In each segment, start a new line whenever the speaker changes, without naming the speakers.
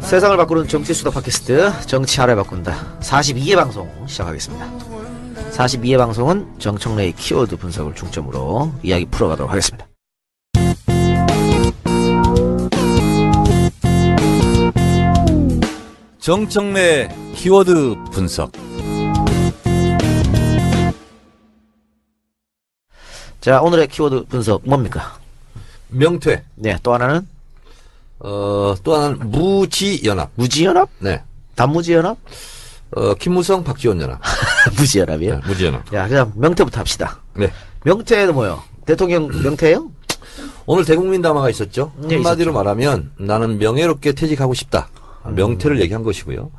세상을 바꾸는 정치 수다 팟캐스트 정치하를 바꾼다 42회 방송 시작하겠습니다. 42회 방송은 정청래의 키워드 분석을 중점으로 이야기 풀어가도록 하겠습니다.
정청래 키워드 분석.
자, 오늘의 키워드 분석 뭡니까?
명퇴.
네, 또 하나는?
또 하나는 무지연합.
무지연합?
네.
단무지연합?
김무성, 박지원 연합.
무지연합이요?
네, 무지연합.
야, 그냥 명퇴부터 합시다.
네.
명퇴는 뭐요? 대통령 명퇴요?
오늘 대국민 담화가 있었죠.
네,
한마디로
있었죠.
말하면 나는 명예롭게 퇴직하고 싶다. 명퇴를 얘기한 것이고요.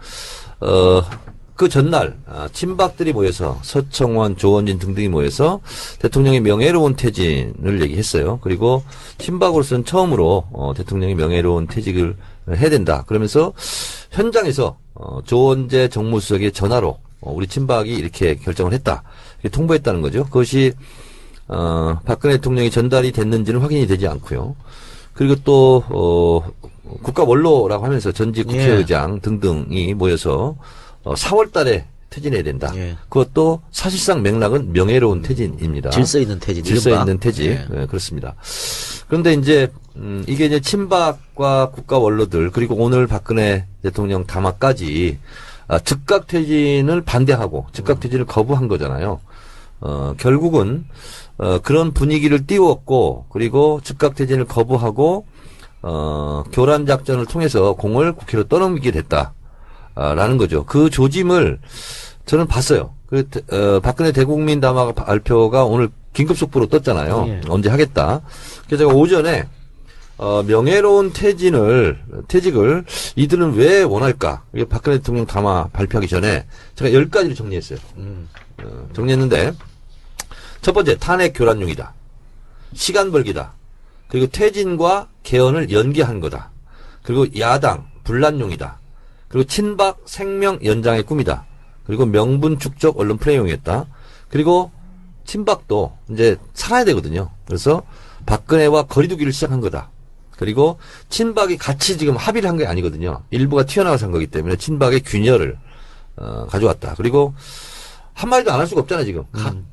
그 전날 친박들이 모여서 서청원, 조원진 등등이 모여서 대통령의 명예로운 퇴진을 얘기했어요. 그리고 친박으로서는 처음으로 대통령이 명예로운 퇴직을 해야 된다. 그러면서 현장에서 조원재 정무수석의 전화로 우리 친박이 이렇게 결정을 했다. 이렇게 통보했다는 거죠. 그것이 박근혜 대통령이 전달이 됐는지는 확인이 되지 않고요. 그리고 또 국가 원로라고 하면서 전직 국회의장 등등이 모여서 4월 달에 퇴진해야 된다.
예.
그것도 사실상 맥락은 명예로운 퇴진입니다.
질서 있는 퇴진.
질서
이른바.
있는 퇴진.
예.
네, 그렇습니다. 그런데 이제 이게 이제 친박과 국가 원로들 그리고 오늘 박근혜 대통령 담화까지 즉각 퇴진을 반대하고 즉각 퇴진을 거부한 거잖아요. 결국은 그런 분위기를 띄웠고 그리고 즉각 퇴진을 거부하고 교란 작전을 통해서 공을 국회로 떠넘기게 됐다. 라는 거죠. 그 조짐을 저는 봤어요. 박근혜 대국민 담화 발표가 오늘 긴급 속보로 떴잖아요.
예.
언제 하겠다. 그래서 제가 오전에 명예로운 퇴직을 이들은 왜 원할까? 이게 박근혜 대통령 담화 발표하기 전에 제가 10가지를 정리했어요. 정리했는데 첫 번째 탄핵 교란용이다. 시간 벌기다. 그리고 퇴진과 개헌을 연기한 거다. 그리고 야당 분란용이다. 그리고 친박 생명 연장의 꿈이다. 그리고 명분 축적 언론 플레이용이었다. 그리고 친박도 이제 살아야 되거든요. 그래서 박근혜와 거리두기를 시작한 거다. 그리고 친박이 같이 지금 합의를 한 게 아니거든요. 일부가 튀어나와서 한 거기 때문에 친박의 균열을 가져왔다. 그리고 한마디도 안 할 수가 없잖아요, 지금.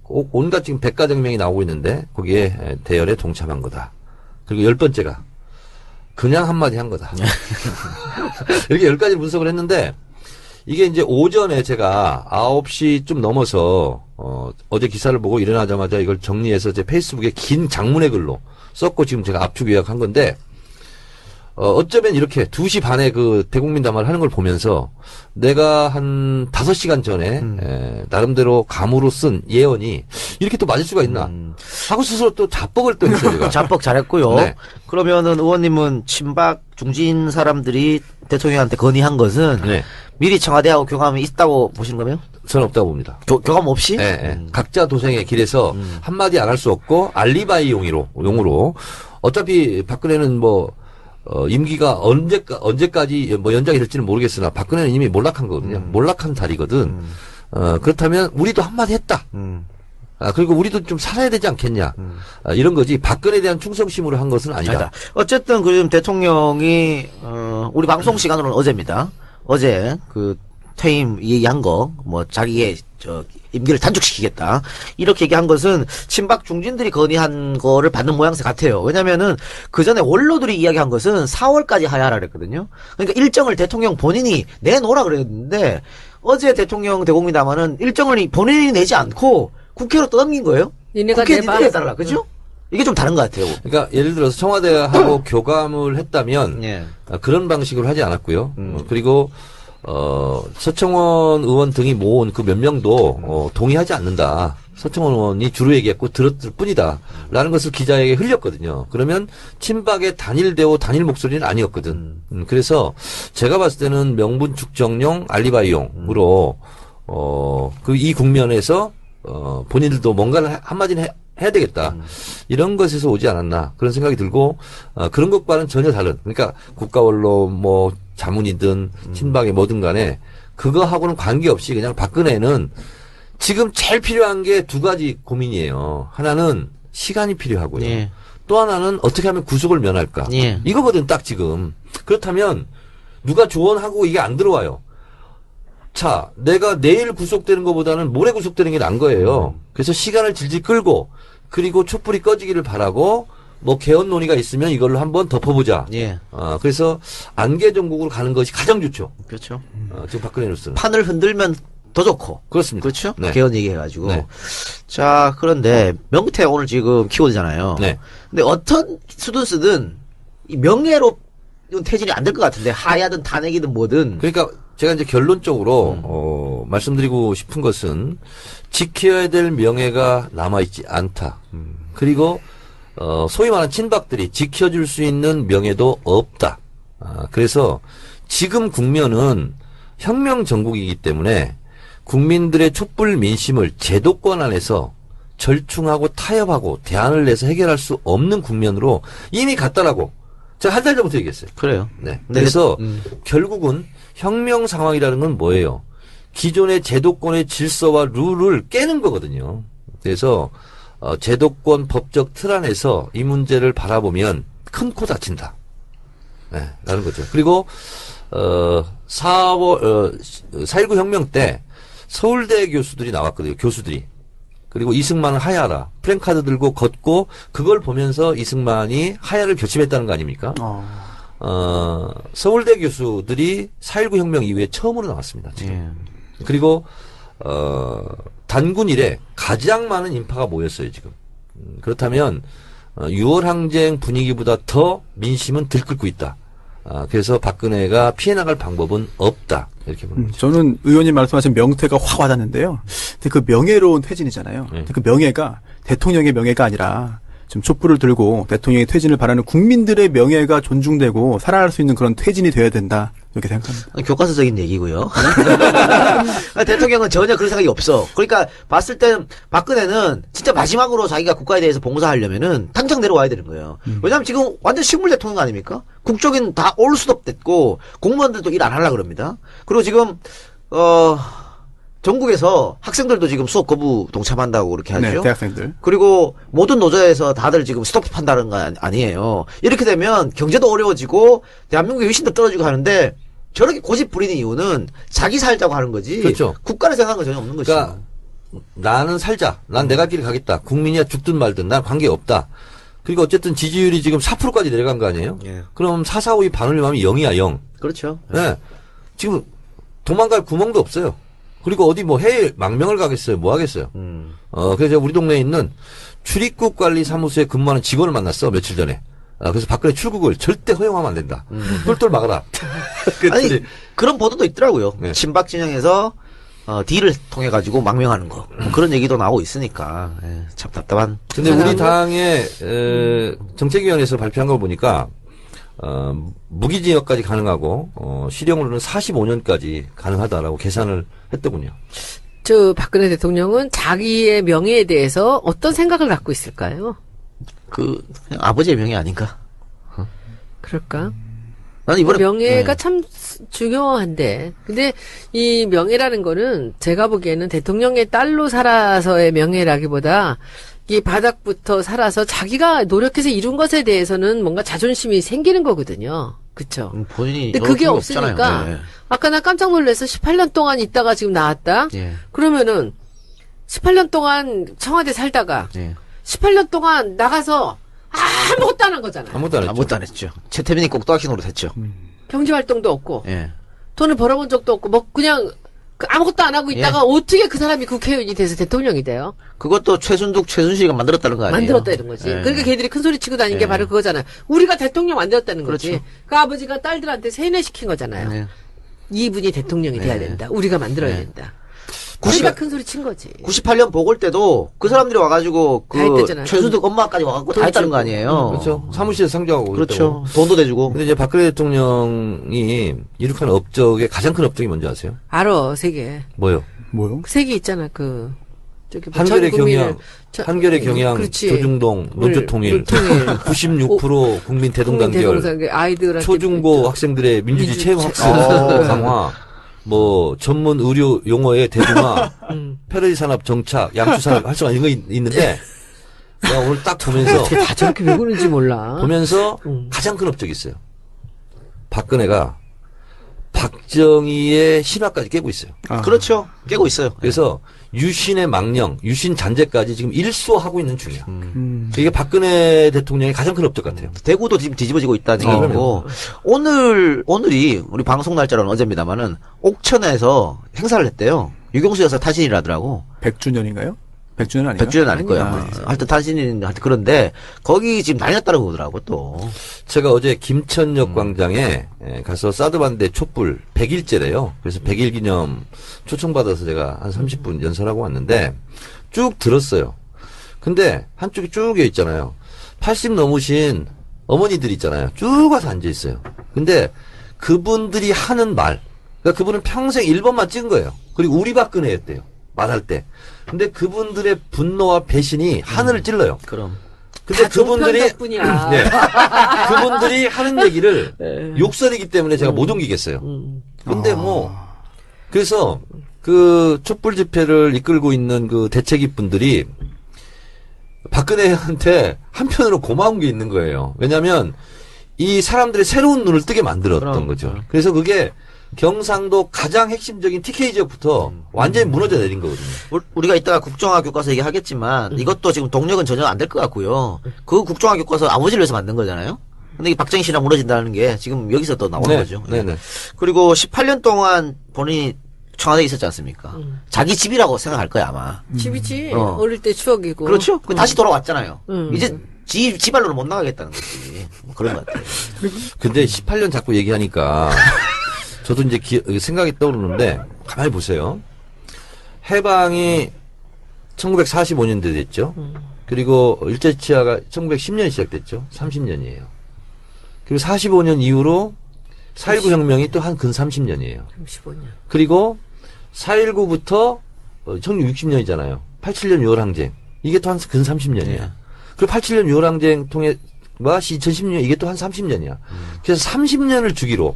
온갖 지금 백가정명이 나오고 있는데 거기에 대열에 동참한 거다. 그리고 10번째가 그냥 한마디 한 거다. 이렇게 10가지 분석을 했는데 이게 이제 오전에 제가 9시 좀 넘어서 어제 기사를 보고 일어나자마자 이걸 정리해서 제 페이스북에 긴 장문의 글로 썼고 지금 제가 압축 요약한 건데 어쩌면 이렇게 2시 반에 그 대국민 담화를 하는 걸 보면서 내가 한 5시간 전에 나름대로 감으로 쓴 예언이 이렇게 또 맞을 수가 있나 하고 스스로 또 자뻑을 또 했어요. 제가.
자뻑 잘했고요.
네.
그러면은 의원님은 친박 중진 사람들이 대통령한테 건의한 것은
네.
미리 청와대하고 교감이 있다고 보시는 거면?
저는 없다고 봅니다.
교감 없이?
네, 네. 각자 도생의 길에서 한마디 안 할 수 없고 알리바이 용으로 어차피 박근혜는 뭐 임기가 언제까지 뭐 연장이 될지는 모르겠으나 박근혜는 이미 몰락한 거거든요. 몰락한 자리거든. 그렇다면 우리도 한마디 했다. 그리고 우리도 좀 살아야 되지 않겠냐. 이런 거지. 박근혜에 대한 충성심으로 한 것은 아니다.
아니다. 어쨌든 지금 대통령이 우리 방송 시간으로는 어제입니다. 어제 그 퇴임 얘기한 거 뭐 자기의 임기를 단축시키겠다 이렇게 얘기한 것은 친박 중진들이 건의한 거를 받는 모양새 같아요. 왜냐면은 그 전에 원로들이 이야기한 것은 4월까지 하야라 그랬거든요. 그러니까 일정을 대통령 본인이 내놓으라 그랬는데 어제 대통령 대국민 담화는 일정을 본인이 내지 않고 국회로 떠넘긴 거예요. 국회 니들이 해달라. 그죠? 이게 좀 다른 것 같아요.
그러니까 예를 들어서 청와대하고 교감을 했다면
예.
그런 방식으로 하지 않았고요. 그리고 서청원 의원 등이 모은 그 몇 명도 동의하지 않는다. 서청원 의원이 주로 얘기했고 들었을 뿐이다. 라는 것을 기자에게 흘렸거든요. 그러면 친박의 단일 대오 단일 목소리는 아니었거든. 그래서 제가 봤을 때는 명분 축적용 알리바이용으로 이 국면에서 본인들도 뭔가를 한마디는 해야 되겠다. 이런 것에서 오지 않았나 그런 생각이 들고 그런 것과는 전혀 다른 그러니까 국가원로 뭐 자문이든 친박이 뭐든 간에 그거하고는 관계없이 그냥 박근혜는 지금 제일 필요한 게 2가지 고민이에요. 하나는 시간이 필요하고요.
예.
또 하나는 어떻게 하면 구속을 면할까.
예.
이거거든 딱 지금. 그렇다면 누가 조언하고 이게 안 들어와요. 자, 내가 내일 구속되는 것보다는 모레 구속되는 게 나은 거예요. 그래서 시간을 질질 끌고 그리고 촛불이 꺼지기를 바라고 뭐 개헌 논의가 있으면 이걸로 한번 덮어보자.
예.
그래서 안개 정국으로 가는 것이 가장 좋죠.
그렇죠.
지금 박근혜 뉴스는.
판을 흔들면 더 좋고.
그렇습니다.
그렇죠?
네.
개헌 얘기해가지고.
네.
자, 그런데 명태 오늘 지금 키워드잖아요.
네.
근데 어떤 수든 쓰든 이 명예로 퇴진이 안 될 것 같은데 하야든 탄핵이든 뭐든.
그러니까 제가 이제 결론적으로 말씀드리고 싶은 것은 지켜야 될 명예가 남아있지 않다. 그리고 소위 말하는 친박들이 지켜줄 수 있는 명예도 없다. 그래서 지금 국면은 혁명 정국이기 때문에 국민들의 촛불 민심을 제도권 안에서 절충하고 타협하고 대안을 내서 해결할 수 없는 국면으로 이미 갔다라고 제가 한 달 전부터 얘기했어요.
그래요.
네. 그래서 결국은 혁명 상황이라는 건 뭐예요? 기존의 제도권의 질서와 룰을 깨는 거거든요. 그래서 제도권 법적 틀 안에서 이 문제를 바라보면 큰 코 다친다. 네, 라는 거죠. 그리고 4.19 혁명 때 서울대 교수들이 나왔거든요. 교수들이. 그리고 이승만은 하야라. 프랭카드 들고 걷고 그걸 보면서 이승만이 하야를 결심했다는 거 아닙니까? 서울대 교수들이 4.19 혁명 이후에 처음으로 나왔습니다. 지금.
예.
그리고 단군 이래 가장 많은 인파가 모였어요. 지금. 그렇다면 6월 항쟁 분위기보다 더 민심은 들끓고 있다. 그래서 박근혜가 피해 나갈 방법은 없다. 이렇게 보는 거죠.
저는 의원님 말씀하신 명태가 확 와닿는데요. 근데 그 명예로운 퇴진이잖아요.
네.
근데 그 명예가 대통령의 명예가 아니라 좀 촛불을 들고 대통령의 퇴진을 바라는 국민들의 명예가 존중되고 살아날 수 있는 그런 퇴진이 되어야 된다. 이렇게 생각합니다.
교과서적인 얘기고요. 대통령은 전혀 그런 생각이 없어. 그러니까 봤을 땐 박근혜는 진짜 마지막으로 자기가 국가에 대해서 봉사하려면은 당장 내려와야 되는 거예요. 왜냐하면 지금 완전 식물 대통령 아닙니까? 국적인 다 올 수도 없댔고 공무원들도 일 안 하려고 그럽니다. 그리고 지금 전국에서 학생들도 지금 수업 거부 동참한다고 그렇게 하죠.
네, 대학생들.
그리고 모든 노조에서 다들 지금 스톱한다는 거 아니에요. 이렇게 되면 경제도 어려워지고 대한민국의 위신도 떨어지고 하는데 저렇게 고집 부리는 이유는 자기 살자고 하는 거지.
그렇죠.
국가를 생각하는 거 전혀 없는 것이죠.
그러니까 나는 살자. 난 내 갈 길을 가겠다. 국민이야 죽든 말든 난 관계없다. 그리고 어쨌든 지지율이 지금 4%까지 내려간 거 아니에요?
예.
그럼 4, 4, 5위 반올림하면 0이야 0.
그렇죠.
네. 지금 도망갈 구멍도 없어요. 그리고 어디 뭐 해외 망명을 가겠어요? 뭐 하겠어요? 그래서 제가 우리 동네에 있는 출입국 관리 사무소에 근무하는 직원을 만났어, 며칠 전에. 그래서 박근혜 출국을 절대 허용하면 안 된다. 똘똘 막아라.
아니, 그런 보도도 있더라고요.
네.
친박 진영에서 딜을 통해 가지고 망명하는 거. 뭐 그런 얘기도 나오고 있으니까. 참 답답한.
근데 우리 당의 정책위원회에서 발표한 걸 보니까 무기징역까지 가능하고 실형으로는 45년까지 가능하다라고 계산을 했더군요.
저 박근혜 대통령은 자기의 명예에 대해서 어떤 생각을 갖고 있을까요?
그냥 아버지의 명예 아닌가?
그럴까?
난 이번에
명예가 참 중요한데. 근데 이 명예라는 거는 제가 보기에는 대통령의 딸로 살아서의 명예라기보다 이 바닥부터 살아서 자기가 노력해서 이룬 것에 대해서는 뭔가 자존심이 생기는 거거든요. 그쵸?
본인이.
근데 그게
그런 게
없으니까
없잖아요. 네.
아까 나 깜짝 놀라서 18년 동안 있다가 지금 나왔다?
예.
그러면은 18년 동안 청와대 살다가
예.
18년 동안 나가서 아무것도 안 한 거잖아요.
아무것도 안 했죠.
아무것도 안 했죠. 최태민이 꼭두아키 노릇 했죠.
경제활동도 없고
예.
돈을 벌어본 적도 없고 뭐 그냥 아무것도 안 하고 있다가 어떻게 그 사람이 국회의원이 돼서 대통령이 돼요?
그것도 최순실이가 만들었다는 거 아니에요?
만들었다 이런 거지.
예.
그러니까 걔들이 큰 소리 치고 다니는 게
예.
바로 그거잖아요. 우리가 대통령 만들었다는 거지.
그렇죠.
그 아버지가 딸들한테 세뇌시킨 거잖아요.
예.
이분이 대통령이 돼야 된다. 우리가 만들어야 된다. 우리가 큰 소리 친 거지.
98년 보궐 때도 그 사람들이 와가지고
다 했댔잖아요.
최순득 엄마까지 와가지고 다
돈
했다는
주고.
거 아니에요?
그렇죠. 사무실에 상주하고.
그렇죠.
그랬다고.
돈도 대주고.
근데 이제 박근혜 대통령이 이룩한 업적의 가장 큰 업적이 뭔지 아세요?
알아, 세 개.
뭐요?
뭐요?
세 개 있잖아, 저기 뭐
한결의
전 국민을
경향, 한결의 경향,
그렇지.
조중동, 논조통일,
논조통일.
96% 국민 대동단결,
대동단결, 아이들한테
초중고 학생들의 민주주의 체험 학습 강화, 뭐 전문 의료 용어의 대중화, 패러디 산업 정착, 양주 산업 활성화 이런 거 있는데 내가 오늘 딱 보면서
어떻게 다 저렇게 왜 그런지 몰라.
보면서 가장 큰 업적이 있어요. 박근혜가 박정희의 신화까지 깨고 있어요.
아.
그렇죠. 깨고 있어요.
그래서 유신의 망령, 유신 잔재까지 지금 일소하고 있는 중이야. 이게 박근혜 대통령의 가장 큰 업적 같아요.
대구도 지금 뒤집어지고 있다는 얘기고 오늘이 우리 방송 날짜로는 어제입니다만은 옥천에서 행사를 했대요. 유경수 여사 탄신이라더라고.
100주년인가요? 100주년 아닌가?
100주년 아닐 거야.
아니요.
하여튼 탄신인 하여튼 그런데 거기 지금 난리 났다고 그러더라고 또.
제가 어제 김천역 광장에 가서 사드반대 촛불 100일째래요. 그래서 100일 기념 초청받아서 제가 한 30분 연설하고 왔는데 쭉 들었어요. 근데 한쪽이 쭉 있잖아요. 80 넘으신 어머니들 있잖아요. 쭉 와서 앉아 있어요. 근데 그분들이 하는 말, 그러니까 그분은 평생 1번만 찍은 거예요. 그리고 우리 박근혜였대요. 말할 때. 근데 그분들의 분노와 배신이 하늘을 찔러요.
그럼.
근데
다 종편
그분들이
덕분이야.
네. 그분들이 하는 얘기를 욕설이기 때문에 제가 못 옮기겠어요. 근데 뭐 그래서 그 촛불 집회를 이끌고 있는 그 대책위 분들이 박근혜한테 한편으로 고마운 게 있는 거예요. 왜냐하면 이 사람들의 새로운 눈을 뜨게 만들었던 거죠. 그래서 그게 경상도 가장 핵심적인 TK 지역부터 완전히 무너져 내린 거거든요.
우리가 이따가 국정화 교과서 얘기하겠지만 이것도 지금 동력은 전혀 안 될 것 같고요. 그 국정화 교과서 아버지를 위해서 만든 거잖아요. 근데 이 박정희 씨랑 무너진다는 게 지금 여기서 또 나오는 거죠.
네네.
그리고 18년 동안 본인이 청와대에 있었지 않습니까? 자기 집이라고 생각할 거야 아마.
집이지.
어.
어릴 때 추억이고.
그렇죠? 그 다시 돌아왔잖아요.
음.
이제 지발로는 못 나가겠다는 거지. 뭐 그런 것 같아요.
근데 18년 자꾸 얘기하니까 저도 이제 생각이 떠오르는데 가만히 보세요. 해방이 1945년도에 됐죠. 그리고 일제치하가 1910년에 시작됐죠. 30년이에요. 그리고 45년 이후로 4.19 혁명이 또 한 근 30년이에요.
35년.
그리고 4.19부터 1960년이잖아요. 87년 6월 항쟁. 이게 또 한 근 30년이야.
네.
그리고 87년 6월 항쟁 통해 2010년 이게 또 한 30년이야. 그래서 30년을 주기로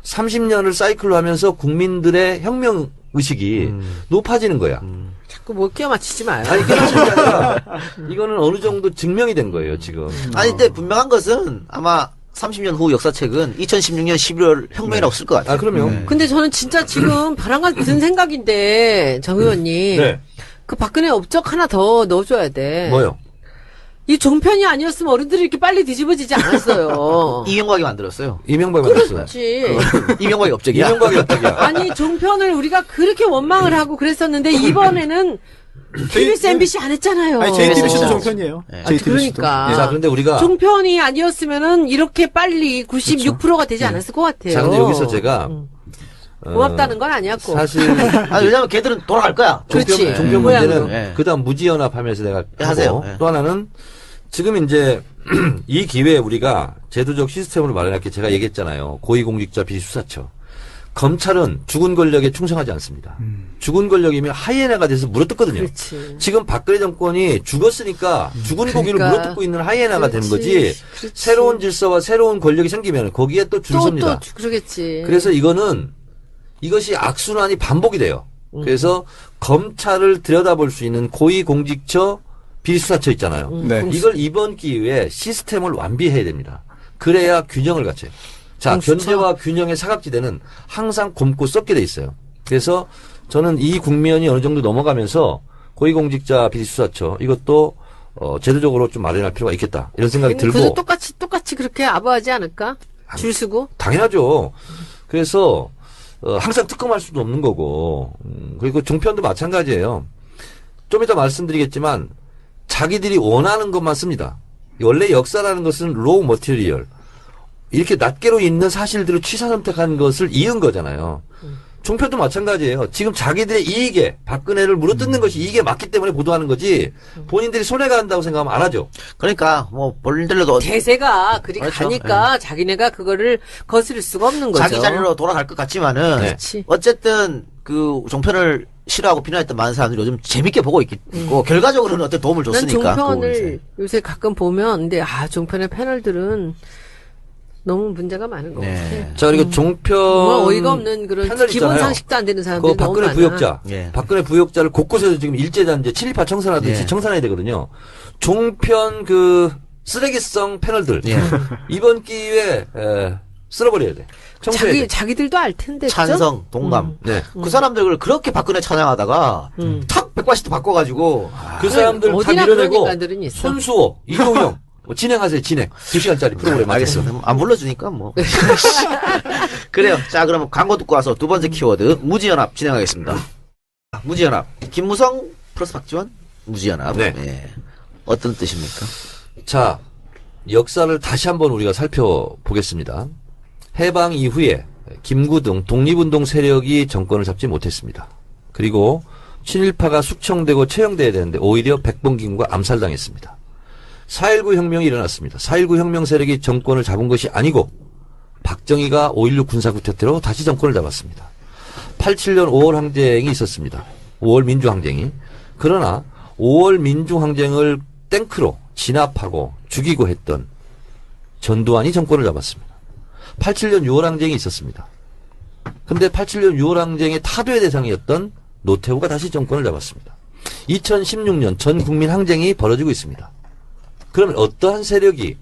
30년을 사이클로 하면서 국민들의 혁명 의식이 높아지는 거야.
자꾸 못 끼워 맞추지 마요.
아니, 그렇지 아니라 이거는 어느 정도 증명이 된 거예요, 지금.
아니 근데 분명한 것은 아마 30년 후 역사책은 2016년 11월 혁명이라고 쓸 것 같아요.
아, 그럼요.
근데 저는 진짜 지금 바람 같은 생각인데, 정 의원님.
네.
그 박근혜 업적 하나 더 넣어줘야 돼.
뭐요?
이 종편이 아니었으면 어른들이 이렇게 빨리 뒤집어지지 않았어요.
이명박이 만들었어요.
이명박이 만들었어요.
그렇지.
이명박이 업적이야.
이명박이 어떡이야.
아니, 종편을 우리가 그렇게 원망을 하고 그랬었는데, 이번에는 KBS, MBC 안 했잖아요.
아니, JTBC도
어.
종편이에요.
네.
JTBC도.
그러니까.
자, 그런데 우리가.
종편이 아니었으면은 이렇게 빨리 96%가 되지 않았을 것 같아요.
자, 근데 여기서 제가.
고맙다는 건 아니었고.
사실.
아, 왜냐면 걔들은 돌아갈 거야.
그렇지.
종편
모양으로.
문제는
네.
그 다음 무지연합하면서 내가
하세요.
하고
네.
또 하나는 지금 이제 이 기회에 우리가 제도적 시스템을 마련할게 제가 얘기했잖아요. 고위공직자 비리수사처. 검찰은 죽은 권력에 충성하지 않습니다. 죽은 권력이면 하이에나가 돼서 물어뜯거든요.
그렇지.
지금 박근혜 정권이 죽었으니까 죽은 고기를
그러니까.
물어뜯고 있는 하이에나가 되는 거지.
그렇지.
새로운 질서와 새로운 권력이 생기면 거기에 또 줄 섭니다.
또 그러겠지.
그래서 이것이 악순환이 반복이 돼요. 그래서 검찰을 들여다볼 수 있는 고위공직처 비리수사처 있잖아요.
네.
이걸 이번 기회에 시스템을 완비해야 됩니다. 그래야 균형을 갖춰요. 자,
공수처.
견제와 균형의 사각지대는 항상 곰고 썩게 돼 있어요. 그래서 저는 이 국면이 어느 정도 넘어가면서 고위공직자 비리수사처 이것도 제도적으로 좀 마련할 필요가 있겠다. 이런 생각이 들고.
그래서 똑같이 그렇게 아부하지 않을까? 줄 서고?
당연하죠. 그래서 항상 특검할 수도 없는 거고 그리고 종편도 마찬가지예요. 좀 이따 말씀드리겠지만 자기들이 원하는 것만 씁니다. 원래 역사라는 것은 로우 머티리얼 이렇게 낱개로 있는 사실들을 취사 선택한 것을 이은 거잖아요. 종편도 마찬가지예요. 지금 자기들의 이익에 박근혜를 물어뜯는 것이 이익에 맞기 때문에 보도하는 거지 본인들이 손해가 한다고 생각하면 안 하죠.
그러니까 뭐 본인들도
대세가 그리
그렇죠.
가니까 자기네가 그거를 거스를 수가 없는 거죠.
자기 자리로 돌아갈 것 같지만은
그렇지.
어쨌든 그 종편을 싫어하고 비난했던 많은 사람들이 요즘 재밌게 보고 있고 결과적으로는 어떤 도움을
난
줬으니까.
종편을 요새 가끔 보면 근데 종편의 패널들은 너무 문제가 많은 것
네.
같아.
자, 그리고 종편
정말 어이가 없는 그런
패널
기본
있잖아요.
상식도 안 되는 사람들이
그
너무
박근혜
많아.
부역자,
예.
박근혜 부역자를 곳곳에서 지금 일제단제, 친일파 청산하듯이
예.
청산해야 되거든요. 종편 그 쓰레기성 패널들
예.
이번 기회에 쓸어버려야 돼. 청소해야 돼.
자기들도 알 텐데. 그죠?
찬성, 동감.
네.
그 사람들을 그렇게 박근혜 찬양하다가 탁 180도 바꿔가지고
그 사람들 다
어디나
밀어내고
그런 인간들은 있어.
손수호, 이종영 뭐 진행하세요. 진행. 2시간짜리 프로그램
알겠습니다. 안 불러주니까 뭐. 그래요. 자, 그럼 광고 듣고 와서 두 번째 키워드 무지연합 진행하겠습니다. 무지연합. 김무성 플러스 박지원 무지연합.
네.
예. 어떤 뜻입니까?
자, 역사를 다시 한번 우리가 살펴보겠습니다. 해방 이후에 김구 등 독립운동 세력이 정권을 잡지 못했습니다. 그리고 친일파가 숙청되고 처형돼야 되는데 오히려 백범김과 암살당했습니다. 4.19 혁명이 일어났습니다. 4.19 혁명 세력이 정권을 잡은 것이 아니고 박정희가 5.16 군사구태태로 다시 정권을 잡았습니다. 87년 5월 항쟁이 있었습니다. 5월 민주항쟁이. 그러나 5월 민주항쟁을 탱크로 진압하고 죽이고 했던 전두환이 정권을 잡았습니다. 87년 6월 항쟁이 있었습니다. 근데 87년 6월 항쟁의 타도의 대상이었던 노태우가 다시 정권을 잡았습니다. 2016년 전 국민 항쟁이 벌어지고 있습니다. 그러면 어떠한 세력이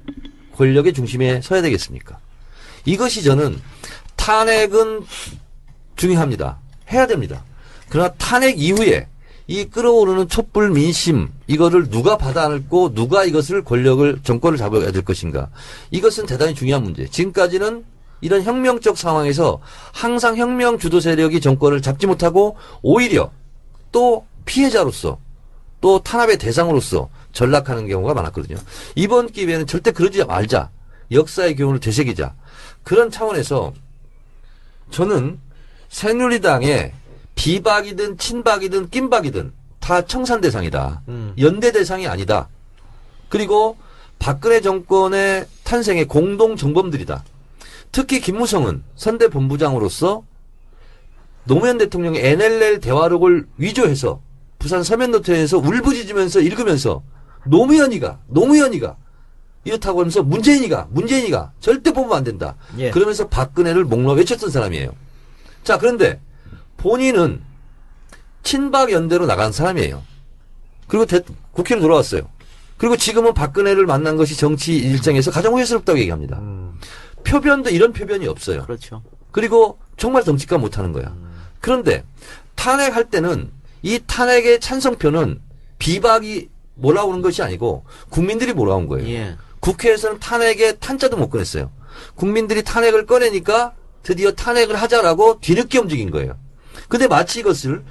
권력의 중심에 서야 되겠습니까? 이것이 저는 탄핵은 중요합니다. 해야 됩니다. 그러나 탄핵 이후에 이 끌어오르는 촛불 민심 이거를 누가 받아 안고 누가 이것을 권력을 정권을 잡아야 될 것인가. 이것은 대단히 중요한 문제. 지금까지는 이런 혁명적 상황에서 항상 혁명 주도 세력이 정권을 잡지 못하고 오히려 또 피해자로서 또 탄압의 대상으로서 전락하는 경우가 많았거든요. 이번 기회에는 절대 그러지 말자. 역사의 교훈을 되새기자. 그런 차원에서 저는 새누리당의 비박이든 친박이든 낀박이든 다 청산 대상이다. 연대 대상이 아니다. 그리고 박근혜 정권의 탄생의 공동 정범들이다. 특히 김무성은 선대 본부장으로서 노무현 대통령의 NLL 대화록을 위조해서 부산 서면노트에서 울부짖으면서 읽으면서 노무현이가 이렇다고 하면서 문재인이가 절대 뽑으면 안 된다.
예.
그러면서 박근혜를 목놓아 외쳤던 사람이에요. 자, 그런데 본인은 친박 연대로 나간 사람이에요. 그리고 국회로 돌아왔어요. 그리고 지금은 박근혜를 만난 것이 정치 일정에서 가장 후회스럽다고 얘기합니다. 표변도 이런 표변이 없어요.
그렇죠.
그리고 정말 정치가 못하는 거야. 그런데 탄핵할 때는 이 탄핵의 찬성표는 비박이 몰아오는 것이 아니고 국민들이 몰아온 거예요.
예.
국회에서는 탄핵의 탄자도 못 꺼냈어요. 국민들이 탄핵을 꺼내니까 드디어 탄핵을 하자라고 뒤늦게 움직인 거예요. 근데 마치 이것을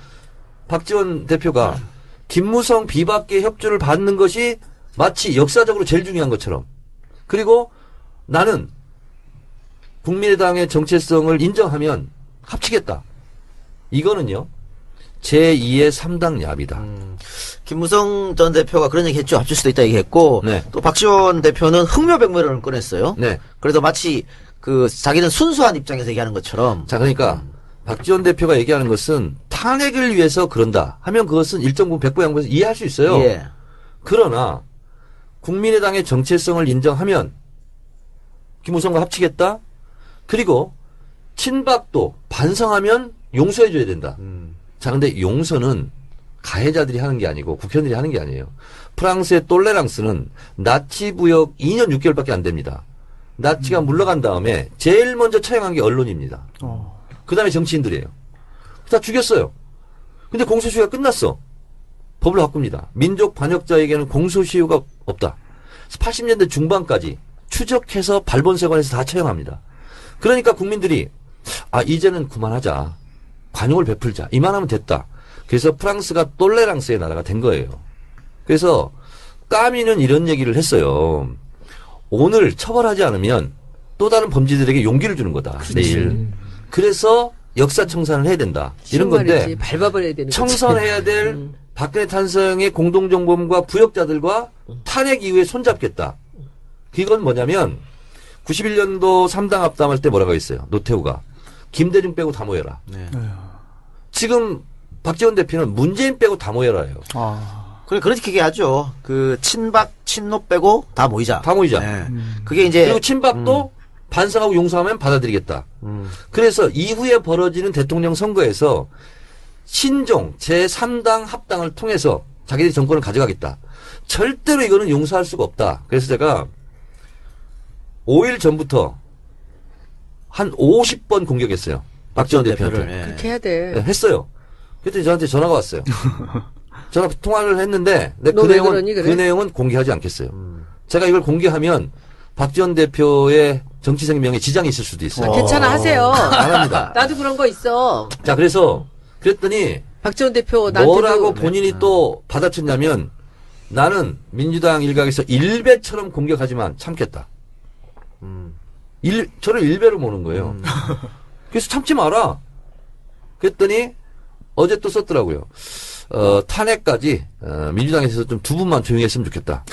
박지원 대표가 김무성 비박계 협조를 받는 것이 마치 역사적으로 제일 중요한 것처럼, 그리고 나는 국민의당의 정체성을 인정하면 합치겠다. 이거는요, 제2의 3당 야비다.
김무성 전 대표가 그런 얘기 했죠. 합칠 수도 있다 얘기했고,
네.
또 박지원 대표는 흑묘백묘론을 꺼냈어요.
네.
그래서 마치 그 자기는 순수한 입장에서 얘기하는 것처럼.
자, 그러니까 박지원 대표가 얘기하는 것은 탄핵을 위해서 그런다 하면 그것은 일정 부분 백보 양보해서 이해할 수 있어요.
예.
그러나 국민의당의 정체성을 인정하면 김무성과 합치겠다. 그리고 친박도 반성하면 용서해줘야 된다. 자, 근데 용서는 가해자들이 하는 게 아니고 국회의원들이 하는 게 아니에요. 프랑스의 똘레랑스는 나치 부역 2년 6개월밖에 안 됩니다. 나치가 물러간 다음에 제일 먼저 처형한 게 언론입니다. 그 다음에 정치인들이에요. 다 죽였어요. 근데 공소시효가 끝났어. 법을 바꿉니다. 민족 반역자에게는 공소시효가 없다. 80년대 중반까지 추적해서 발본세관에서 다 처형합니다. 그러니까 국민들이 이제는 그만하자. 관용을 베풀자. 이만하면 됐다. 그래서 프랑스가 똘레랑스의 나라가 된 거예요. 그래서 까미는 이런 얘기를 했어요. 오늘 처벌하지 않으면 또 다른 범죄들에게 용기를 주는 거다. 내일. 그래서 역사 청산을 해야 된다. 이런 건데
밟아버려야 되는
청산해야 될 박근혜 탄생의 공동정범과 부역자들과 탄핵 이후에 손잡겠다. 그건 뭐냐면 91년도 3당 합담할 때 뭐라고 했어요. 노태우가. 김대중 빼고 다 모여라.
네.
지금 박지원 대표는 문재인 빼고 다 모여라예요.
그렇게 얘기하죠. 그 친박, 친노 빼고 다 모이자.
다 모이자.
네. 그게 이제
그리고 친박도 반성하고 용서하면 받아들이겠다. 그래서 이후에 벌어지는 대통령 선거에서 신종 제3당 합당을 통해서 자기들이 정권을 가져가겠다. 절대로 이거는 용서할 수가 없다. 그래서 제가 5일 전부터 한 50번 공격했어요. 박지원 대표한테.
예.
그렇게 해야 돼.
네, 했어요. 그랬더니 저한테 전화가 왔어요. 전화 통화를 했는데 근데
너 왜 그러니, 그래?
그 내용은 공개하지 않겠어요. 제가 이걸 공개하면 박지원 대표의 정치 생명에 지장이 있을 수도 있어요.
괜찮아, 하세요.
안 합니다.
나도 그런 거 있어.
자, 그랬더니
박지원 대표 나한테도
뭐라고 본인이 또 받아쳤냐면 나는 민주당 일각에서 일배처럼 공격하지만 참겠다. 저를 일배로 모는 거예요. 그래서 참지 마라. 그랬더니 어제 또 썼더라고요. 탄핵까지 민주당에서 좀 두 분만 조용히 했으면 좋겠다.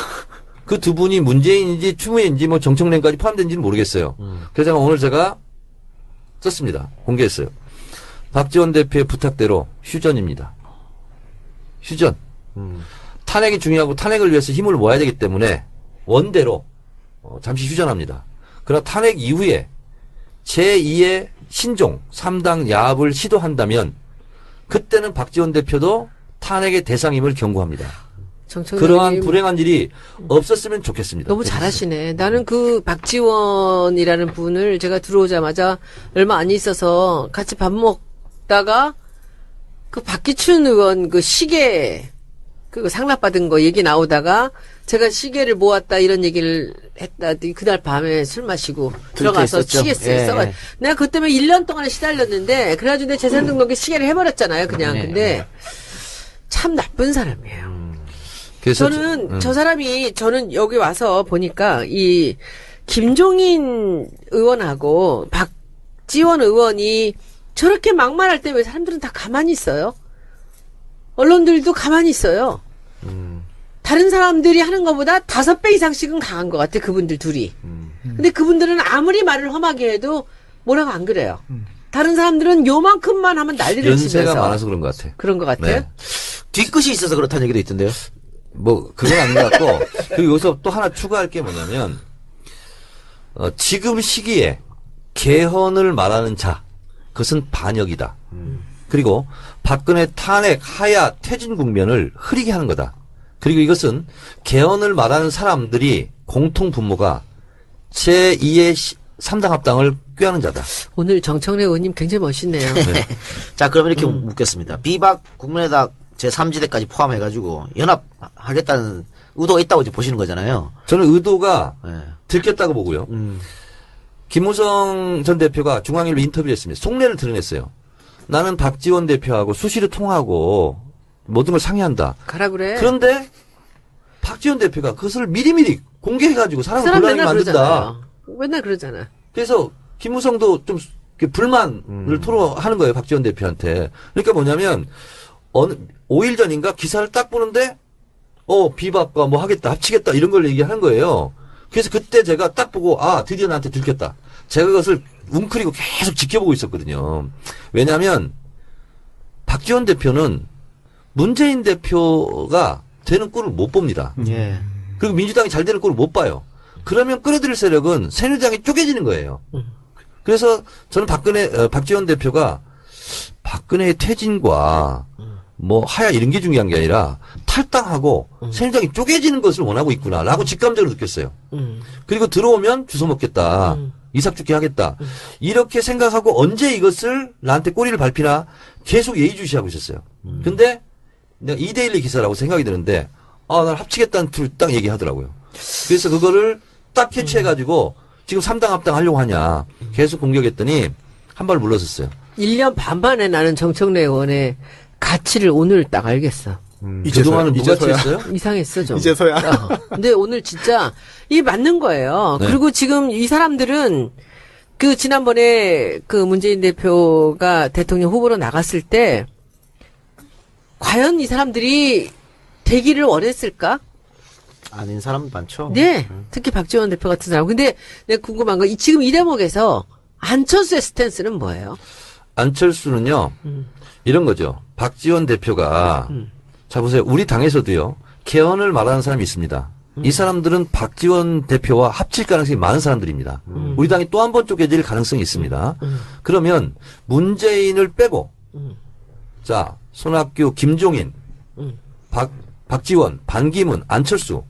그 두 분이 문재인인지 추미애인지 뭐 정청래까지 포함된지는 모르겠어요. 그래서 오늘 제가 썼습니다. 공개했어요. 박지원 대표의 부탁대로 휴전입니다. 휴전. 탄핵이 중요하고 탄핵을 위해서 힘을 모아야 되기 때문에 원대로 잠시 휴전합니다. 그러나 탄핵 이후에 제2의 신종 3당 야합을 시도한다면 그때는 박지원 대표도 탄핵의 대상임을 경고합니다. 그러한 불행한 일이 없었으면 좋겠습니다.
너무 잘하시네. 나는 그 박지원이라는 분을 제가 들어오자마자 얼마 안 있어서 같이 밥 먹다가 그 박기춘 의원 그 시계 그 상납받은 거 얘기 나오다가 제가 시계를 모았다 이런 얘기를 했다. 그날 밤에 술 마시고 들어가서
있었죠.
시계 써가. 내가 그 때문에 1년 동안 시달렸는데 그래가지고 내 재산 등록에 시계를 해버렸잖아요. 그냥. 근데 참 나쁜 사람이에요.
그래서
저는 저는 여기 와서 보니까 이 김종인 의원하고 박지원 의원이 저렇게 막말할 때 왜 사람들은 다 가만히 있어요? 언론들도 가만히 있어요. 다른 사람들이 하는 것보다 5배 이상씩은 강한 것 같아, 그분들 둘이. 근데 그분들은 아무리 말을 험하게 해도 뭐라고 안 그래요. 다른 사람들은 요만큼만 하면 난리를 치면서.
연세가 많아서 그런 것 같아요.
그런 것 같아요?
네.
뒤끝이 있어서 그렇다는 얘기도 있던데요.
뭐 그건 아닌 것 같고 그리고 여기서 또 하나 추가할 게 뭐냐면 지금 시기에 개헌을 말하는 자 그것은 반역이다. 그리고 박근혜 탄핵 하야 퇴진 국면을 흐리게 하는 거다. 그리고 이것은 개헌을 말하는 사람들이 공통 분모가 제2의 3당 합당을 꾀하는 자다.
오늘 정청래 의원님 굉장히 멋있네요.
자, 그러면 이렇게 묻겠습니다. 비박 국민의당 제3지대까지 포함해가지고 연합하겠다는 의도가 있다고 이제 보시는 거잖아요.
저는 의도가
네.
들켰다고 보고요. 김무성 전 대표가 중앙일보 인터뷰를 했습니다. 속내를 드러냈어요. 나는 박지원 대표하고 수시로 통하고 모든 걸 상의한다.
가라 그래.
그런데 박지원 대표가 그것을 미리미리 공개해가지고 사람을
사람
곤란하게
맨날
만든다.
그러잖아요. 맨날 그러잖아.
그래서 김무성도 좀 불만을 토로하는 거예요. 박지원 대표한테. 그러니까 뭐냐면 5일 전인가 기사를 딱 보는데 비박과 뭐 하겠다 합치겠다 이런 걸 얘기하는 거예요. 그래서 그때 제가 딱 보고 드디어 나한테 들켰다. 제가 그것을 웅크리고 계속 지켜보고 있었거든요. 왜냐하면 박지원 대표는 문재인 대표가 되는 꼴을 못 봅니다.
예.
그리고 민주당이 잘 되는 꼴을 못 봐요. 그러면 끌어들일 세력은 새누리당이 쪼개지는 거예요. 그래서 저는 박지원 대표가 박근혜의 퇴진과 뭐 하야 이런 게 중요한 게 아니라 탈당하고 새누리당이 쪼개지는 것을 원하고 있구나라고 직감적으로 느꼈어요. 그리고 들어오면 주워 먹겠다. 이삭죽게 하겠다. 이렇게 생각하고 언제 이것을 나한테 꼬리를 밟히나 계속 예의주시하고 있었어요. 근데 내가 2대1 기사라고 생각이 드는데 난 합치겠다는 투를 딱 얘기하더라고요. 그래서 그거를 딱 캐치해가지고 지금 3당 합당 하려고 하냐 계속 공격했더니 한 발 물러섰어요.
1년 반 만에 나는 정청래 의원의 가치를 오늘 딱 알겠어.
그동안은 누가
이제서야.
취했어요?
이상했어 좀.
이제서야.
근데 오늘 진짜 이게 맞는 거예요.
네.
그리고 지금 이 사람들은 그 지난번에 그 문재인 대표가 대통령 후보로 나갔을 때 과연 이 사람들이 되기를 원했을까?
아닌 사람 많죠.
네. 특히 박지원 대표 같은 사람. 근데 내가 궁금한 건 지금 이 대목에서 안철수의 스탠스는 뭐예요?
안철수는요, 이런 거죠. 박지원 대표가, 자 보세요. 우리 당에서도요, 개헌을 말하는 사람이 있습니다. 이 사람들은 박지원 대표와 합칠 가능성이 많은 사람들입니다. 우리 당이 또 한 번 쪼개질 가능성이 있습니다. 그러면 문재인을 빼고, 자, 손학규, 김종인, 박지원, 반기문, 안철수,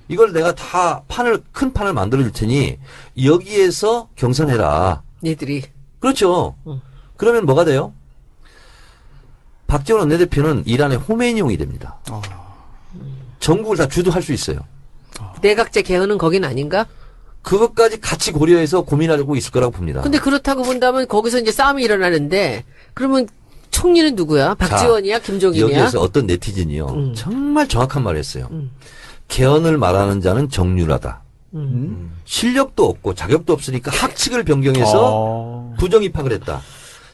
이걸 내가 다 큰 판을 만들어 줄 테니 여기에서 경선해라.
얘들이.
그렇죠. 그러면 뭐가 돼요? 박지원 원내대표는 이란의 호메인용이 됩니다. 전국을 다 주도할 수 있어요.
내각제 개헌은 거긴 아닌가?
그것까지 같이 고려해서 고민하고 있을 거라고 봅니다.
근데 그렇다고 본다면 거기서 이제 싸움이 일어나는데 그러면 총리는 누구야? 박지원이야? 김종인이야?
여기에서 어떤 네티즌이요. 정말 정확한 말을 했어요. 개헌을 말하는 자는 정률하다. 실력도 없고 자격도 없으니까 학칙을 변경해서 부정 입학을 했다.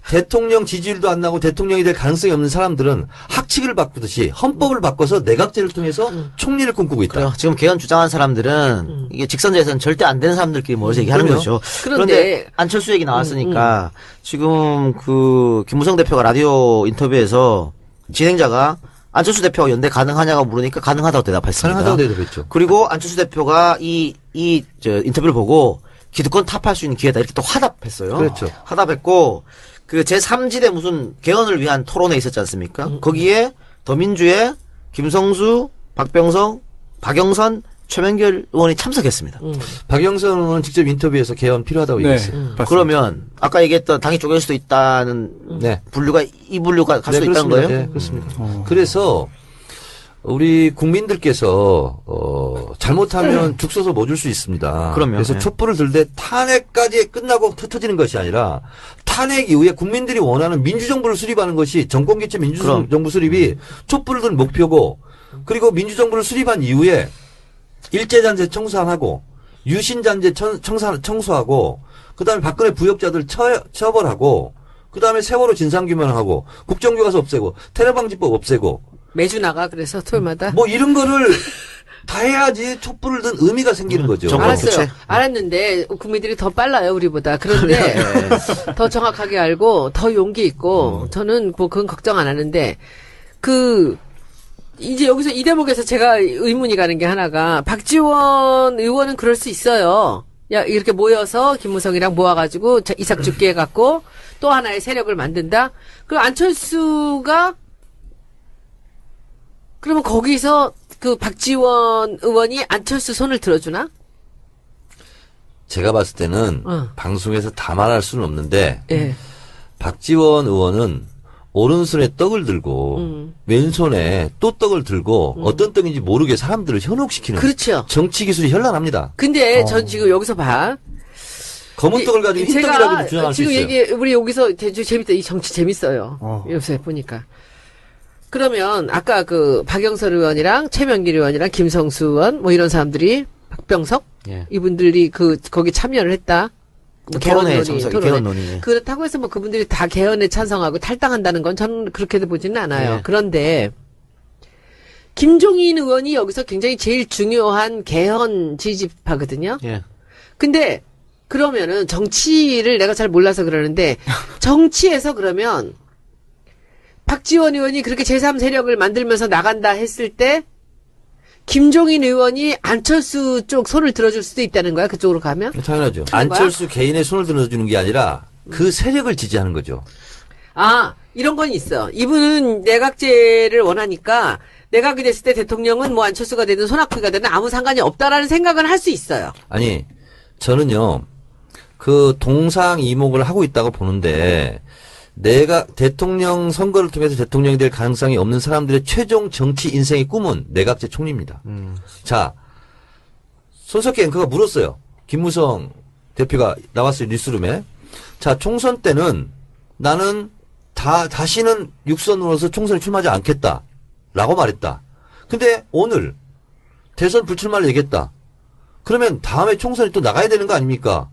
대통령 지지율도 안 나고 대통령이 될 가능성이 없는 사람들은 학칙을 바꾸듯이 헌법을 바꿔서 내각제를 통해서 총리를 꿈꾸고 있다.
그래요. 지금 개헌 주장한 사람들은 이게 직선제에서는 절대 안 되는 사람들끼리 모여서 얘기하는
그럼요.
거죠.
그런데
그런데 안철수 얘기 나왔으니까 지금 그 김무성 대표가 라디오 인터뷰에서 진행자가 안철수 대표가 연대 가능하냐고 물으니까 가능하다고 대답했습니다.
가능하다고 대답했죠.
그리고 안철수 대표가 저 인터뷰를 보고 기득권 타파할 수 있는 기회다 이렇게 또 화답했어요.
그렇죠.
화답했고 그 제3지대 무슨 개헌을 위한 토론회 있었지 않습니까? 거기에 더민주의 김성수, 박병성, 박영선, 최명결 의원이 참석했습니다.
박영선 의원은 직접 인터뷰에서 개헌 필요하다고
네.
얘기했어요.
맞습니다.
그러면 아까 얘기했던 당이 쪼갤 수도 있다는
네.
분류가 이 분류가 갈 수도 있다는
그렇습니다.
거예요?
네, 그렇습니다. 그래서 우리 국민들께서 잘못하면 죽 서서 못 줄 수 있습니다.
그럼요.
그래서
예.
촛불을 들되 탄핵까지 끝나고 흩어지는 것이 아니라 탄핵 이후에 국민들이 원하는 민주정부를 수립하는 것이 정권개최 민주정부 수립이 촛불을 든 목표고 그리고 민주정부를 수립한 이후에 일제잔재 청산하고 유신잔재 청소하고 그다음에 박근혜 부역자들 처벌하고 그다음에 세월호 진상규명하고 국정교과서 없애고 테러방지법 없애고
매주 나가 그래서 토요일마다.
뭐 이런 거를 다 해야지 촛불을 든 의미가 생기는 거죠.
정권
알았어요.
교체.
알았는데 국민들이 더 빨라요 우리보다. 그런데 더 정확하게 알고 더 용기 있고 저는 뭐 그건 걱정 안 하는데 이제 여기서 이 대목에서 제가 의문이 가는 게 하나가 박지원 의원은 그럴 수 있어요. 야 이렇게 모여서 김무성이랑 모아가지고 이삭 죽게 해갖고 또 하나의 세력을 만든다. 그럼 안철수가 그러면 거기서 그 박지원 의원이 안철수 손을 들어주나?
제가 봤을 때는
어.
방송에서 다 말할 수는 없는데
예.
박지원 의원은 오른손에 떡을 들고 왼손에 또 떡을 들고 어떤 떡인지 모르게 사람들을 현혹시키는
그렇죠.
정치 기술이 현란합니다.
근데 전 지금 여기서 봐.
검은 떡을 가지고 흰 떡이라고 주장할 수
지금
있어요.
우리 여기서 재밌다. 이 정치 재밌어요.
어.
요새 보니까. 그러면 아까 그 박영선 의원이랑 최명길 의원이랑 김성수 의원 뭐 이런 사람들이 박병석
예.
이분들이 거기 참여를 했다. 뭐
토론회에
개헌 논의,
참석,
토론회.
개헌 논의.
그렇다고 해서 뭐 그분들이 다 개헌에 찬성하고 탈당한다는 건 저는 그렇게도 보지는 않아요.
네.
그런데 김종인 의원이 여기서 굉장히 제일 중요한 개헌 지지파거든요.
예.
근데 그러면은 정치를 내가 잘 몰라서 그러는데 정치에서 그러면 박지원 의원이 그렇게 제3세력을 만들면서 나간다 했을 때 김종인 의원이 안철수 쪽 손을 들어줄 수도 있다는 거야? 그쪽으로 가면?
당연하죠.
그런 거야?
안철수 개인의 손을 들어주는 게 아니라 그 세력을 지지하는 거죠.
아, 이런 건 있어. 이분은 내각제를 원하니까 내각이 됐을 때 대통령은 뭐 안철수가 되든 손학규가 되든 아무 상관이 없다라는 생각은 할 수 있어요.
아니 저는요 그 동상이목을 하고 있다고 보는데 내가 대통령 선거를 통해서 대통령이 될 가능성이 없는 사람들의 최종 정치 인생의 꿈은 내각제 총리입니다. 자, 손석희 앵커가 물었어요. 김무성 대표가 나왔어요, 뉴스룸에. 자, 총선 때는 나는 다시는 육선으로서 총선에 출마하지 않겠다. 라고 말했다. 근데 오늘 대선 불출마를 얘기했다. 그러면 다음에 총선에 또 나가야 되는 거 아닙니까?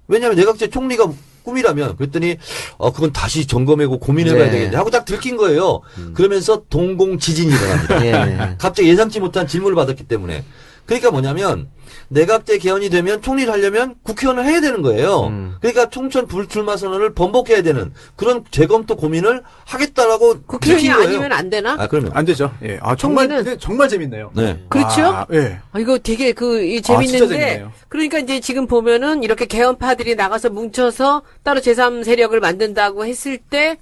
왜냐하면 내각제 총리가 꿈이라면 그랬더니 그건 다시 점검하고 고민해봐야
네.
되겠네 하고 딱 들킨 거예요. 그러면서 동공 지진이 일어납니다.
예.
갑자기 예상치 못한 질문을 받았기 때문에. 그러니까 뭐냐면 내각제 개헌이 되면 총리를 하려면 국회의원을 해야 되는 거예요. 그러니까 총선 불출마 선언을 번복해야 되는 그런 재검토 고민을 하겠다라고
국회의원이
들킨 거예요.
아니면 안 되나?
그러면
안 되죠. 예. 아, 정말,
총리는?
근데 정말 재밌네요.
네.
그렇죠?
아, 예.
이거 되게
진짜
재밌는데.
재밌네요.
그러니까 이제 지금 보면은 이렇게 개헌파들이 나가서 뭉쳐서 따로 제3세력을 만든다고 했을 때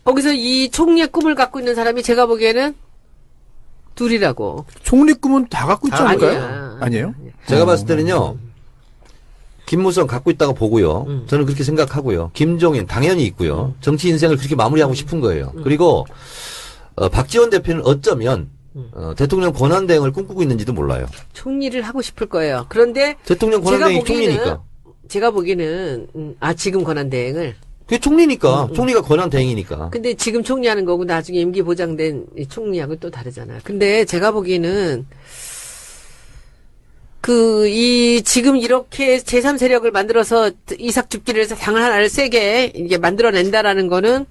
거기서 이 총리의 꿈을 갖고 있는 사람이 제가 보기에는 둘이라고.
총리 꿈은 다 갖고 있지
아,
않을까요?
아니야.
아니에요?
제가 봤을 때는요. 김무성 갖고 있다고 보고요. 저는 그렇게 생각하고요. 김종인 당연히 있고요. 정치 인생을 그렇게 마무리하고 싶은 거예요. 그리고 박지원 대표는 어쩌면 대통령 권한대행을 꿈꾸고 있는지도 몰라요.
총리를 하고 싶을 거예요. 그런데
대통령 권한대행이 총리니까.
제가 보기에는 지금 권한대행을
그게 총리니까. 총리가 권한대행이니까.
근데 지금 총리하는 거고 나중에 임기 보장된 이 총리하고 또 다르잖아요. 근데 제가 보기에는 지금 이렇게 제3 세력을 만들어서 이삭줍기를 해서 당을 하나를 세게 이게 만들어낸다라는 거는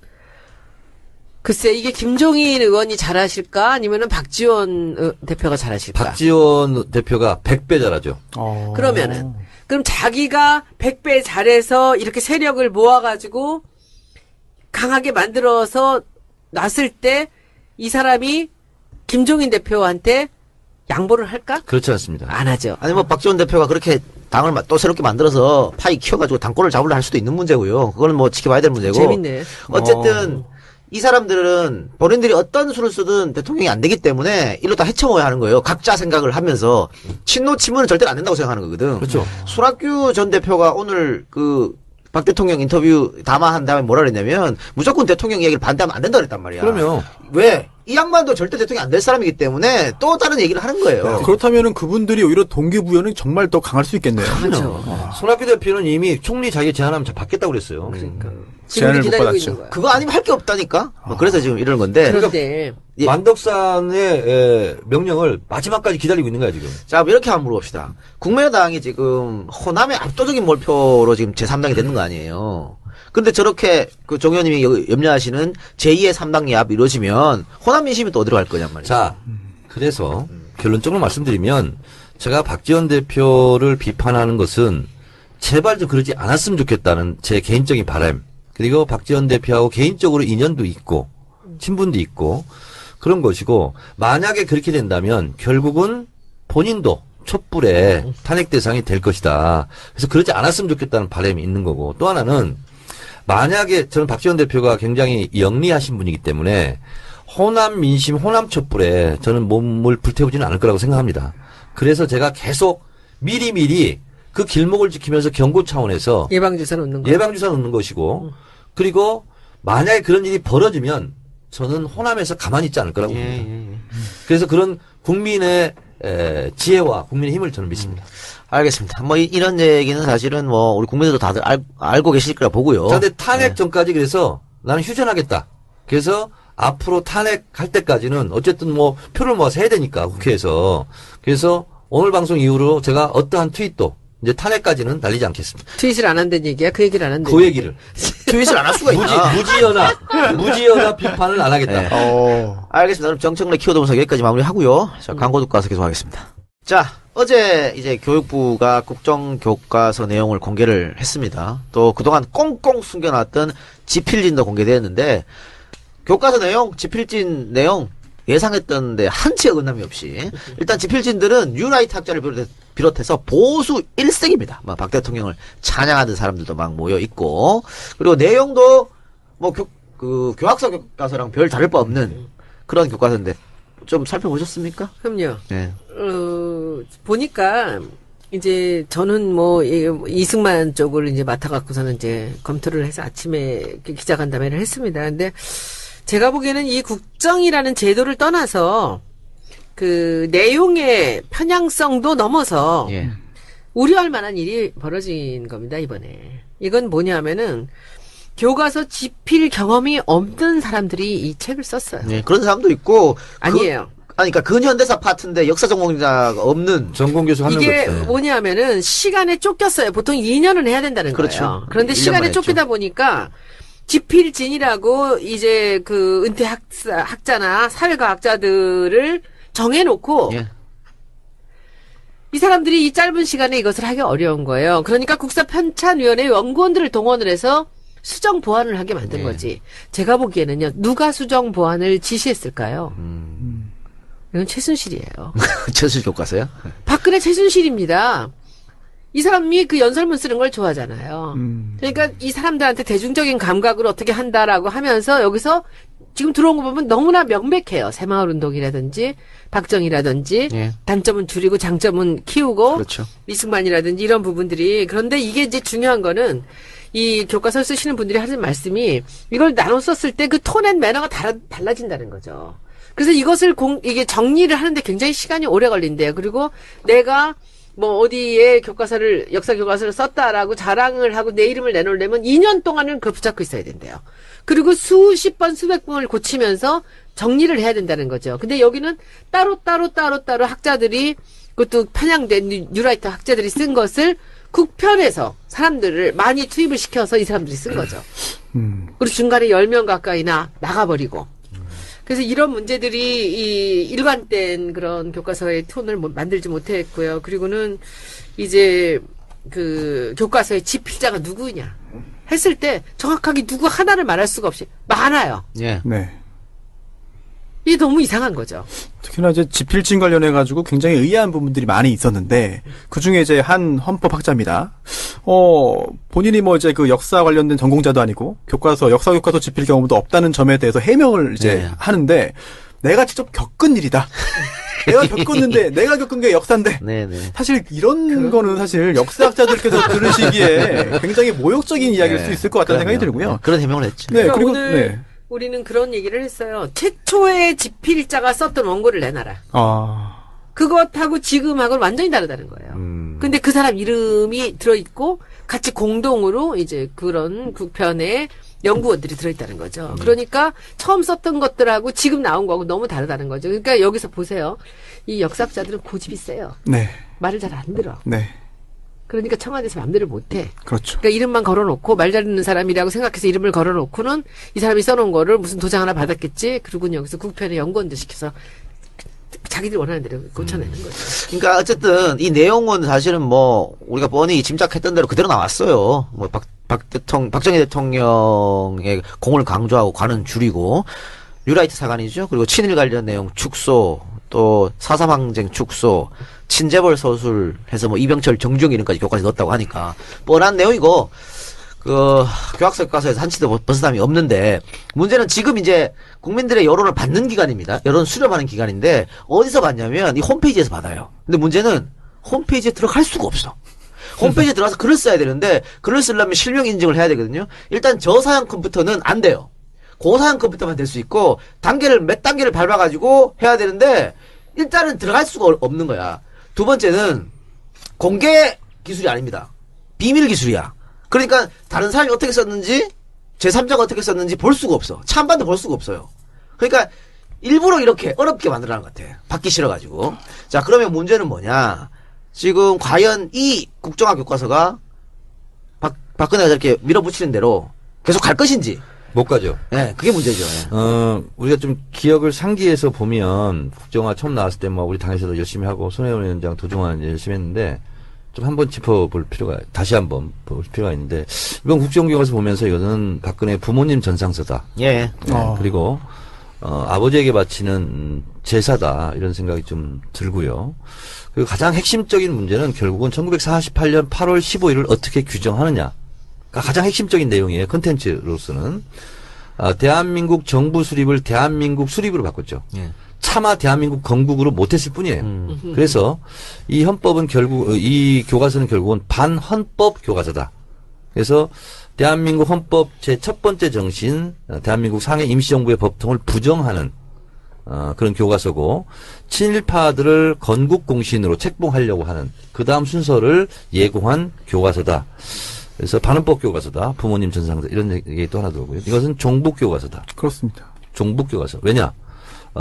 글쎄 이게 김종인 의원이 잘하실까 아니면은 박지원 대표가 잘하실까?
박지원 대표가 100배 잘하죠.
그럼 자기가 100배 잘해서 이렇게 세력을 모아가지고 강하게 만들어서 놨을 때 이 사람이 김종인 대표한테 양보를 할까?
그렇지 않습니다.
안 하죠.
아니 뭐 박지원 대표가 그렇게 당을 또 새롭게 만들어서 파이 키워가지고 당권을 잡으려 할 수도 있는 문제고요. 그거는 뭐 지켜봐야 될 문제고.
재밌네.
어쨌든 이 사람들은 본인들이 어떤 수를 쓰든 대통령이 안 되기 때문에 일로 다 헤쳐먹어야 하는 거예요. 각자 생각을 하면서 친노 친문은 절대로 안 된다고 생각하는 거거든.
그렇죠.
손학규 전 대표가 오늘 박 대통령 인터뷰 담화한 다음에 뭐라 그랬냐면 무조건 대통령 얘기를 반대하면 안 된다 그랬단 말이야.
그럼요.
왜? 이 양반도 절대 대통령이 안 될 사람이기 때문에 또 다른 얘기를 하는 거예요.
그렇다면은 그분들이 오히려 동기부여는 정말 더 강할 수 있겠네요.
그렇죠.
손학규 대표는 이미 총리 자기 제안하면 받겠다고 그랬어요.
그러니까.
제안을 못
기다리고
받았죠.
있는 거야.
그거 아니면 할 게 없다니까. 그래서 지금 이러는 건데.
그런데
예.
만덕산의 명령을 마지막까지 기다리고 있는 거야 지금.
자, 이렇게 한번 물어봅시다. 국민의당이 지금 호남의 압도적인 몰표로 지금 제3당이 되는 거 아니에요. 근데 저렇게 정 의원님이 염려하시는 제2의 3당 야합 이루어지면 호남 민심이 또 어디로 갈 거냔 말이에요.
자, 그래서 결론적으로 말씀드리면 제가 박지원 대표를 비판하는 것은 제발 좀 그러지 않았으면 좋겠다는 제 개인적인 바람. 그리고 박지원 대표하고 개인적으로 인연도 있고 친분도 있고 그런 것이고 만약에 그렇게 된다면 결국은 본인도 촛불의 탄핵 대상이 될 것이다. 그래서 그러지 않았으면 좋겠다는 바람이 있는 거고 또 하나는 만약에 저는 박지원 대표가 굉장히 영리하신 분이기 때문에 호남 민심, 호남 촛불에 저는 몸을 불태우지는 않을 거라고 생각합니다. 그래서 제가 계속 미리미리 그 길목을 지키면서 경고 차원에서
예방주사 놓는 거.
예방주사 놓는 것이고 그리고 만약에 그런 일이 벌어지면 저는 호남에서 가만히 있지 않을 거라고 봅니다. 그래서 그런 국민의 지혜와 국민의 힘을 저는 믿습니다.
알겠습니다. 뭐 이런 얘기는 사실은 뭐 우리 국민들도 다들 알고 계실 거라 보고요.
자, 근데 탄핵 전까지 그래서 나는 휴전하겠다. 그래서 앞으로 탄핵할 때까지는 어쨌든 뭐 표를 모아서 해야 되니까 국회에서. 그래서 오늘 방송 이후로 제가 어떠한 트윗도 이제 탄핵까지는 날리지 않겠습니다.
트윗을 안 한다는 얘기야? 그 얘기를 안 한다는
그 얘기를.
트윗을 안 할 수가 있나?
무지연합 비판을 안 하겠다.
네. 알겠습니다. 그럼 정청래 키워드 분석 여기까지 마무리하고요. 자, 광고 듣고 와서 계속하겠습니다. 자, 어제 이제 교육부가 국정교과서 내용을 공개를 했습니다. 또 그동안 꽁꽁 숨겨놨던 지필진도 공개되었는데 교과서 내용, 지필진 내용 예상했던데 한치 어긋남이 없이 일단 지필진들은 뉴라이트 학자를 비롯해서 보수 1색입니다. 막 박 대통령을 찬양하는 사람들도 막 모여 있고 그리고 내용도 뭐 교학서 교과서랑 별 다를 바 없는 그런 교과서인데 좀 살펴보셨습니까?
그럼요.
네.
보니까 이제 저는 뭐 이승만 쪽을 이제 맡아갖고서는 이제 검토를 해서 아침에 기자간담회를 했습니다. 근데 제가 보기에는 이 국정이라는 제도를 떠나서 그 내용의 편향성도 넘어서
예.
우려할 만한 일이 벌어진 겁니다, 이번에. 이건 뭐냐면은 교과서 집필 경험이 없는 사람들이 이 책을 썼어요.
네, 그런 사람도 있고
아니에요.
그러니까 근현대사 파트인데 역사 전공자가 없는
전공 교수 한명
이게
없어요.
뭐냐면은 시간에 쫓겼어요. 보통 2년은 해야 된다는
그렇죠.
거예요. 그런데
1년만
시간에
했죠.
쫓기다 보니까 지필진이라고 이제 그 은퇴 학자나 사회과학자들을 정해놓고
예.
이 사람들이 이 짧은 시간에 이것을 하기 어려운 거예요. 그러니까 국사편찬위원회 연구원들을 동원을 해서 수정 보완을 하게 만든 거지. 제가 보기에는요. 누가 수정 보완을 지시했을까요? 이건 최순실이에요.
최순실 교과서요?
박근혜 최순실입니다. 이 사람이 그 연설문 쓰는 걸 좋아하잖아요. 그러니까 이 사람들한테 대중적인 감각을 어떻게 한다라고 하면서 여기서 지금 들어온 거 보면 너무나 명백해요. 새마을운동이라든지 박정희라든지
예.
단점은 줄이고 장점은 키우고
그렇죠.
이승만이라든지 이런 부분들이. 그런데 이게 이제 중요한 거는 이 교과서를 쓰시는 분들이 하는 말씀이 이걸 나눠 썼을 때 그 톤 앤 매너가 달라진다는 거죠. 그래서 이것을 이게 정리를 하는데 굉장히 시간이 오래 걸린대요. 그리고 내가 뭐 어디에 교과서를 역사 교과서를 썼다라고 자랑을 하고 내 이름을 내놓으려면 2년 동안은 그걸 붙잡고 있어야 된대요. 그리고 수십 번 수백 번을 고치면서 정리를 해야 된다는 거죠. 근데 여기는 따로 학자들이 그것도 편향된 뉴라이터 학자들이 쓴 것을 국편에서 사람들을 많이 투입을 시켜서 이 사람들이 쓴 거죠. 그리고 중간에 10명 가까이나 나가버리고. 그래서 이런 문제들이 이 일관된 그런 교과서의 톤을 만들지 못했고요. 그리고는 이제 그 교과서의 지필자가 누구냐 했을 때 정확하게 누구 하나를 말할 수가 없이 많아요.
예.
네.
이게 너무 이상한 거죠.
특히나 이제 지필진 관련해가지고 굉장히 의아한 부분들이 많이 있었는데, 그 중에 이제 한 헌법학자입니다. 본인이 뭐 이제 그 역사 관련된 전공자도 아니고, 역사 교과서 지필 경험도 없다는 점에 대해서 해명을 이제
네.
하는데, 내가 직접 겪은 일이다. 내가 겪었는데, 내가 겪은 게 역사인데.
네네.
사실 이런 거는 사실 역사학자들께서 들으시기에 굉장히 모욕적인 이야기일 수 있을 것 같다는 생각이 들고요.
그런 해명을 했죠.
네,
그러니까
그리고,
오늘
네.
우리는 그런 얘기를 했어요. 최초의 지필자가 썼던 원고를 내놔라. 그것하고 지금하고는 완전히 다르다는 거예요. 근데 그 사람 이름이 들어있고 같이 공동으로 이제 그런 국편에 연구원들이 들어있다는 거죠. 그러니까 처음 썼던 것들하고 지금 나온 거하고 너무 다르다는 거죠. 그러니까 여기서 보세요. 이 역사학자들은 고집이 세요.
네.
말을 잘 안 들어.
네.
그러니까 청와대에서 마음대로 못해.
그렇죠.
그러니까 이름만 걸어놓고 말 잘 듣는 사람이라고 생각해서 이름을 걸어놓고는 이 사람이 써놓은 거를 무슨 도장 하나 받았겠지. 그리고는 여기서 국편에 연구원들 시켜서 자기들 원하는 대로 고쳐내는 거죠.
그러니까 어쨌든 이 내용은 사실은 뭐 우리가 뻔히 짐작했던 대로 그대로 나왔어요. 뭐 박정희 대통령의 공을 강조하고 관은 줄이고 뉴라이트 사관이죠. 그리고 친일 관련 내용 축소, 또 4.3 항쟁 축소, 친재벌 서술해서 뭐 이병철 정주영 이름까지 교과서에 넣었다고 하니까 뻔한 내용이고 그 교학서 교과서에서 한치도 벗어남이 없는데 문제는 지금 이제 국민들의 여론을 받는 기관입니다. 여론 수렴하는 기관인데 어디서 받냐면 이 홈페이지에서 받아요. 근데 문제는 홈페이지에 들어갈 수가 없어. 홈페이지에 들어가서 글을 써야 되는데 글을 쓰려면 실명 인증을 해야 되거든요. 일단 저사양 컴퓨터는 안 돼요. 고사양 컴퓨터만 될 수 있고 몇 단계를 밟아가지고 해야 되는데 일단은 들어갈 수가 없는 거야. 두 번째는 공개 기술이 아닙니다. 비밀 기술이야. 그러니까 다른 사람이 어떻게 썼는지 제3자가 어떻게 썼는지 볼 수가 없어. 찬반도 볼 수가 없어요. 그러니까 일부러 이렇게 어렵게 만들어놓은 것 같아. 받기 싫어가지고. 자, 그러면 문제는 뭐냐. 지금 과연 이 국정화 교과서가 박근혜가 저렇게 밀어붙이는 대로 계속 갈 것인지.
못 가죠.
네, 그게 문제죠. 네.
우리가 좀 기억을 상기해서 보면 국정화 처음 나왔을 때 뭐 우리 당에서도 열심히 하고 손혜원 위원장 도중환 열심히 했는데 좀 한번 짚어볼 필요가, 다시 한번 볼 필요가 있는데 이번 국정교과서 보면서 이거는 박근혜 부모님 전상서다.
예.
네, 그리고 아버지에게 바치는 제사다 이런 생각이 좀 들고요. 그리고 가장 핵심적인 문제는 결국은 1948년 8월 15일을 어떻게 규정하느냐. 가장 핵심적인 내용이에요. 컨텐츠로서는. 대한민국 정부 수립을 대한민국 수립으로 바꿨죠.
예.
차마 대한민국 건국으로 못했을 뿐이에요. 그래서 이 헌법은 이 교과서는 결국은 반헌법 교과서다. 그래서 대한민국 헌법 제 첫 번째 정신, 대한민국 상해 임시정부의 법통을 부정하는 그런 교과서고, 친일파들을 건국공신으로 책봉하려고 하는 그 다음 순서를 예고한 교과서다. 그래서 반헌법 교과서다. 부모님 전상서 이런 얘기 또 하나 들고요. 이것은 종북 교과서다.
그렇습니다.
종북 교과서. 왜냐?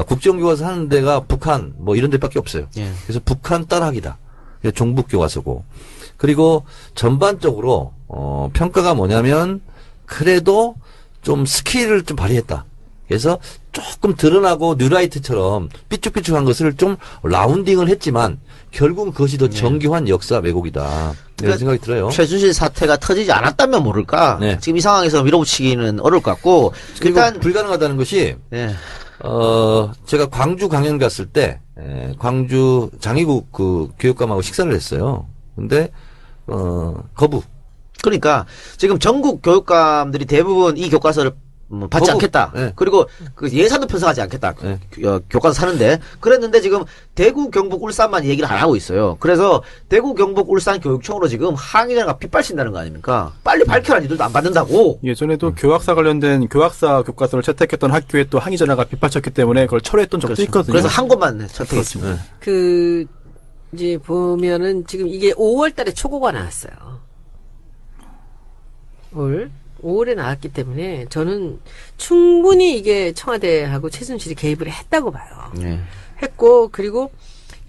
국정교과서 하는 데가 북한 뭐 이런 데밖에 없어요.
예.
그래서 북한 따라하기다. 그래서 종북 교과서고. 그리고 전반적으로 평가가 뭐냐면 그래도 좀 스킬을 좀 발휘했다. 그래서 조금 드러나고 뉴라이트처럼 삐쭉삐쭉한 것을 좀 라운딩을 했지만 결국은 그것이 더 정교한 역사 왜곡이다. 이런 생각이 들어요.
최순실 사태가 터지지 않았다면 모를까.
네.
지금 이 상황에서 밀어붙이기는 어려울 것 같고.
그리고
일단
불가능하다는 것이
예.
제가 광주 강연 갔을 때 광주 장의국 그 교육감하고 식사를 했어요. 근데 거부.
그러니까 지금 전국 교육감들이 대부분 이 교과서를 받지
거부.
않겠다.
네.
그리고 그 예산도 편성하지 않겠다.
네.
교과서 사는데 그랬는데 지금 대구, 경북, 울산만 얘기를 안 하고 있어요. 그래서 대구, 경북, 울산 교육청으로 지금 항의자가 빗발친다는 거 아닙니까? 빨리 밝혀라. 니들도 안 받는다고.
예전에도 교학사 관련된 교학사 교과서를 채택했던 학교에 또 항의 전화가 빗발쳤기 때문에 그걸 철회했던 적도 있거든요.
그래서 한 곳만 선택했습니다.
그 이제 보면은 지금 이게 5월달에 초고가 나왔어요. 올 5월에 나왔기 때문에 저는 충분히 이게 청와대하고 최순실이 개입을 했다고 봐요.
네.
했고 그리고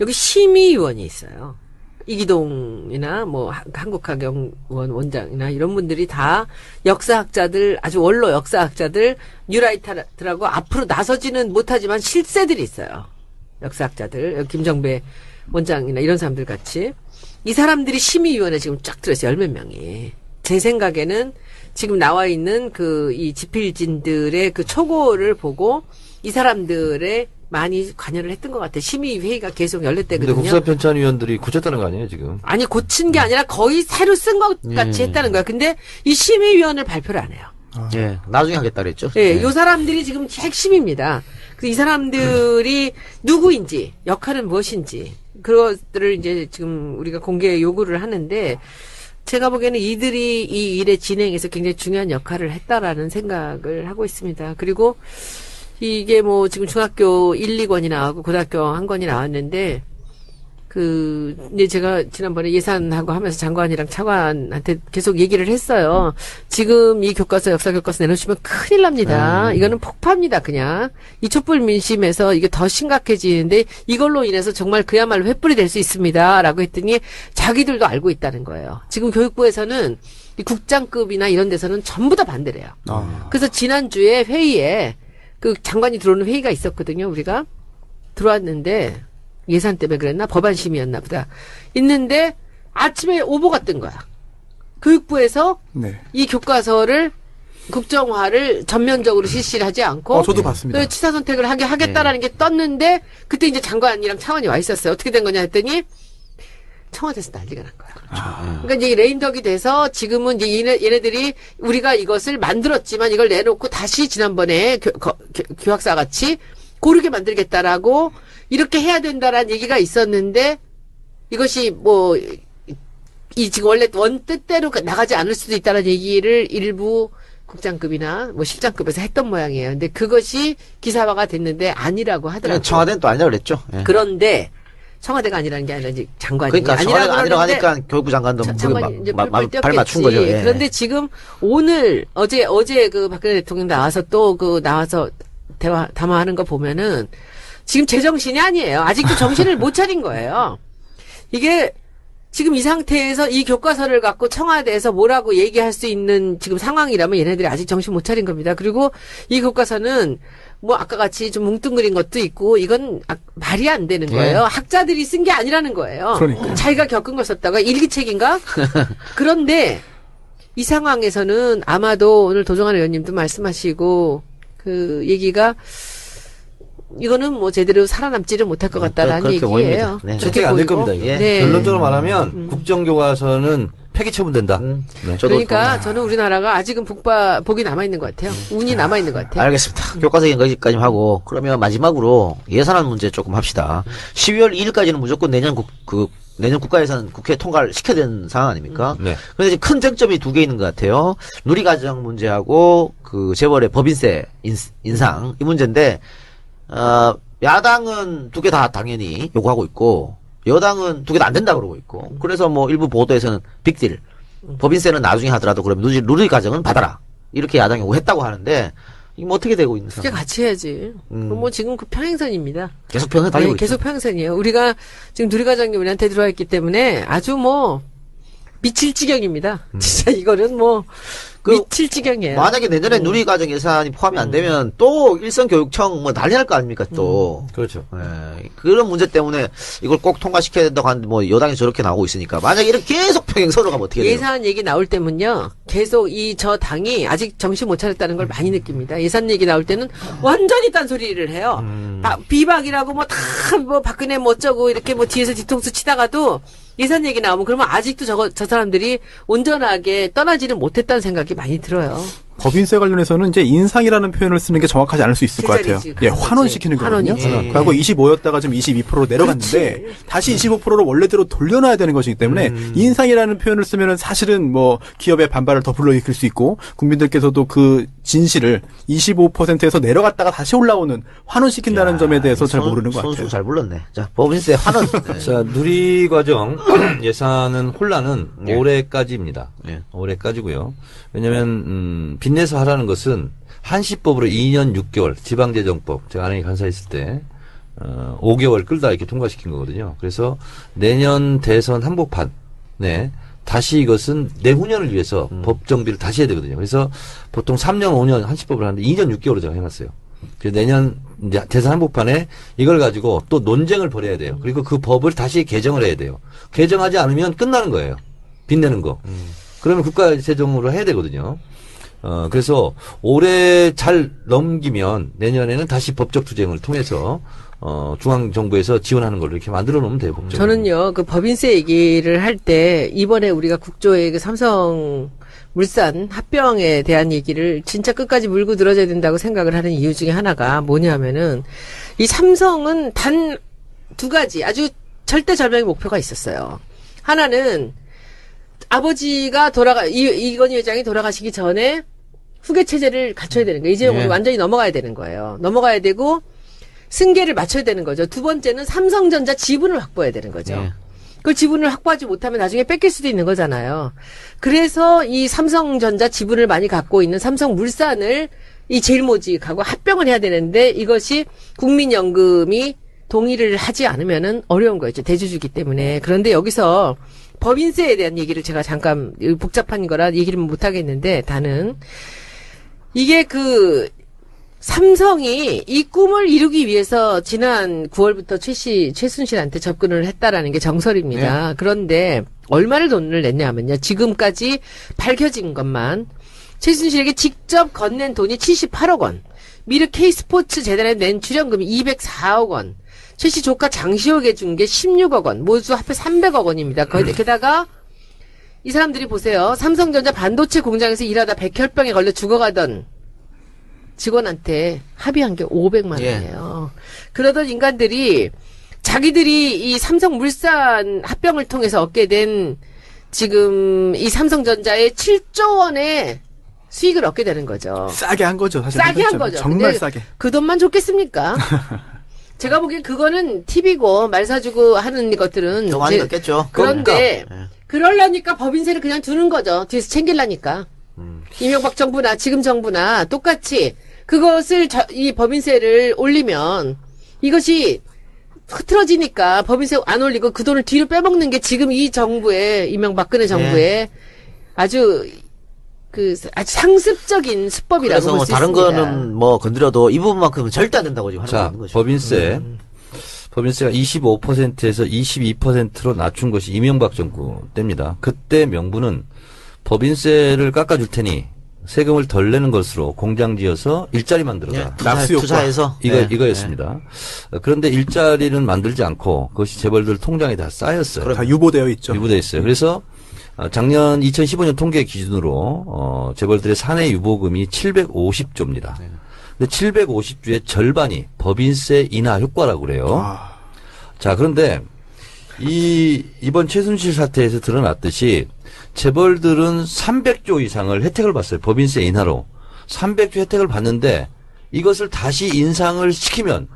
여기 심의위원이 있어요. 이기동이나 뭐 한국학영원 원장이나 이런 분들이 다 역사학자들 아주 원로 역사학자들 뉴라이터들하고 앞으로 나서지는 못하지만 실세들이 있어요. 역사학자들 김정배 원장이나 이런 사람들 같이 이 사람들이 심의위원회 지금 쫙 들어있어요. 10몇 명이. 제 생각에는 지금 나와 있는 이 지필진들의 그 초고를 보고 이 사람들의 많이 관여를 했던 것 같아요. 심의회의가 계속
근데
열렸대거든요.
국사편찬위원들이 고쳤다는 거 아니에요, 지금?
아니, 고친 게 아니라 거의 새로 쓴 것 같이 했다는 거야. 근데 이 심의위원을 발표를 안 해요.
예, 나중에 하겠다 그랬죠.
예, 요 사람들이 지금 핵심입니다. 이 사람들이 누구인지, 역할은 무엇인지, 그것들을 이제 지금 우리가 공개 요구를 하는데, 제가 보기에는 이들이 이 일의 진행에서 굉장히 중요한 역할을 했다라는 생각을 하고 있습니다. 그리고 이게 뭐 지금 중학교 1, 2권이 나오고 고등학교 1권이 나왔는데, 이제 제가 지난번에 예산하고 하면서 장관이랑 차관한테 계속 얘기를 했어요. 지금 이 교과서, 역사 교과서 내놓으시면 큰일 납니다. 이거는 폭파입니다, 그냥. 이 촛불 민심에서 이게 더 심각해지는데 이걸로 인해서 정말 그야말로 횃불이 될 수 있습니다. 라고 했더니 자기들도 알고 있다는 거예요. 지금 교육부에서는 이 국장급이나 이런 데서는 전부 다 반대를 해요. 그래서 지난주에 회의에 그 장관이 들어오는 회의가 있었거든요, 우리가. 들어왔는데, 예산 때문에 그랬나? 법안심이었나 보다. 있는데 아침에 오보가 뜬 거야. 교육부에서
네.
이 교과서를 국정화를 전면적으로 실시를 하지 않고
저도 봤습니다.
치사 선택을 하겠다라는 게 떴는데 그때 이제 장관이랑 차관이 와 있었어요. 어떻게 된 거냐 했더니 청와대에서 난리가 난 거야. 그러니까 이제 레임덕이 돼서 지금은 이제 얘네들이 우리가 이것을 만들었지만 이걸 내놓고 다시 지난번에 교학사 같이 고르게 만들겠다라고 이렇게 해야 된다라는 얘기가 있었는데 이것이 뭐 이 지금 원래 원뜻대로 나가지 않을 수도 있다는 얘기를 일부 국장급이나 뭐 실장급에서 했던 모양이에요. 근데 그것이 기사화가 됐는데 아니라고 하더라고요.
청와대는 또 아니라고 그랬죠. 예.
그런데 청와대가 아니라는 게 아니라 이제 장관이
그러니까 청와대가 아니라고 하니까 교육부 장관도
장관이 이제
발 맞춘 거죠. 예.
그런데 지금 오늘 어제 그 박근혜 대통령 나와서 또 나와서 담화하는 거 보면은 지금 제정신이 아니에요. 아직도 정신을 못 차린 거예요. 이게 지금 이 상태에서 이 교과서를 갖고 청와대에서 뭐라고 얘기할 수 있는 지금 상황이라면 얘네들이 아직 정신 못 차린 겁니다. 그리고 이 교과서는 뭐 아까 같이 좀 뭉뚱그린 것도 있고 이건 말이 안 되는 거예요. 학자들이 쓴 게 아니라는 거예요.
그러니까요.
자기가 겪은 걸 썼다가 일기책인가? 그런데 이 상황에서는 아마도 오늘 도정환 의원님도 말씀하시고 그 얘기가 이거는 뭐 제대로 살아남지를 못할 것 같다라는 얘기예요.
보입니다. 네.
채택 안 될 겁니다, 이거.
네.
결론적으로 말하면 국정교과서는 폐기 처분된다. 네.
그러니까 저는 우리나라가 아직은 복이 남아있는 것 같아요. 운이 남아있는 것 같아요.
알겠습니다. 교과서 얘기까지 하고 그러면 마지막으로 예산안 문제 조금 합시다. 12월 2일까지는 무조건 내년 국가예산 국회에 통과를 시켜야 되는 상황 아닙니까?
네.
그런데 지금 큰 쟁점이 두 개 있는 것 같아요. 누리과정 문제하고 그 재벌의 법인세 인상 이 문제인데 야당은 두 개 다 당연히 요구하고 있고 여당은 두 개 다 안 된다 그러고 있고 그래서 뭐 일부 보도에서는 빅딜 법인세는 나중에 하더라도 그러면 누리과정은 받아라 이렇게 야당이 요구했다고 하는데 이게 뭐 어떻게 되고 있는
그게
상황?
같이 해야지. 뭐 지금 그 평행선입니다.
계속 평행 달리고 있죠.
계속 평행선이에요. 우리가 지금 누리과정이 우리한테 들어와 있기 때문에 아주 뭐 미칠 지경입니다. 진짜 이거는 뭐 미칠 지경이에요.
만약에 내년에 누리과정 예산이 포함이 안 되면 또 일선교육청 뭐 난리 날 거 아닙니까 또.
그렇죠.
예, 그런 문제 때문에 이걸 꼭 통과시켜야 된다고 하는데 뭐 여당이 저렇게 나오고 있으니까 만약에 이렇게 계속 평행선으로 가면 어떻게 돼요?
예산 얘기 나올 때면요. 계속 저 당이 아직 정신 못 차렸다는 걸 많이 느낍니다. 예산 얘기 나올 때는 완전히 딴소리를 해요. 비박이라고 뭐 다 뭐 박근혜 뭐 어쩌고 이렇게 뭐 뒤에서 뒤통수 치다가도 예산 얘기 나오면 그러면 아직도 저 사람들이 온전하게 떠나지는 못했다는 생각이 많이 들어요.
법인세 관련해서는 이제 인상이라는 표현을 쓰는 게 정확하지 않을 수 있을 것 같아요.
제자리지,
예,
그거지.
환원시키는 거거든요.
환원이지.
과거 25였다가 지금 22%로 내려갔는데
그렇지.
다시 25%로 원래대로 돌려놔야 되는 것이기 때문에 인상이라는 표현을 쓰면은 사실은 뭐 기업의 반발을 더 불러일으킬 수 있고 국민들께서도 그 진실을 25%에서 내려갔다가 다시 올라오는 환원시킨다는 점에 대해서 잘 모르는 것
선수
같아요.
잘 불렀네. 자, 법인세 환원. 네.
자, 누리과정 예산은 혼란은
네.
올해까지입니다.
네.
올해까지고요. 왜냐면 빚내서 하라는 것은 한시법으로 2년 6개월 지방재정법 제가 안에 간사했을 때 5개월 끌다 이렇게 통과시킨 거거든요. 그래서 내년 대선 한복판에 다시 이것은 내후년을 위해서 법 정비를 다시 해야 되거든요. 그래서 보통 3년, 5년 한시법을 하는데 2년 6개월로 제가 해놨어요. 그래서 내년 이제 대선 한복판에 이걸 가지고 또 논쟁을 벌여야 돼요. 그리고 그 법을 다시 개정을 해야 돼요. 개정하지 않으면 끝나는 거예요. 빚내는 거. 그러면 국가 재정으로 해야 되거든요. 그래서 올해 잘 넘기면 내년에는 다시 법적 투쟁을 통해서 중앙정부에서 지원하는 걸로 이렇게 만들어 놓으면 돼요. 법적으로.
저는요, 그 법인세 얘기를 할 때, 이번에 우리가 국조의 그 삼성 물산 합병에 대한 얘기를 진짜 끝까지 물고 들어줘야 된다고 생각을 하는 이유 중에 하나가 뭐냐면은, 이 삼성은 단 두 가지 아주 절대절명의 목표가 있었어요. 하나는 아버지가 이건희 회장이 돌아가시기 전에 후계 체제를 갖춰야 되는 거예요. 이재용으로
네.
완전히 넘어가야 되는 거예요. 넘어가야 되고, 승계를 맞춰야 되는 거죠. 두 번째는 삼성전자 지분을 확보해야 되는 거죠.
네.
그 지분을 확보하지 못하면 나중에 뺏길 수도 있는 거잖아요. 그래서 이 삼성전자 지분을 많이 갖고 있는 삼성물산을 이 제일모직하고 합병을 해야 되는데 이것이 국민연금이 동의를 하지 않으면은 어려운 거였죠. 대주주기 때문에. 그런데 여기서 법인세에 대한 얘기를 제가 잠깐 복잡한 거라 얘기를 못 하겠는데 다는 이게 그 삼성이 이 꿈을 이루기 위해서 지난 9월부터 최순실한테 접근을 했다라는 게 정설입니다. 그런데 얼마를 돈을 냈냐면요. 지금까지 밝혀진 것만 최순실에게 직접 건넨 돈이 78억 원. 미르 K스포츠 재단에 낸 출연금이 204억 원. 최 씨 조카 장시호에게 준 게 16억 원. 모두 합해 300억 원입니다. 게다가 이 사람들이 보세요. 삼성전자 반도체 공장에서 일하다 백혈병에 걸려 죽어가던 직원한테 합의한 게 500만 원이에요. 그러던 인간들이 자기들이 이 삼성물산 합병을 통해서 얻게 된 지금 이 삼성전자의 7조 원의 수익을 얻게 되는 거죠.
싸게 한 거죠. 사실
싸게 한 거죠.
정말
근데
싸게.
그 돈만 좋겠습니까? 제가 보기엔 그거는 팁이고 말 사주고 하는 것들은
더 많이
이제
넣겠죠.
그런데
그러니까.
그러려니까 법인세를 그냥 두는 거죠. 뒤에서 챙기려니까. 이명박 정부나 지금 정부나 똑같이 그것을 이 법인세를 올리면 이것이 흐트러지니까 법인세 안 올리고 그 돈을 뒤로 빼먹는 게 지금 이 정부의 이명박근혜 정부의 아주 아주 상습적인 수법이라고
그래서
볼
뭐
수
다른
있습니다.
거는 뭐 건드려도 이 부분만큼은 절대 안 된다고 지금 하는
자,
거는 거죠.
법인세가 25%에서 22%로 낮춘 것이 이명박 정부 때입니다. 그때 명분은 법인세를 깎아줄 테니 세금을 덜 내는 것으로 공장 지어서 일자리 만들어라.
납수 효과.
투자해서
이거였습니다. 그런데 일자리는 만들지 않고 그것이 재벌들 통장에 다 쌓였어요.
다 유보되어 있죠.
유보돼 있어요. 그래서 작년 2015년 통계 기준으로 재벌들의 사내 유보금이 750조입니다. 근데 750조의 절반이 법인세 인하 효과라고 그래요. 자, 그런데 이번 최순실 사태에서 드러났듯이 재벌들은 300조 이상을 혜택을 봤어요. 법인세 인하로. 300조 혜택을 받는데 이것을 다시 인상을 시키면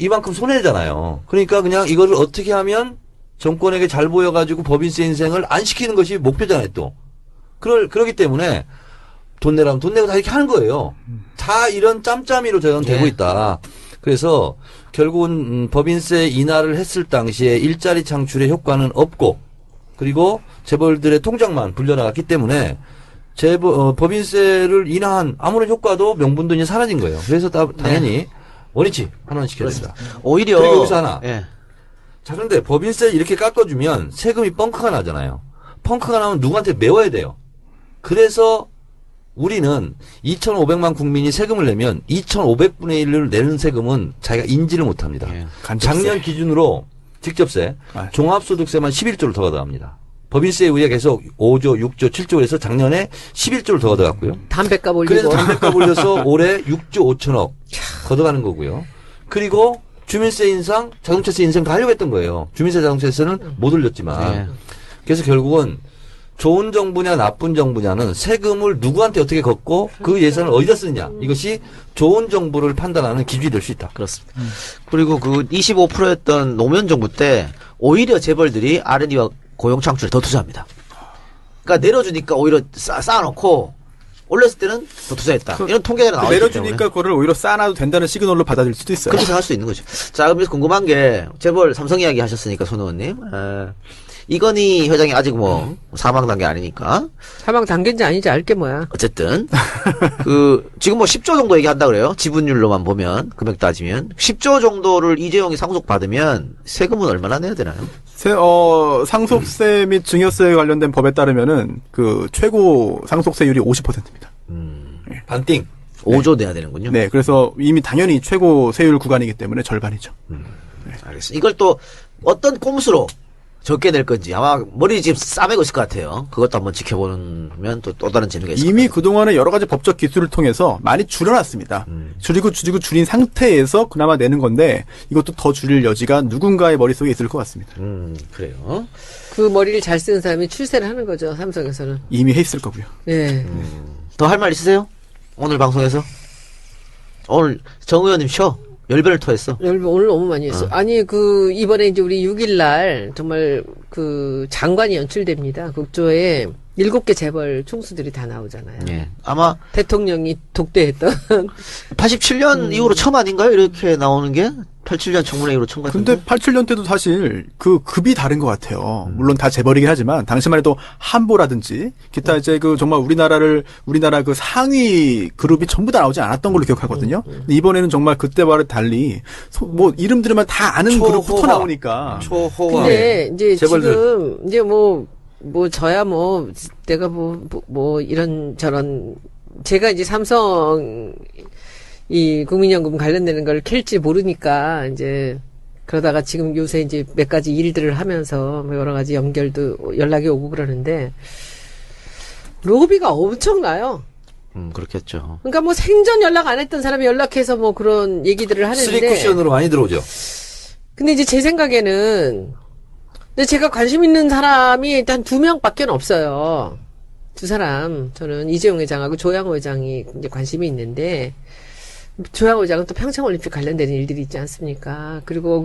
이만큼 손해잖아요. 그러니까 그냥 이거를 어떻게 하면 정권에게 잘 보여가지고 법인세 인상을 안 시키는 것이 목표잖아요, 또. 그러기 때문에 돈 내라면 돈 내고 다 이렇게 하는 거예요. 다 이런 짬짬이로 저는 되고 있다. 그래서 결국은 법인세 인하를 했을 당시에 일자리 창출의 효과는 없고 그리고 재벌들의 통장만 불려나갔기 때문에 법인세를 인하한 아무런 효과도 명분도 이제 사라진 거예요. 그래서 당연히 원위치 환원시켜야 된다.
오히려
그리고 여기서 하나.
예.
자, 그런데 법인세를 이렇게 깎아주면 세금이 펑크가 나잖아요. 펑크가 나면 누구한테 메워야 돼요. 그래서 우리는 2,500만 국민이 세금을 내면 2,500분의 1을 내는 세금은 자기가 인지를 못합니다.
예.
간접세.
작년 기준으로 직접세,
아.
종합소득세만 11조를 더 가져갑니다. 법인세에 의해 계속 5조, 6조, 7조 해서 작년에 11조를 더 걷어갔고요.
담배값 올리고.
그래서 담배값 올려서 올해 6조 5천억 걷어가는 거고요. 그리고 주민세 인상, 자동차세 인상 다 하려고 했던 거예요. 주민세, 자동차세는 못 올렸지만.
네.
그래서 결국은 좋은 정부냐 나쁜 정부냐는 세금을 누구한테 어떻게 걷고 그 예산을 어디다 쓰느냐. 이것이 좋은 정부를 판단하는 기준이 될 수 있다.
그렇습니다. 그리고 그 25%였던 노무현 정부 때 오히려 재벌들이 R&D와 고용 창출에 더 투자합니다. 그러니까 내려주니까 오히려 쌓아놓고 올렸을 때는 더 투자했다. 이런 통계가 나와 있기 때문에.
내려주니까 그거를 오히려 쌓아놔도 된다는 시그널로 받아들일 수도 있어요.
그렇게 생각할 수 있는 거죠. 자, 그래서 궁금한 게 재벌 삼성 이야기 하셨으니까 손 의원님. 이건희 회장이 아직 뭐 사망 단계 아니니까.
사망 단계인지 아닌지 알게 뭐야.
어쨌든 지금 뭐 10조 정도 얘기한다 그래요. 지분율로만 보면 금액 따지면 10조 정도를 이재용이 상속 받으면 세금은 얼마나 내야 되나요?
상속세 및 증여세 관련된 법에 따르면은 그 최고 상속세율이 50%입니다.
반띵.
5조 내야 되는군요.
네, 그래서 이미 당연히 최고 세율 구간이기 때문에 절반이죠.
알겠습니다. 이걸 또 어떤 꼼수로 적게 낼 건지 아마 머리 지금 싸매고 있을 것 같아요. 그것도 한번 지켜보면 또 다른 재미가 있을 것
이미
같아요.
그동안에 여러 가지 법적 기술을 통해서 많이 줄여놨습니다. 줄이고 줄인 상태에서 그나마 내는 건데 이것도 더 줄일 여지가 누군가의 머릿속에 있을 것 같습니다.
그래요.
그 머리를 잘 쓰는 사람이 출세를 하는 거죠. 삼성에서는.
이미 했을 거고요.
네.
더 할 말 있으세요? 오늘 방송에서? 오늘 정 의원님 쉬어. 열변을 토했어.
오늘 너무 많이 했어. 아니, 이번에 이제 우리 6일날 정말 장관이 연출됩니다. 국조에 7개 재벌 총수들이 다 나오잖아요.
예. 아마
대통령이 독대했던.
87년 이후로 처음 아닌가요? 이렇게 나오는 게? 87년 청문회 이후로 처음 같은데.
근데 87년 때도 사실 그 급이 다른 것 같아요. 물론 다 재벌이긴 하지만 당시만 해도 한보라든지 기타 이제 정말 우리나라 그 상위 그룹이 전부 다 나오지 않았던 걸로 기억하거든요. 근데 이번에는 정말 그때와는 달리 뭐 이름 들으면 다 아는 그룹부터 나오니까.
초호화.
근데 이제
재벌들.
지금 이제 저야 내가 이런 저런 제가 이제 삼성 이 국민연금 관련되는 걸 캘지 모르니까 이제 그러다가 지금 요새 이제 몇 가지 일들을 하면서 여러 가지 연락이 오고 그러는데 로비가 엄청나요.
그렇겠죠.
그러니까 생전 연락 안 했던 사람이 연락해서 그런 얘기들을 하는데.
3쿠션으로 많이 들어오죠.
근데 이제 제 생각에는 근데 제가 관심 있는 사람이 일단 2명밖에 없어요. 2사람. 저는 이재용 회장하고 조양호 회장이 이제 관심이 있는데 조양호 회장은 또 평창올림픽 관련되는 일들이 있지 않습니까? 그리고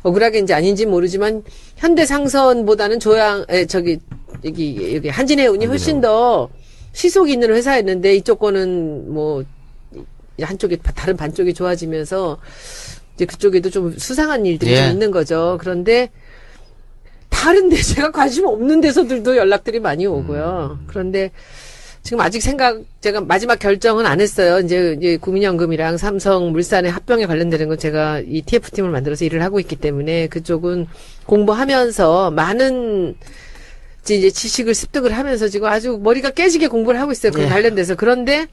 억울하게인지 아닌지 모르지만 현대상선보다는 여기 한진해운이 훨씬 더 시속이 있는 회사였는데 이쪽 거는 한쪽이 다른 반쪽이 좋아지면서 이제 그쪽에도 좀 수상한 일들이 좀 있는 거죠. 그런데 다른데 제가 관심 없는 데서들도 연락들이 많이 오고요. 그런데 지금 아직 제가 마지막 결정은 안 했어요. 이제 국민연금이랑 삼성물산의 합병에 관련되는 건 제가 이 TF팀을 만들어서 일을 하고 있기 때문에 그쪽은 공부하면서 많은 이제 지식을 습득을 하면서 지금 아주 머리가 깨지게 공부를 하고 있어요. 그 관련돼서. 그런데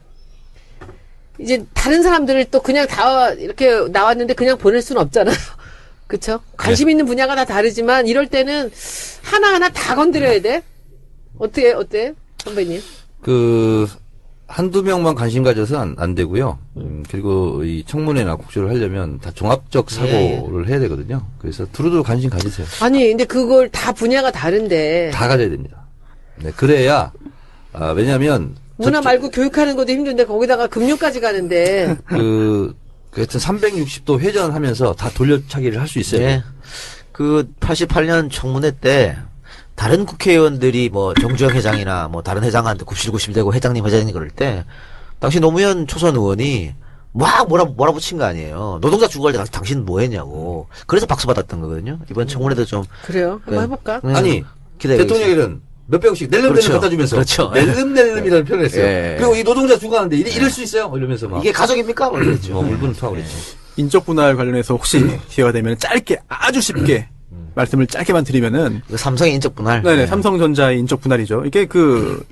이제 다른 사람들을 또 그냥 다 이렇게 나왔는데 그냥 보낼 수는 없잖아요. 그쵸? 관심 있는 분야가 다 다르지만 이럴 때는 하나하나 다 건드려야 돼? 어때? 선배님?
한두 명만 관심 가져서 안 되고요. 그리고 이 청문회나 국조를 하려면 다 종합적 사고를 해야 되거든요. 그래서 두루두루 관심 가지세요.
아니, 근데 그걸 다 분야가 다른데.
다 가져야 됩니다. 네, 그래야, 왜냐면.
문화 말고 교육하는 것도 힘든데 거기다가 금융까지 가는데.
하여튼 360도 회전하면서 다 돌려차기를 할 수 있어요.
네. 88년 청문회 때 다른 국회의원들이 정주영 회장이나 다른 회장한테 굽실굽실대고 회장님 그럴 때 당시 노무현 초선 의원이 막 몰아붙인 거 아니에요. 노동자 주거할 때 당신 뭐 했냐고. 그래서 박수 받았던 거거든요. 이번 청문회도 좀.
그래요? 한번 해볼까?
아니, 대통령일은 몇백억씩 낼름낼름 갖다 주면서.
그렇죠.
낼름낼름이라는 표현을 했어요.
예.
그리고 이 노동자 주거하는데 이럴 수 있어요? 이러면서 막.
이게 가족입니까? 그랬죠.
물분을 토하고 그랬죠.
인적 분할 관련해서 혹시 기회가 되면 짧게 아주 쉽게 말씀을 짧게만 드리면은
삼성의 인적 분할.
네네, 삼성전자의 인적 분할이죠. 이게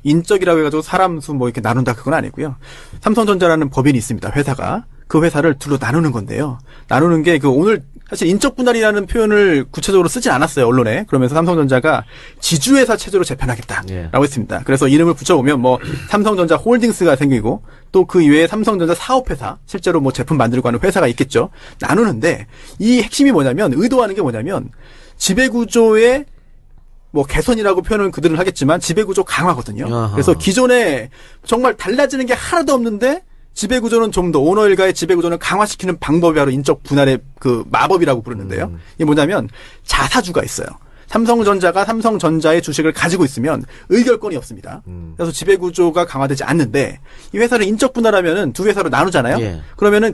인적이라고 해가지고 사람 수 이렇게 나눈다 그건 아니고요. 삼성전자라는 법인이 있습니다. 회사가 그 회사를 둘로 나누는 건데요. 나누는 게 오늘 사실 인적 분할이라는 표현을 구체적으로 쓰진 않았어요, 언론에. 그러면서 삼성전자가 지주회사 체제로 재편하겠다라고
예.
했습니다. 그래서 이름을 붙여보면 뭐 삼성전자 홀딩스가 생기고 또 그 이외에 삼성전자 사업회사, 실제로 뭐 제품 만들고 하는 회사가 있겠죠. 나누는데 이 핵심이 뭐냐면, 의도하는 게 뭐냐면 지배구조의 뭐 개선이라고 표현을 그들은 하겠지만 지배구조 강화거든요.
아하.
그래서 기존에 정말 달라지는 게 하나도 없는데 지배구조는 좀 더 오너 일가의 지배구조는 강화시키는 방법이 바로 인적 분할의 그 마법이라고 부르는데요. 이게 뭐냐면 자사주가 있어요. 삼성전자가 삼성전자의 주식을 가지고 있으면 의결권이 없습니다. 그래서 지배구조가 강화되지 않는데 이 회사를 인적 분할하면은 두 회사로 나누잖아요.
예.
그러면은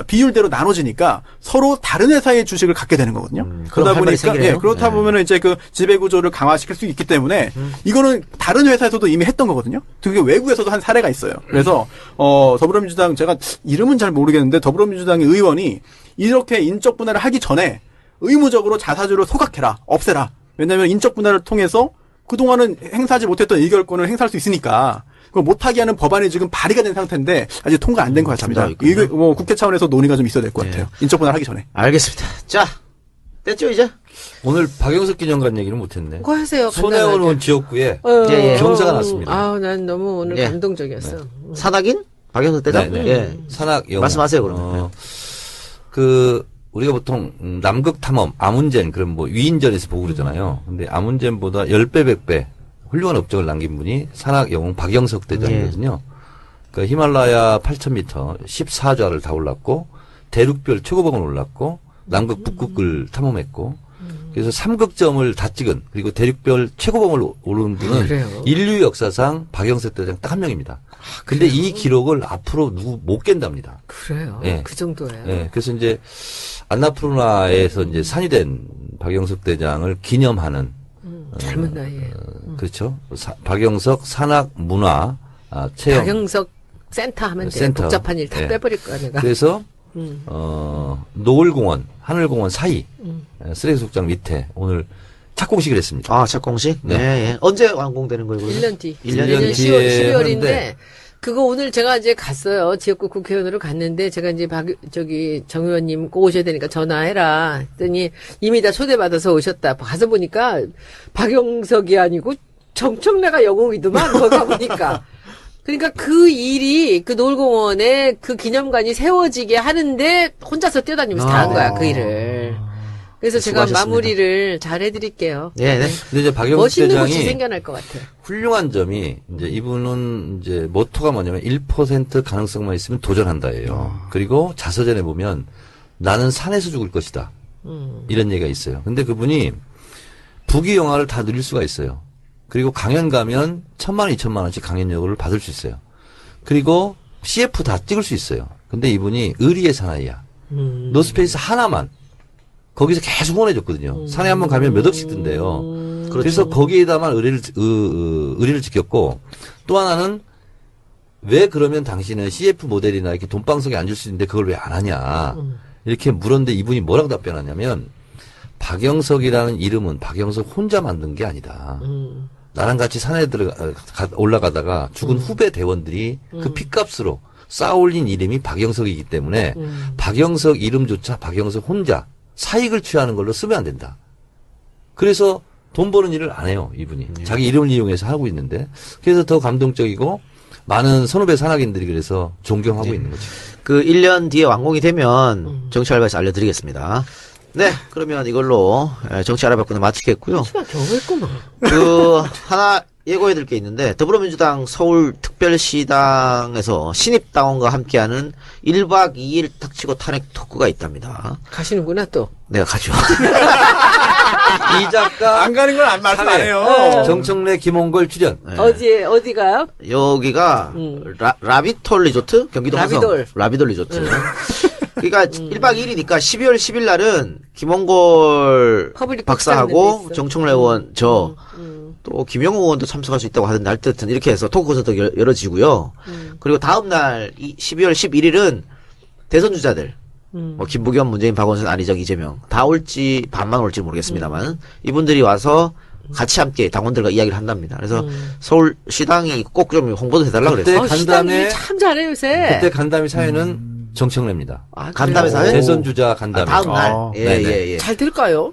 비율대로 나눠지니까 서로 다른 회사의 주식을 갖게 되는 거거든요.
그럼 할 말이 생기네요.
그렇다
네.
보면은 이제 그 지배구조를 강화시킬 수 있기 때문에 이거는 다른 회사에서도 이미 했던 거거든요. 그게 외국에서도 한 사례가 있어요. 그래서 더불어민주당, 제가 이름은 잘 모르겠는데 더불어민주당의 의원이 이렇게 인적 분할을 하기 전에 의무적으로 자사주를 소각해라, 없애라. 왜냐하면 인적 분할을 통해서 그동안은 행사하지 못했던 의결권을 행사할 수 있으니까 그걸 못하게 하는 법안이 지금 발의가 된 상태인데 아직 통과 안 된 것 같습니다. 이게 뭐 국회 차원에서 논의가 좀 있어야 될 것 같아요. 인적 분할하기 전에.
알겠습니다. 자, 됐죠 이제?
오늘 박영석 기념관 얘기는 못했네.
그거 하세요.
손혜원
간단하게.
의원 지역구에
예, 예.
경사가 났습니다.
아우, 난 너무 오늘
예.
감동적이었어.
산악인? 박영석 대장?
네, 네.
예.
산악 영웅.
말씀하세요, 그러면.
우리가 보통 남극 탐험, 아문젠 그런 뭐 위인전에서 보고 그러잖아요. 근데 아문젠보다 10배, 100배 훌륭한 업적을 남긴 분이 산악 영웅 박영석 대장이거든요. 그 히말라야 8,000m 14좌를 다 올랐고 대륙별 최고봉을 올랐고 남극 북극을 탐험했고 그래서 3극점을 다 찍은 그리고 대륙별 최고봉을 오른 분은
그래요?
인류 역사상 박영석 대장 딱 한 명입니다. 근데 이 기록을 앞으로 누구 못 깬답니다.
그래요.
예.
그 정도예요.
예, 그래서 이제 안나푸르나에서 이제 산이된 박영석 대장을 기념하는
젊은 나이에.
그렇죠. 박영석 산악 문화 체험.
박영석 센터 하면 돼.
센터.
복잡한 일 다
예.
빼버릴 거야 내가.
그래서 노을공원, 하늘공원 사이 쓰레기 속장 밑에 오늘 착공식을 했습니다.
아, 착공식?
네.
네. 예. 언제 완공되는 거예요?
1년 뒤.
1년
1년
뒤에
10월
12월인데
하는데
그거 오늘 제가 이제 갔어요. 지역구 국회의원으로 갔는데 제가 이제 정 의원님 꼭 오셔야 되니까 전화해라. 했더니 이미 다 초대받아서 오셨다. 가서 보니까 박영석이 아니고 정청래가 영웅이더만 거기 가보니까. 그러니까 그 일이 그 노을공원에 그 기념관이 세워지게 하는데 혼자서 뛰어다니면서 다 한 거야 그 일을. 그래서 제가
수고하셨습니다.
마무리를 잘 해드릴게요.
네, 네.
근데 이제 박영석
멋있는 곳이
대장이
생겨날 것 같아요.
훌륭한 점이 이제 이분은 이제 모토가 뭐냐면 1% 가능성만 있으면 도전한다예요. 그리고 자서전에 보면 나는 산에서 죽을 것이다. 이런 얘기가 있어요. 근데 그분이 부귀 영화를 다 누릴 수가 있어요. 그리고 강연 가면 1,000만 원, 2,000만 원씩 강연료를 받을 수 있어요. 그리고 CF 다 찍을 수 있어요. 근데 이분이 의리의 사나이야. 노스페이스 하나만 거기서 계속 후원해줬거든요. 산에 한번 가면 몇 억씩 든대요. 그래서 거기에다만 의리를 지켰고 또 하나는 왜 그러면 당신은 CF 모델이나 이렇게 돈방석에 앉을 수 있는데 그걸 왜 안 하냐. 이렇게 물었는데 이분이 뭐라고 답변하냐면 박영석이라는 이름은 박영석 혼자 만든 게 아니다. 나랑 같이 산에 올라가다가 죽은 후배 대원들이 그 핏값으로 쌓아 올린 이름이 박영석이기 때문에 박영석 이름조차 박영석 혼자 사익을 취하는 걸로 쓰면 안 된다. 그래서 돈 버는 일을 안 해요, 이분이. 자기 이름을 이용해서 하고 있는데. 그래서 더 감동적이고 많은 선후배 산악인들이 그래서 존경하고 있는 거죠.
그 1년 뒤에 완공이 되면 정치 알바에서 알려드리겠습니다. 네, 그러면 이걸로 정치 알아봤구나 마치겠고요.
시간 겨우 했구만.
그 하나 예고해드릴 게 있는데 더불어민주당 서울특별시당에서 신입당원과 함께하는 1박 2일 탁치고 탄핵 토크가 있답니다.
가시는구나 또.
내가 가죠.
이 작가
안 가는 건 말씀 안 해요.
정청래 김홍걸 출연.
네. 어디가요?
여기가 라비톨 리조트? 경기도
라비돌.
라비돌 리조트. 그러니까 1박 2일이니까 12월 10일 날은 김홍걸
퍼블릭
박사하고
박사는
정청래 의원 또 김영우 의원도 참석할 수 있다고 하던데 하여튼 이렇게 해서 토크 콘서트가 열어지고요. 그리고 다음 날 12월 11일은 대선 주자들 뭐 김부겸, 문재인, 박원순, 안희정, 이재명 다 올지 반만 올지 모르겠습니다만 이분들이 와서 같이 함께 당원들과 이야기를 한답니다. 그래서 서울시당이 꼭 좀 홍보도 해달라
그때
그랬어요.
간
시당이
다음에
참 잘해 요새.
그때 간담회 사회는 정청래입니다.
간담회 사회?
대선 주자 간담회.
다음 날.
아,
네네.
잘 될까요?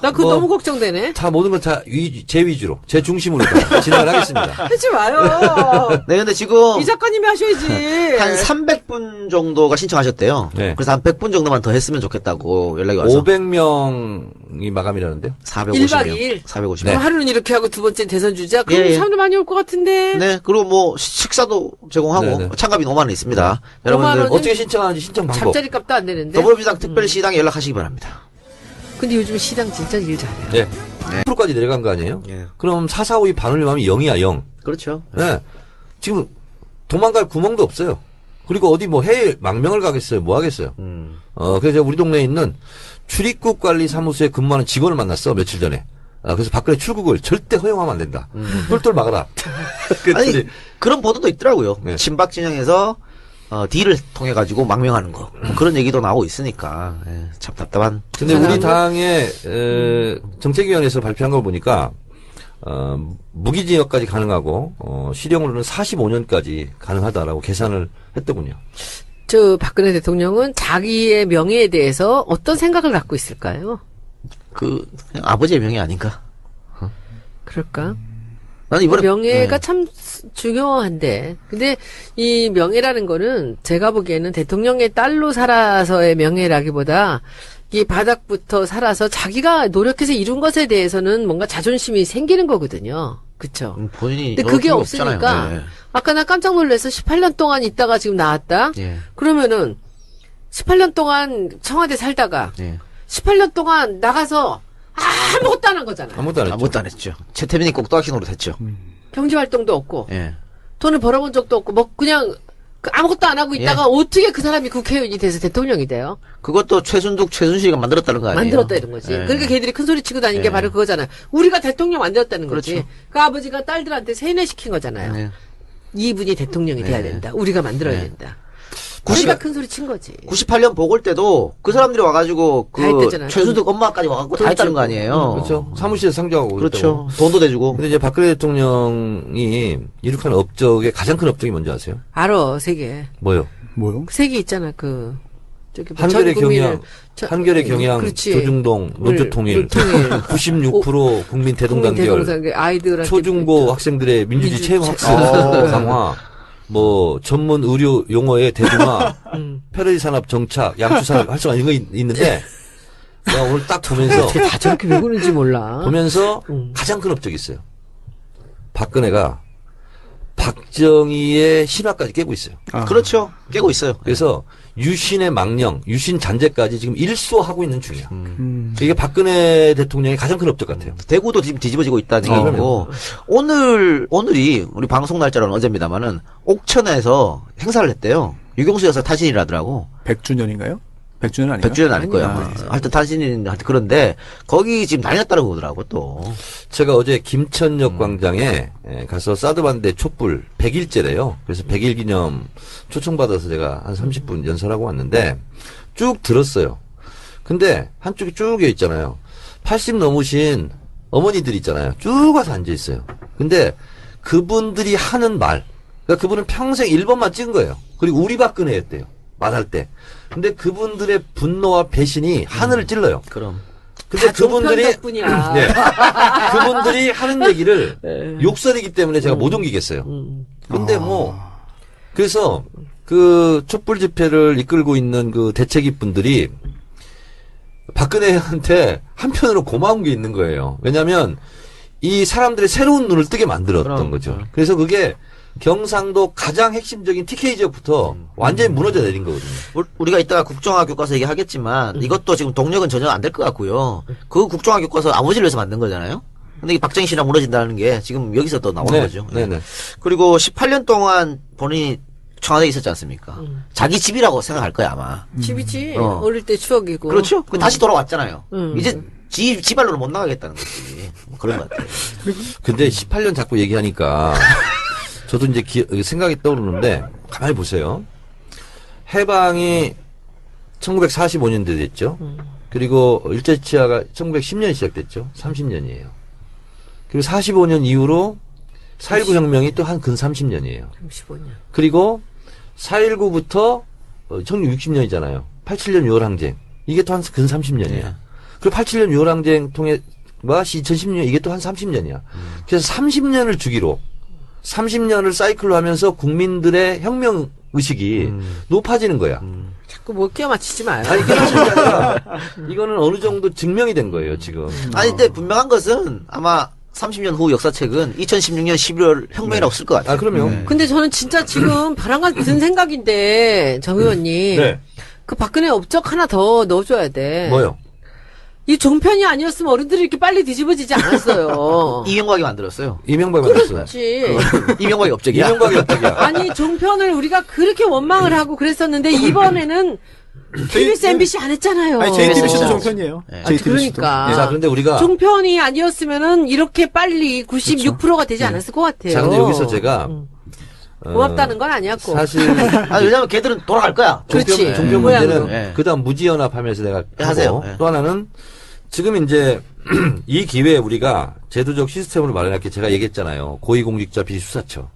나 그거
뭐
너무 걱정되네.
다 모든 건 다 제 위주로, 제 중심으로 다 진행을 하겠습니다.
하지 마요.
네, 근데 지금
이 작가님이 하셔야지.
한 300분 정도가 신청하셨대요.
네.
그래서 한 100분 정도만 더 했으면 좋겠다고 연락이 와서.
500명이 마감이라는데요.
450명.
1박 2일.
450명.
네.
하루는 이렇게 하고 두 번째 대선 주자. 그럼
예, 예.
사람들 많이 올 것 같은데.
네, 그리고 뭐 식사도 제공하고
네네.
참가비 5만 원 있습니다.
5만
여러분들
원은
어떻게 신청하는지 신청 방법.
잠자리 값도 안 되는데.
더불어민주당 특별시당에 연락하시기 바랍니다.
근데 요즘 시당 진짜 일 잘해요.
네. 10%까지 내려간 거 아니에요?
예.
그럼 4, 4, 5, 2 반올림 하면 0이야, 0.
그렇죠.
네. 지금 도망갈 구멍도 없어요. 그리고 어디 뭐 해외 망명을 가겠어요? 뭐 하겠어요? 그래서 제가 우리 동네에 있는 출입국 관리 사무소에 근무하는 직원을 만났어, 며칠 전에. 그래서 박근혜 출국을 절대 허용하면 안 된다. 똘똘 막아라.
아니, 그런 보도도 있더라고요.
네.
친박 진영에서 딜을 통해 가지고 망명하는 거. 뭐 그런 얘기도 나오고 있으니까 참 답답한.
근데 우리 당의 정책위원회에서 발표한 걸 보니까 무기징역까지 가능하고 실형으로는 45년까지 가능하다라고 계산을 했더군요.
저 박근혜 대통령은 자기의 명예에 대해서 어떤 생각을 갖고 있을까요?
그냥 아버지의 명예 아닌가?
그럴까?
나는 이번에
명예가 참 중요한데. 근데 이 명예라는 거는 제가 보기에는 대통령의 딸로 살아서의 명예라기보다 이 바닥부터 살아서 자기가 노력해서 이룬 것에 대해서는 뭔가 자존심이 생기는 거거든요. 그쵸?
본인이
근데 그게
노력한 게
없으니까
없잖아요. 네.
아까 나 깜짝 놀라서 18년 동안 있다가 지금 나왔다?
예.
그러면은 18년 동안 청와대 살다가
예.
18년 동안 나가서 아무것도 안 한 거잖아요.
아무것도 안 했죠.
아무것도 안 했죠. 최태민이 꼭두각시 노릇했죠.
경제 활동도 없고
예.
돈을 벌어본 적도 없고 뭐 그냥 아무것도 안 하고 있다가 어떻게 그 사람이 국회의원이 돼서 대통령이 돼요?
그것도 최순득, 최순실이가 만들었다는 거 아니에요?
만들었다 이런 거지.
예.
그러니까 걔들이 큰 소리 치고 다닌 게
예.
바로 그거잖아요. 우리가 대통령 만들었다는 거지.
그렇죠.
그 아버지가 딸들한테 세뇌시킨 거잖아요.
네.
이분이 대통령이 돼야
네.
된다. 우리가 만들어야
네.
된다.
90
우리가 큰 소리 친 거지.
98년 보궐 때도 그 사람들이 와가지고
다 했댔잖아요.
최순득 엄마까지 와갖고 다 했다는 거 아니에요?
그렇죠. 사무실에서 상주하고
그렇죠. 돈도 대주고.
근데 이제 박근혜 대통령이 이룩한 업적의 가장 큰 업적이 뭔지 아세요?
알아, 세계.
뭐요?
뭐요?
세계 있잖아, 저기 뭐
한겨레
전 국민을-
경향, 한겨레 경향,
그렇지.
조중동, 논조통일,
논통일.
96% 국민 대동단결,
대동단결, 아이들한테
초중고 학생들의 민주주의
민주
체험 학습
아.
강화, 뭐 전문 의료 용어의 대중화, 패러디 산업 정착, 양수 산업 활성화 이런 거 있는데 내가 오늘 딱 보면서
다 저렇게 왜 그런지 몰라.
보면서 가장 큰 업적이 있어요. 박근혜가 박정희의 신화까지 깨고 있어요.
그렇죠. 깨고 있어요.
그래서 유신의 망령, 유신 잔재까지 지금 일소하고 있는 중이야. 이게 박근혜 대통령의 가장 큰 업적 같아요.
대구도 지금 뒤집어지고 있다는 얘기고 오늘이 우리 방송 날짜로는 어제입니다만은 옥천에서 행사를 했대요. 유경수 여사 탄신이라더라고.
100주년인가요? 100주년 아니에요?
100주년 아닐 거야.
아니야.
하여튼 탄신인 하여튼 그런데 거기 지금 난리 났다고 그러더라고 또.
제가 어제 김천역 광장에 가서 사드반대 촛불 100일째래요. 그래서 100일 기념 초청받아서 제가 한 30분 연설하고 왔는데 쭉 들었어요. 근데 한쪽이 쭉 있잖아요. 80 넘으신 어머니들 있잖아요. 쭉 와서 앉아 있어요. 근데 그분들이 하는 말, 그러니까 그분은 평생 1번만 찍은 거예요. 그리고 우리 박근혜였대요. 말할 때. 근데 그분들의 분노와 배신이 하늘을 찔러요.
그럼.
근데
다 조편 덕분이야.
네. 그분들이 하는 얘기를 욕설이기 때문에 제가 못 옮기겠어요. 근데 뭐 그래서 그 촛불 집회를 이끌고 있는 그 대책위 분들이 박근혜한테 한편으로 고마운 게 있는 거예요. 왜냐하면 이 사람들의 새로운 눈을 뜨게 만들었던
그럼.
거죠. 그래서 그게 경상도 가장 핵심적인 TK 지역부터 완전히 무너져 내린 거거든요.
우리가 이따가 국정화 교과서 얘기하겠지만 이것도 지금 동력은 전혀 안 될 것 같고요. 그 국정화 교과서 아버지를 위해서 만든 거잖아요. 근데 이 박정희 씨랑 무너진다는 게 지금 여기서 또 나오는 거죠.
네네.
그리고 18년 동안 본인이 청와대에 있었지 않습니까? 자기 집이라고 생각할 거야 아마.
집이지.
어.
어릴 때 추억이고.
그렇죠. 그 다시 돌아왔잖아요.
음.
이제 지발로는 못 나가겠다는 거지. 뭐 그런 것 같아요.
근데 18년 자꾸 얘기하니까 저도 이제 생각이 떠오르는데 가만히 보세요. 해방이 1945년도에 됐죠. 그리고 일제치하가 1910년에 시작됐죠. 30년이에요. 그리고 45년 이후로 4.19 혁명이 또 한 근 30년이에요.
35년.
그리고 4.19부터 1960년이잖아요. 87년 6월 항쟁. 이게 또 한 근 30년이야.
예.
그리고 87년 6월 항쟁 통해 2010년 이게 또 한 30년이야. 그래서 30년을 주기로 30년을 사이클로 하면서 국민들의 혁명 의식이 높아지는 거야.
자꾸 뭐 끼워 맞추지 마요.
아니 이게 사실 아니라 이거는 어느 정도 증명이 된 거예요 지금.
아니 근데 분명한 것은 아마 30년 후 역사책은 2016년 11월 혁명이라고 쓸 것 같아요.
아 그러면
근데 저는 진짜 지금 바람 같은 생각인데 정 의원님
네.
그 박근혜 업적 하나 더 넣어줘야 돼.
뭐요?
이 종편이 아니었으면 어른들이 이렇게 빨리 뒤집어지지 않았어요.
이명박이 만들었어요.
이명박이 만들었어요.
그렇지.
이명박이 업적이야.
이명박이 어떻게야?
아니 종편을 우리가 그렇게 원망을 하고 그랬었는데 이번에는 KBS, MBC 안 했잖아요.
아니, JTBC도
그랬었죠.
종편이에요.
네.
JTBC도.
그러니까.
자 그런데 우리가
종편이 아니었으면은 이렇게 빨리 96%가 되지 않았을 것 같아요.
자 근데 여기서 제가
고맙다는 건 아니었고.
사실
아니, 왜냐면 걔들은 돌아갈 거야.
그렇지.
종편
모양으로.
문제는
예.
그다음 무지연합하면서 내가
하세요.
하고
예.
또 하나는 지금 이제 이 기회에 우리가 제도적 시스템을 마련할게 제가 얘기했잖아요. 고위공직자 비리수사처.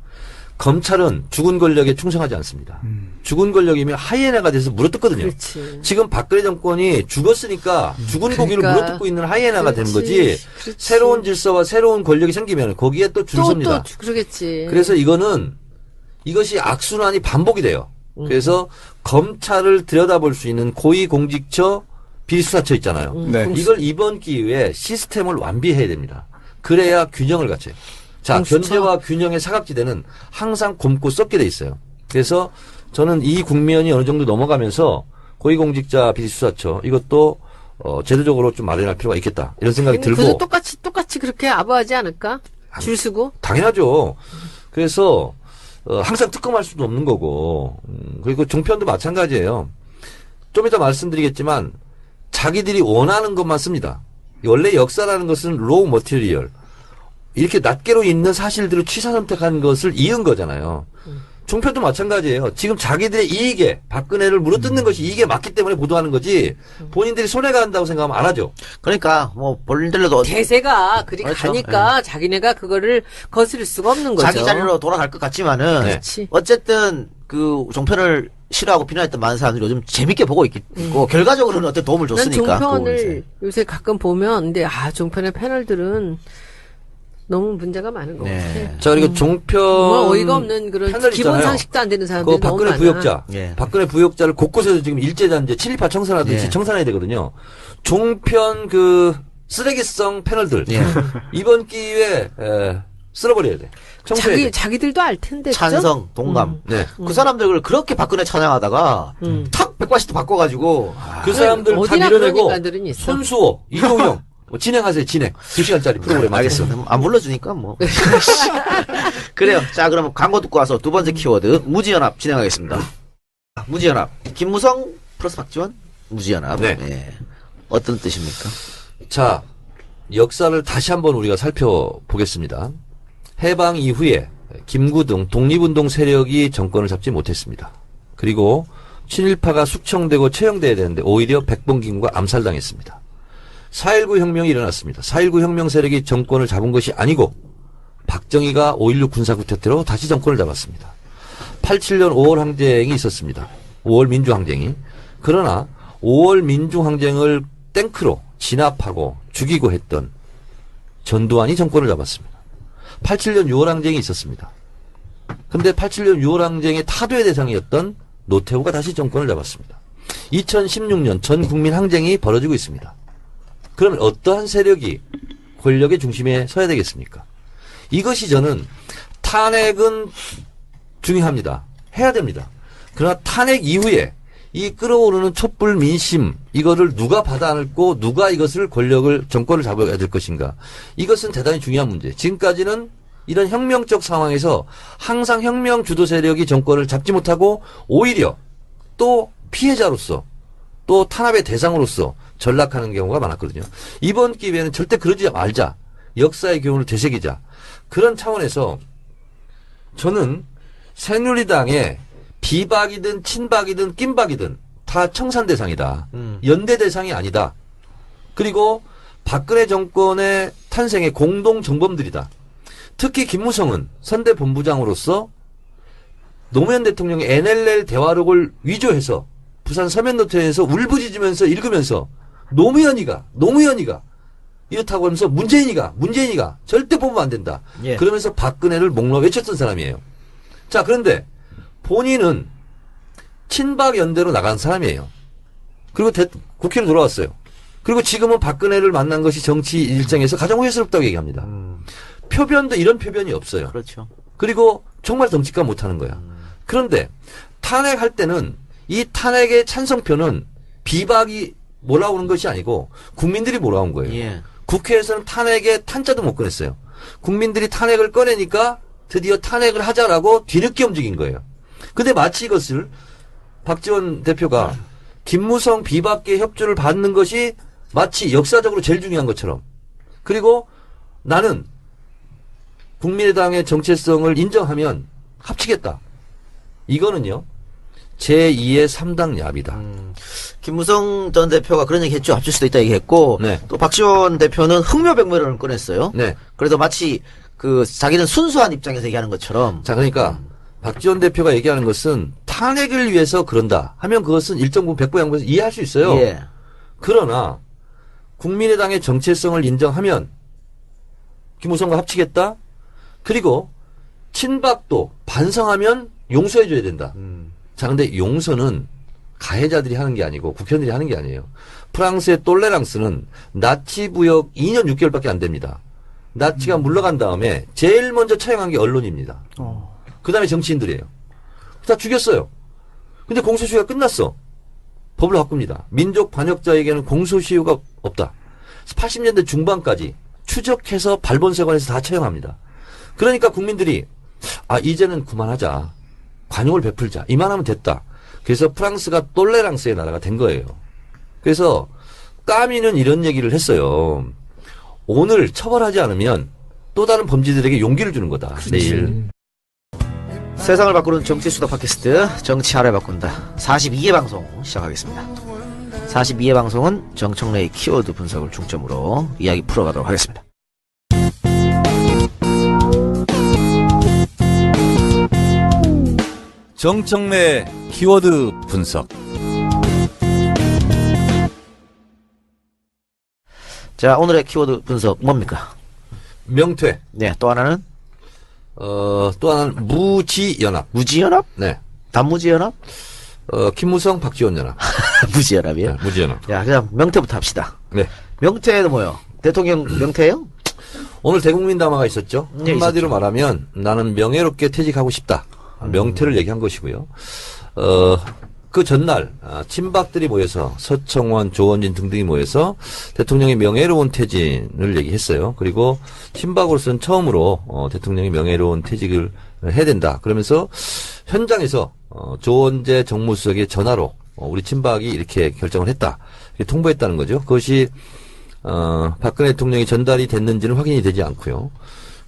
검찰은 죽은 권력에 충성하지 않습니다. 죽은 권력이면 하이에나가 돼서 물어뜯거든요.
그렇지.
지금 박근혜 정권이 죽었으니까 죽은 고기를
그러니까.
물어뜯고 있는 하이에나가 되는 거지.
그렇지.
새로운 질서와 새로운 권력이 생기면 거기에 또 줄 섭니다.
또 그러겠지.
그래서 이것이 악순환이 반복이 돼요. 그래서 검찰을 들여다볼 수 있는 고위공직처 비리수사처 있잖아요.
네.
이걸 이번 기회에 시스템을 완비해야 됩니다. 그래야 균형을 갖춰요. 자,
공수처.
견제와 균형의 사각지대는 항상 곰고 썩게 돼 있어요. 그래서 저는 이 국면이 어느 정도 넘어가면서 고위공직자 비리수사처 이것도 제도적으로 좀 마련할 필요가 있겠다 이런 생각이
그래도
들고
똑같이 그렇게 아부하지 않을까? 줄 서고.
당연하죠. 그래서 항상 특검할 수도 없는 거고 그리고 종편도 마찬가지예요. 좀 이따 말씀드리겠지만 자기들이 원하는 것만 씁니다. 원래 역사라는 것은 로우 머티리얼 이렇게 낱개로 있는 사실들을 취사 선택한 것을 이은 거잖아요. 종편도 마찬가지예요. 지금 자기들의 이익에 박근혜를 물어뜯는 것이 이익에 맞기 때문에 보도하는 거지 본인들이 손해가 간다고 생각하면 안 하죠.
그러니까 뭐 본인들도
대세가 그리
그렇죠.
가니까 자기네가 그거를 거스를 수가 없는 거죠.
자기 자리로 돌아갈 것 같지만은
그렇지.
어쨌든 그 종편을 싫어하고 비난했던 많은 사람들이 요즘 재밌게 보고 있고 결과적으로는 어떤 도움을
난
줬으니까.
종편을 요새 가끔 보면 근데 종편의 패널들은 너무 문제가 많은 것
네.
같아.
자 그리고 종편
정말 어이가 없는 그런
패널
기본
있잖아요.
상식도 안 되는 사람들이
그
너무
박근혜
많아.
부역자,
예.
박근혜 부역자를 곳곳에서 지금 일제단제 친일파 청산하듯이
예.
청산해야 되거든요. 종편 그 쓰레기성 패널들
예.
이번 기회에 쓸어버려야 돼. 청소해야 돼.
자기들도 알 텐데. 그죠?
찬성, 동감.
네.
그 사람들을 그렇게 박근혜 찬양하다가 탁 180도 바꿔가지고
그 사람들 다
어디나 그런
밀어내고
인간들은 있어.
손수호, 이종영 진행하세요. 진행. 2시간짜리 프로그램
알겠습니다. 안 불러주니까 뭐. 그래요. 자, 그러면 광고 듣고 와서 두 번째 키워드 무지연합 진행하겠습니다. 무지연합. 김무성 플러스 박지원 무지연합.
네.
예. 어떤 뜻입니까?
자, 역사를 다시 한번 우리가 살펴보겠습니다. 해방 이후에 김구 등 독립운동 세력이 정권을 잡지 못했습니다. 그리고 친일파가 숙청되고 처형돼야 되는데 오히려 백범김과 암살당했습니다. 4.19 혁명이 일어났습니다. 4.19 혁명 세력이 정권을 잡은 것이 아니고 박정희가 5.16 군사구태태로 다시 정권을 잡았습니다. 87년 5월 항쟁이 있었습니다. 5월 민주항쟁이. 그러나 5월 민주항쟁을 탱크로 진압하고 죽이고 했던 전두환이 정권을 잡았습니다. 87년 6월 항쟁이 있었습니다. 근데 87년 6월 항쟁의 타도의 대상이었던 노태우가 다시 정권을 잡았습니다. 2016년 전 국민 항쟁이 벌어지고 있습니다. 그러면 어떠한 세력이 권력의 중심에 서야 되겠습니까? 이것이 저는 탄핵은 중요합니다. 해야 됩니다. 그러나 탄핵 이후에 이 끓어오르는 촛불 민심 이거를 누가 받아 안고 누가 이것을 정권을 잡아야 될 것인가. 이것은 대단히 중요한 문제. 지금까지는 이런 혁명적 상황에서 항상 혁명 주도 세력이 정권을 잡지 못하고 오히려 또 피해자로서 또 탄압의 대상으로서 전락하는 경우가 많았거든요. 이번 기회에는 절대 그러지 말자. 역사의 교훈을 되새기자. 그런 차원에서 저는 새누리당의 비박이든 친박이든 낀박이든 다 청산 대상이다. 연대 대상이 아니다. 그리고 박근혜 정권의 탄생의 공동 정범들이다. 특히 김무성은 선대본부장으로서 노무현 대통령의 NLL 대화록을 위조해서 부산 서면노트에서 울부짖으면서 읽으면서 노무현이가 이렇다고 하면서 문재인이가 절대 뽑으면 안 된다.
예.
그러면서 박근혜를 목놓아 외쳤던 사람이에요. 자, 그런데 본인은 친박 연대로 나간 사람이에요. 그리고 국회로 돌아왔어요. 그리고 지금은 박근혜를 만난 것이 정치 일정에서 가장 후회스럽다고 얘기합니다. 표변도 이런 표변이 없어요.
그렇죠.
그리고 정말 덩치가 못하는 거야. 그런데 탄핵할 때는 이 탄핵의 찬성표는 비박이 몰아오는 것이 아니고 국민들이 몰아온 거예요.
예.
국회에서는 탄핵의 탄자도 못 꺼냈어요. 국민들이 탄핵을 꺼내니까 드디어 탄핵을 하자라고 뒤늦게 움직인 거예요. 근데 마치 이것을 박지원 대표가 김무성 비박계 협조를 받는 것이 마치 역사적으로 제일 중요한 것처럼, 그리고 나는 국민의당의 정체성을 인정하면 합치겠다. 이거는요, 제2의 3당 야비다.
김무성 전 대표가 그런 얘기 했죠. 합칠 수도 있다 얘기했고,
네.
또 박지원 대표는 흥묘백묘론을 꺼냈어요.
네.
그래서 마치 자기는 순수한 입장에서 얘기하는 것처럼.
자, 그러니까 박지원 대표가 얘기하는 것은 탄핵을 위해서 그런다 하면 그것은 일정 부분 백보 양보해서 이해할 수 있어요.
예.
그러나 국민의당의 정체성을 인정하면 김무성과 합치겠다. 그리고 친박도 반성하면 용서해줘야 된다. 자, 근데 용서는 가해자들이 하는 게 아니고 국회의원들이 하는 게 아니에요. 프랑스의 똘레랑스는 나치 부역 2년 6개월밖에 안 됩니다. 나치가 물러간 다음에 제일 먼저 처형한 게 언론입니다. 그 다음에 정치인들이에요. 다 죽였어요. 근데 공소시효가 끝났어. 법을 바꿉니다. 민족 반역자에게는 공소시효가 없다. 80년대 중반까지 추적해서 발본세관에서 다 처형합니다. 그러니까 국민들이 이제는 그만하자. 관용을 베풀자. 이만하면 됐다. 그래서 프랑스가 똘레랑스의 나라가 된 거예요. 그래서 까미는 이런 얘기를 했어요. 오늘 처벌하지 않으면 또 다른 범죄들에게 용기를 주는 거다. 내일.
세상을 바꾸는 정치수다 팟캐스트 정치 하루에 바꾼다 42회 방송 시작하겠습니다. 42회 방송은 정청래의 키워드 분석을 중점으로 이야기 풀어가도록 하겠습니다.
정청래 키워드 분석.
자, 오늘의 키워드 분석 뭡니까?
명퇴.
네, 또 하나는
또 하나는 무지연합.
무지연합?
네.
단무지연합?
김무성, 박지원 연합.
무지연합이요?
네, 무지연합.
야, 그냥 명태부터 합시다.
네.
명태는 뭐요? 대통령 명태요?
오늘 대국민 담화가 있었죠.
네,
한마디로
있었죠.
말하면 나는 명예롭게 퇴직하고 싶다. 명태를 얘기한 것이고요. 그 전날 친박들이 모여서 서청원, 조원진 등등이 모여서 대통령의 명예로운 퇴진을 얘기했어요. 그리고 친박으로서는 처음으로 대통령이 명예로운 퇴직을 해야 된다. 그러면서 현장에서 조원재 정무수석의 전화로 우리 친박이 이렇게 결정을 했다. 이렇게 통보했다는 거죠. 그것이 박근혜 대통령이 전달이 됐는지는 확인이 되지 않고요.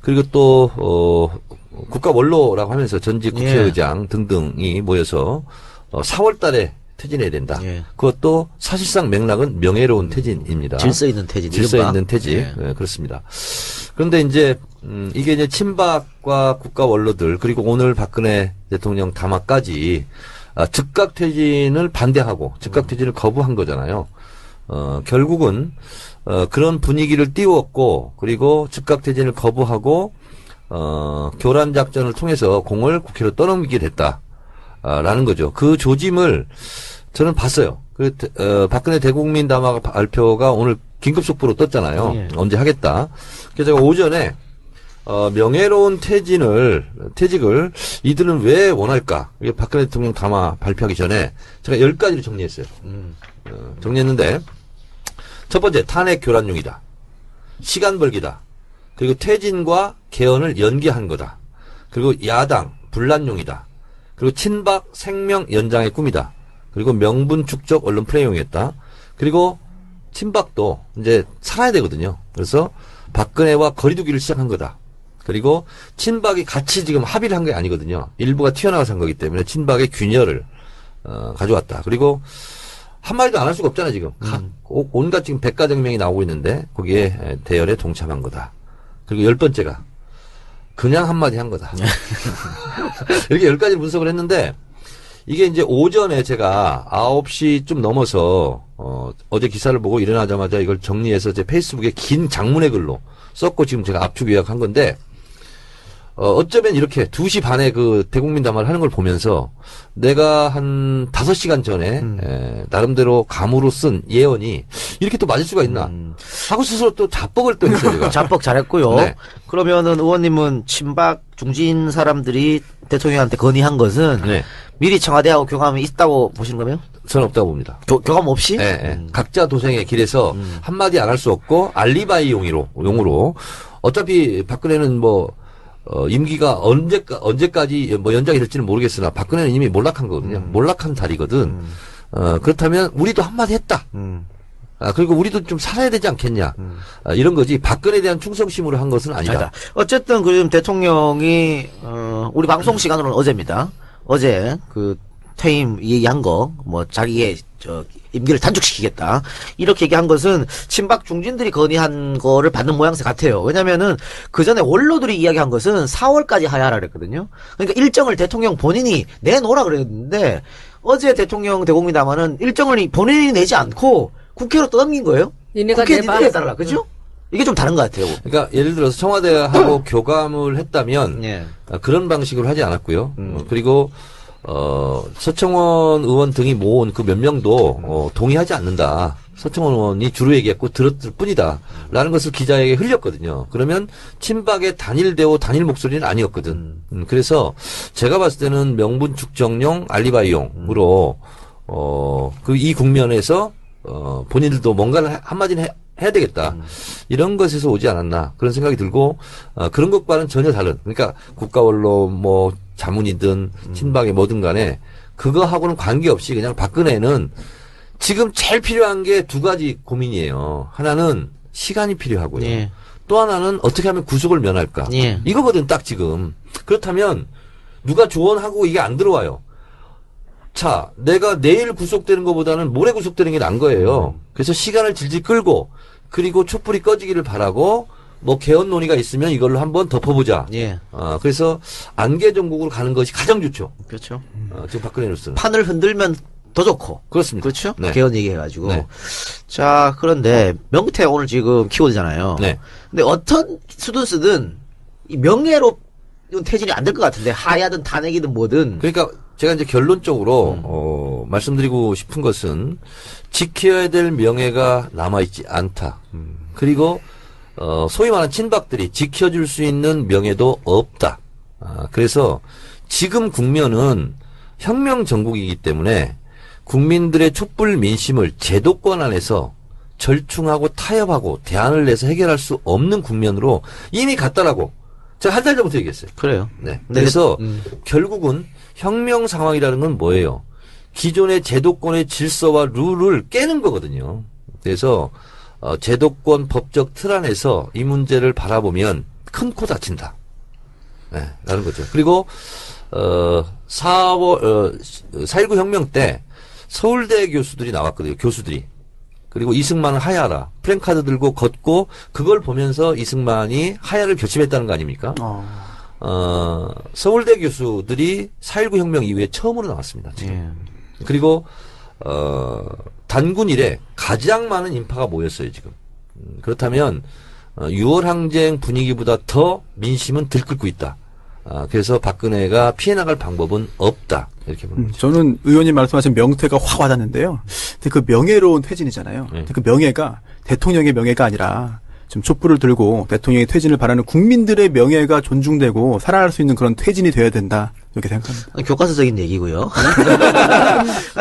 그리고 또 국가 원로라고 하면서 전직 국회의장 등등이 모여서 4월 달에 퇴진해야 된다.
예.
그것도 사실상 맥락은 명예로운 퇴진입니다.
질서 있는 퇴진.
질서
이른바.
있는 퇴직.
예.
네, 그렇습니다. 그런데 이제 이게 이제 친박과 국가 원로들 그리고 오늘 박근혜 대통령 담화까지 즉각 퇴진을 반대하고 즉각 퇴진을 거부한 거잖아요. 결국은 그런 분위기를 띄웠고 그리고 즉각 퇴진을 거부하고 교란 작전을 통해서 공을 국회로 떠넘기게 됐다. 라는 거죠. 그 조짐을 저는 봤어요. 박근혜 대국민 담화 발표가 오늘 긴급 속보로 떴잖아요.
예.
언제 하겠다. 그래서 제가 오전에 명예로운 퇴직을 이들은 왜 원할까? 이게 박근혜 대통령 담화 발표하기 전에 제가 10가지를 정리했어요. 정리했는데 첫 번째 탄핵 교란용이다. 시간 벌기다. 그리고 퇴진과 개헌을 연기한 거다. 그리고 야당 분란용이다. 그리고 친박 생명 연장의 꿈이다. 그리고 명분 축적 언론 프레임이었다. 그리고 친박도 이제 살아야 되거든요. 그래서 박근혜와 거리두기를 시작한 거다. 그리고 친박이 같이 지금 합의를 한 게 아니거든요. 일부가 튀어나와서 한 거기 때문에 친박의 균열을 가져왔다. 그리고 한마디도 안 할 수가 없잖아요, 지금. 온갖 지금 백가정명이 나오고 있는데 거기에 대열에 동참한 거다. 그리고 10번째가 그냥 한마디 한 거다. 이렇게 10가지 분석을 했는데 이게 이제 오전에 제가 9시 좀 넘어서 어제 기사를 보고 일어나자마자 이걸 정리해서 제 페이스북에 긴 장문의 글로 썼고 지금 제가 압축 요약한 건데 어쩌면 이렇게 2시 반에 그 대국민 담화를 하는 걸 보면서 내가 한 5시간 전에 나름대로 감으로 쓴 예언이 이렇게 또 맞을 수가 있나 하고 스스로 또 자뻑을 또 했어요. 제가.
자뻑 잘했고요.
네.
그러면은 의원님은 친박 중진 사람들이 대통령한테 건의한 것은
네.
미리 청와대하고 교감이 있다고 보시는 거예요?
저는 없다고 봅니다.
교감 없이?
예, 예. 각자 도생의 길에서 한마디 안 할 수 없고 알리바이 용으로 어차피 박근혜는 뭐 임기가 언제까지 뭐 연장이 될지는 모르겠으나 박근혜는 이미 몰락한 거거든요. 몰락한 다리거든. 그렇다면 우리도 한마디 했다. 그리고 우리도 좀 살아야 되지 않겠냐. 이런 거지. 박근혜에 대한 충성심으로 한 것은 아니다.
아니다. 어쨌든 지금 대통령이 우리 방송 시간으로는 어제입니다. 어제 그 퇴임 얘기한 거 뭐 자기의 임기를 단축시키겠다 이렇게 얘기한 것은 친박 중진들이 건의한 거를 받는 모양새 같아요. 왜냐면은 그 전에 원로들이 이야기한 것은 4월까지 하야하라 그랬거든요. 그러니까 일정을 대통령 본인이 내놓으라 그랬는데 어제 대통령 대국민 담화는 일정을 본인이 내지 않고 국회로 떠넘긴 거예요.
니네가
국회
내봐.
니네가 따라라, 그죠? 이게 좀 다른 것 같아요.
그러니까 예를 들어서 청와대하고 교감을 했다면
예.
그런 방식으로 하지 않았고요. 그리고 서청원 의원 등이 모은 그 몇 명도 동의하지 않는다. 서청원 의원이 주로 얘기했고 들었을 뿐이다. 라는 것을 기자에게 흘렸거든요. 그러면 친박의 단일 대오 단일 목소리는 아니었거든. 그래서 제가 봤을 때는 명분 축적용 알리바이용으로 이 국면에서 본인들도 뭔가를 한마디는 해야 되겠다. 이런 것에서 오지 않았나 그런 생각이 들고 그런 것과는 전혀 다른 그러니까 국가원로 뭐 자문이든 친박이 뭐든 간에 그거하고는 관계없이 그냥 박근혜는 지금 제일 필요한 게 두 가지 고민이에요. 하나는 시간이 필요하고요.
예.
또 하나는 어떻게 하면 구속을 면할까.
예.
이거거든 딱 지금. 그렇다면 누가 조언하고 이게 안 들어와요. 자, 내가 내일 구속되는 것보다는 모레 구속되는 게 나은 거예요. 그래서 시간을 질질 끌고 그리고 촛불이 꺼지기를 바라고 뭐 개헌 논의가 있으면 이걸로 한번 덮어보자.
예.
그래서 안개 정국으로 가는 것이 가장 좋죠.
그렇죠.
지금 박근혜로서는.
판을 흔들면 더 좋고.
그렇습니다.
그렇죠?
네.
개헌 얘기해가지고.
네.
자, 그런데 명태 오늘 지금 키워드잖아요.
네.
근데 어떤 수든 쓰든 이 명예로 이건 퇴진이 안 될 것 같은데 하야든 탄핵이든 뭐든.
그러니까 제가 이제 결론적으로 말씀드리고 싶은 것은 지켜야 될 명예가 남아있지 않다. 그리고 소위 말하는 친박들이 지켜줄 수 있는 명예도 없다. 그래서 지금 국면은 혁명 정국이기 때문에 국민들의 촛불 민심을 제도권 안에서 절충하고 타협하고 대안을 내서 해결할 수 없는 국면으로 이미 갔다라고 제가 한 달 전부터 얘기했어요.
그래요.
네.
네.
그래서 결국은 혁명 상황이라는 건 뭐예요? 기존의 제도권의 질서와 룰을 깨는 거거든요. 그래서 제도권 법적 틀 안에서 이 문제를 바라보면 큰 코 다친다. 네, 라는 거죠. 그리고 4.19 혁명 때 서울대 교수들이 나왔거든요. 교수들이. 그리고 이승만은 하야라. 플랜카드 들고 걷고 그걸 보면서 이승만이 하야를 결심했다는 거 아닙니까? 서울대 교수들이 4.19 혁명 이후에 처음으로 나왔습니다. 지금.
예.
그리고 단군 이래 가장 많은 인파가 모였어요. 지금. 그렇다면 6월 항쟁 분위기보다 더 민심은 들끓고 있다. 그래서 박근혜가 피해 나갈 방법은 없다. 이렇게 보는 거죠.
저는 의원님 말씀하신 명태가 확 와닿는데요. 근데 그 명예로운 퇴진이잖아요.
네.
근데 그 명예가 대통령의 명예가 아니라 좀 촛불을 들고 대통령의 퇴진을 바라는 국민들의 명예가 존중되고 살아날 수 있는 그런 퇴진이 되어야 된다. 이렇게 생각합니다.
교과서적인 얘기고요.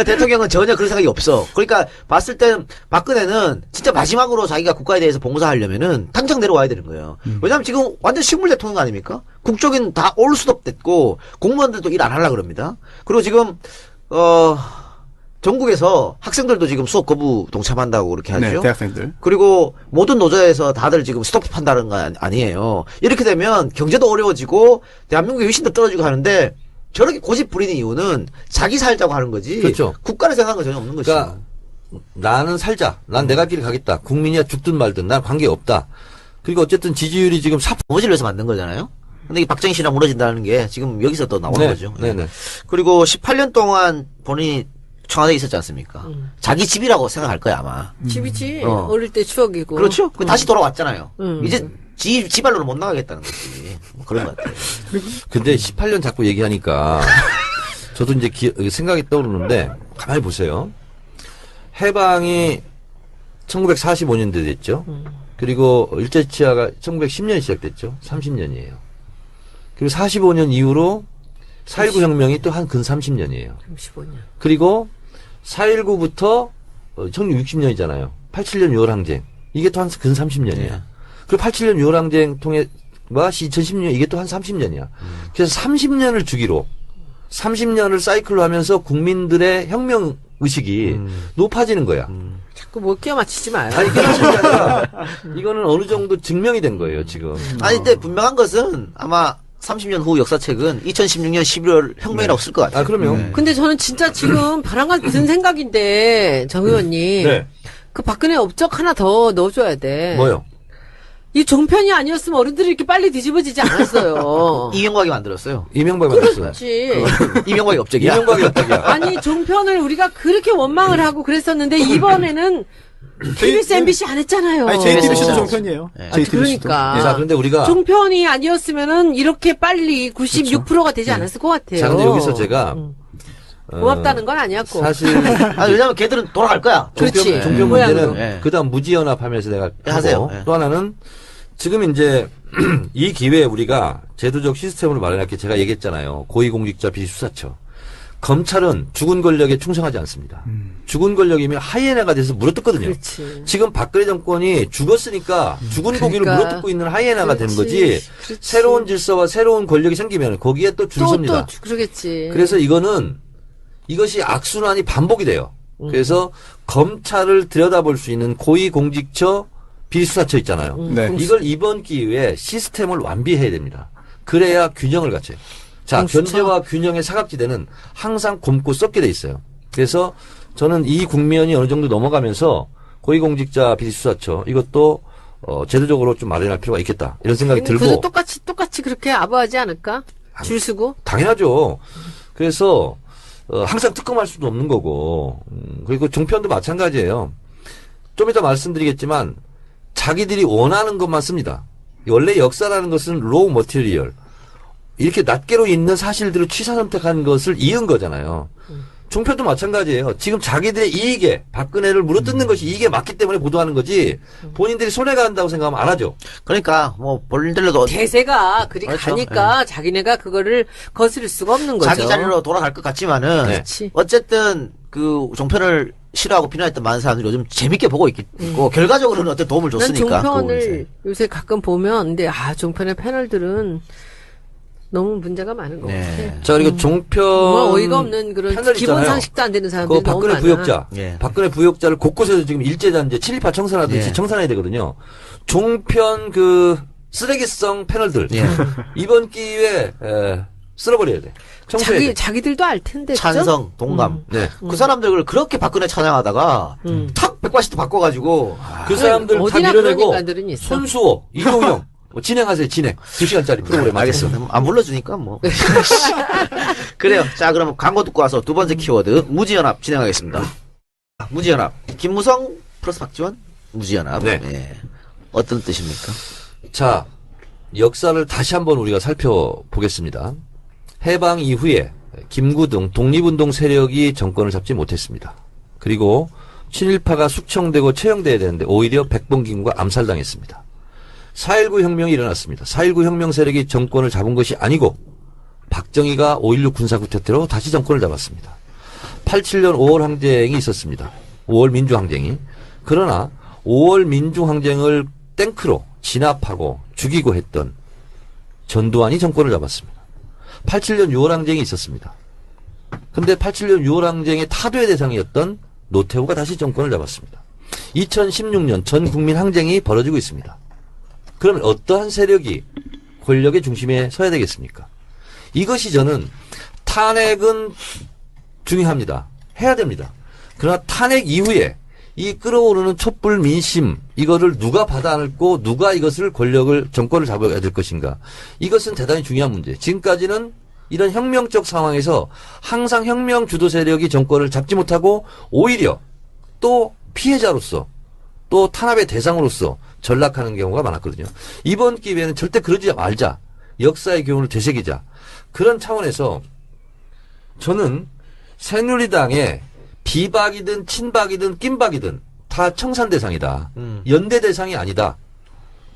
대통령은 전혀 그런 생각이 없어. 그러니까 봤을 땐 박근혜는 진짜 마지막으로 자기가 국가에 대해서 봉사하려면은 당장 내려와야 되는 거예요. 왜냐하면 지금 완전 식물 대통령 아닙니까? 국적인 다 올 수도 됐고 공무원들도 일 안 하려고 그럽니다. 그리고 지금 전국에서 학생들도 지금 수업 거부 동참한다고 그렇게 하죠.
네, 대학생들.
그리고 모든 노조에서 다들 지금 스톱한다는 거 아니에요. 이렇게 되면 경제도 어려워지고 대한민국의 위신도 떨어지고 하는데 저렇게 고집 부리는 이유는 자기 살자고 하는 거지.
그렇죠.
국가를 생각하는 건 전혀 없는 것이죠.
그러니까 나는 살자. 난 내가 길 가겠다. 국민이 죽든 말든 난 관계없다. 그리고 어쨌든 지지율이 지금
무엇을 위해서 만든 거잖아요. 근데 이 박정희 신화 무너진다는 게 지금 여기서 또 나오는
네.
거죠.
네네.
그리고 18년 동안 본인이 청와대에 있었지 않습니까? 자기 집이라고 생각할 거야, 아마.
집이지.
어.
어릴 때 추억이고.
그렇죠? 그 다시 돌아왔잖아요.
음.
이제 지발로는 못 나가겠다는 거지. 뭐 그런 것 같아요.
근데 18년 자꾸 얘기하니까 저도 이제 생각이 떠오르는데 가만히 보세요. 해방이 1945년도에 됐죠. 그리고 일제치하가 1910년에 시작됐죠. 30년이에요. 그리고 45년 이후로 4.19 혁명이 또 한 근 30년이에요.
35년.
그리고 4.19부터 1960년이잖아요. 87년 6월 항쟁. 이게 또 한 근 30년이에요. 그리고 87년 6월 항쟁 통해와 2010년 이게 또 한 30년이야. 그래서 30년을 주기로 30년을 사이클로 하면서 국민들의 혁명 의식이 높아지는 거야.
자꾸 뭐 끼워 맞추지 마요.
아니, 그게 아니라 이거는 어느 정도 증명이 된 거예요, 지금.
아니, 근데 분명한 것은 아마 30년 후 역사책은 2016년 11월 혁명이라고 쓸 것 같아요.
아, 그러면.
근데 저는 진짜 지금 벼랑 같은 생각인데, 정 의원님.
네.
그 박근혜 업적 하나 더 넣어줘야 돼.
뭐요?
이 종편이 아니었으면 어른들이 이렇게 빨리 뒤집어지지 않았어요.
이명박이 만들었어요.
이명박이 만들었어요.
그렇지.
이명박이 업적이야.
이명박이 어떡이야.
아니, 종편을 우리가 그렇게 원망을 하고 그랬었는데, 이번에는 KBS, MBC 안 했잖아요.
아니, JTBC도
그래서-
종편이에요.
네.
JTBC 도.
그러니까.
자, 그런데 우리가.
종편이 아니었으면은 이렇게 빨리 96%가 되지 않았을 것 같아요.
자, 근데 여기서 제가.
고맙다는 건 아니었고.
사실.
아니, 왜냐면 걔들은 돌아갈 거야.
그렇지.
종편
모양으로.
문제는
예.
그 다음 무지연합 하면서 내가
하세요.
하고
예.
또 하나는 지금 이제 이 기회에 우리가 제도적 시스템을 마련할게 제가 얘기했잖아요. 고위공직자 비수사처. 검찰은 죽은 권력에 충성하지 않습니다. 죽은 권력이면 하이에나가 돼서 물어뜯거든요.
그렇지.
지금 박근혜 정권이 죽었으니까 죽은 고기를
그러니까.
물어뜯고 있는 하이에나가 되는 거지.
그렇지.
새로운 질서와 새로운 권력이 생기면 거기에 또 줄 섭니다.
또 그러겠지.
그래서 이것이 악순환이 반복이 돼요. 그래서 검찰을 들여다볼 수 있는 고위공직처 비수사처 있잖아요.
네.
이걸 이번 기회에 시스템을 완비해야 됩니다. 그래야 균형을 갖춰요. 자,
공수처.
견제와 균형의 사각지대는 항상 곰고 썩게 돼 있어요. 그래서 저는 이 국면이 어느 정도 넘어가면서 고위공직자 비수사처 이것도 제도적으로 좀 마련할 필요가 있겠다. 이런 생각이 들고.
그래도 똑같이 그렇게 아부하지 않을까? 줄 서고.
당연하죠. 그래서 항상 특검할 수도 없는 거고 그리고 종편도 마찬가지예요. 좀 이따 말씀드리겠지만 자기들이 원하는 것만 씁니다. 원래 역사라는 것은 로우 머티리얼 이렇게 낱개로 있는 사실들을 취사 선택한 것을 이은 거잖아요. 종편도 마찬가지예요. 지금 자기들의 이익에 박근혜를 물어뜯는 것이 이익에 맞기 때문에 보도하는 거지 본인들이 손해가 한다고 생각하면 안 하죠.
그러니까, 뭐, 본인들도
대세가 그리
그렇죠.
가니까 자기네가 그거를 거스를 수가 없는 거죠.
자기 자리로 돌아갈 것 같지만은,
네.
그렇지.
어쨌든, 그, 종편을 싫어하고 비난했던 많은 사람들이 요즘 재밌게 보고 있고, 결과적으로는 어떤 도움을
난
줬으니까.
종편을 요새 가끔 보면, 근데 종편의 패널들은 너무 문제가 많은 것
네.
같아.
자, 그리고 종편
정말 어이가 없는 그런
패널
기본
있잖아요.
상식도 안 되는 사람들이
그
너무
박근혜
많아.
부역자,
예.
박근혜 부역자를 곳곳에서 지금 일제단제 친일파 청산하듯이
예.
청산해야 되거든요. 종편 그 쓰레기성 패널들
예.
이번 기회에 쓸어버려야 돼. 청소해야 돼.
자기들도 알 텐데. 그죠?
찬성, 동감.
네.
그 사람들을 그렇게 박근혜 찬양하다가, 탁 180도 바꿔가지고,
그 사람들 다
어디나 그런
밀어내고
인간들은 있어.
손수호, 이종영 뭐 진행하세요. 진행. 2시간짜리 프로그램
알겠습니다. 안 불러주니까 뭐. 그래요. 자, 그럼 광고 듣고 와서 두 번째 키워드, 무지연합 진행하겠습니다. 무지연합. 김무성 플러스 박지원? 무지연합.
네.
예. 어떤 뜻입니까?
자, 역사를 다시 한번 우리가 살펴보겠습니다. 해방 이후에 김구 등 독립운동 세력이 정권을 잡지 못했습니다. 그리고 친일파가 숙청되고 처형돼야 되는데 오히려 백범김과 암살당했습니다. 4.19 혁명이 일어났습니다. 4.19 혁명 세력이 정권을 잡은 것이 아니고 박정희가 5.16 군사구태태로 다시 정권을 잡았습니다. 87년 5월 항쟁이 있었습니다. 5월 민주항쟁이. 그러나 5월 민주항쟁을 탱크로 진압하고 죽이고 했던 전두환이 정권을 잡았습니다. 87년 6월 항쟁이 있었습니다. 근데 87년 6월 항쟁의 타도의 대상이었던 노태우가 다시 정권을 잡았습니다. 2016년 전 국민 항쟁이 벌어지고 있습니다. 그러면 어떠한 세력이 권력의 중심에 서야 되겠습니까? 이것이 저는 탄핵은 중요합니다. 해야 됩니다. 그러나 탄핵 이후에 이 끌어오르는 촛불 민심 이거를 누가 받아 안고 누가 이것을 정권을 잡아야 될 것인가. 이것은 대단히 중요한 문제. 지금까지는 이런 혁명적 상황에서 항상 혁명 주도 세력이 정권을 잡지 못하고 오히려 또 피해자로서 또 탄압의 대상으로서 전락하는 경우가 많았거든요. 이번 기회에는 절대 그러지 말자. 역사의 교훈을 되새기자. 그런 차원에서 저는 새누리당의 비박이든 친박이든 낀박이든 다 청산 대상이다. 연대 대상이 아니다.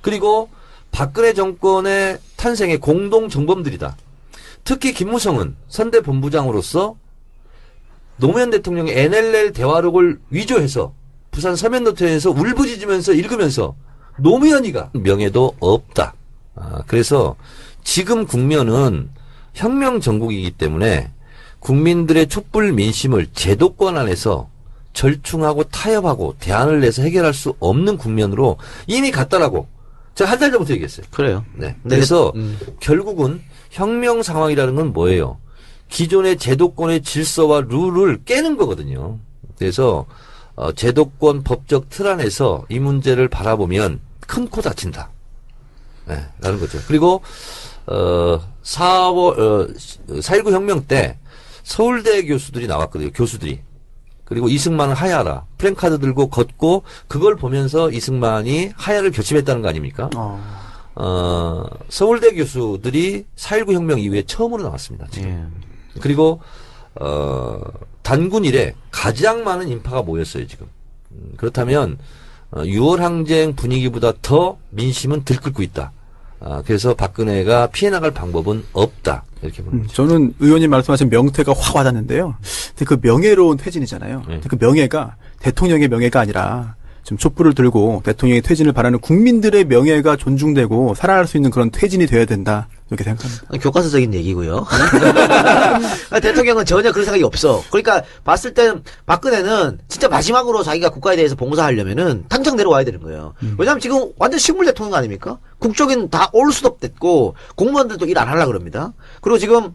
그리고 박근혜 정권의 탄생의 공동 정범들이다. 특히 김무성은 선대 본부장으로서 노무현 대통령의 NLL 대화록을 위조해서 부산 서면노트에서 울부짖으면서 읽으면서 노무현이가 명예도 없다. 그래서 지금 국면은 혁명 정국이기 때문에 국민들의 촛불 민심을 제도권 안에서 절충하고 타협하고 대안을 내서 해결할 수 없는 국면으로 이미 갔다라고 제가 한 달 전부터 얘기했어요.
그래요.
네. 그래서 결국은 혁명 상황이라는 건 뭐예요? 기존의 제도권의 질서와 룰을 깨는 거거든요. 그래서 제도권 법적 틀 안에서 이 문제를 바라보면 큰 코 다친다. 네, 라는 거죠. 그리고 4.19 혁명 때 서울대 교수들이 나왔거든요. 교수들이. 그리고 이승만은 하야라. 프랭카드 들고 걷고 그걸 보면서 이승만이 하야를 결심했다는 거 아닙니까? 서울대 교수들이 4.19 혁명 이후에 처음으로 나왔습니다. 지금.
예.
그리고 단군 이래 가장 많은 인파가 모였어요. 지금. 그렇다면 6월 항쟁 분위기보다 더 민심은 들끓고 있다. 그래서 박근혜가 피해 나갈 방법은 없다. 이렇게 보는 거죠.
저는 의원님 말씀하신 명태가 확 와닿는데요. 근데 그 명예로운 퇴진이잖아요.
네.
그 명예가 대통령의 명예가 아니라 좀 촛불을 들고 대통령의 퇴진을 바라는 국민들의 명예가 존중되고 살아날 수 있는 그런 퇴진이 돼야 된다. 이렇게 생각합니다.
교과서적인 얘기고요. 대통령은 전혀 그런 생각이 없어. 그러니까 봤을 땐 박근혜는 진짜 마지막으로 자기가 국가에 대해서 봉사하려면은 당장 내려와야 되는 거예요. 왜냐하면 지금 완전 식물 대통령 아닙니까? 국적인 다 올 수도 됐고 공무원들도 일 안 하려고 그럽니다. 그리고 지금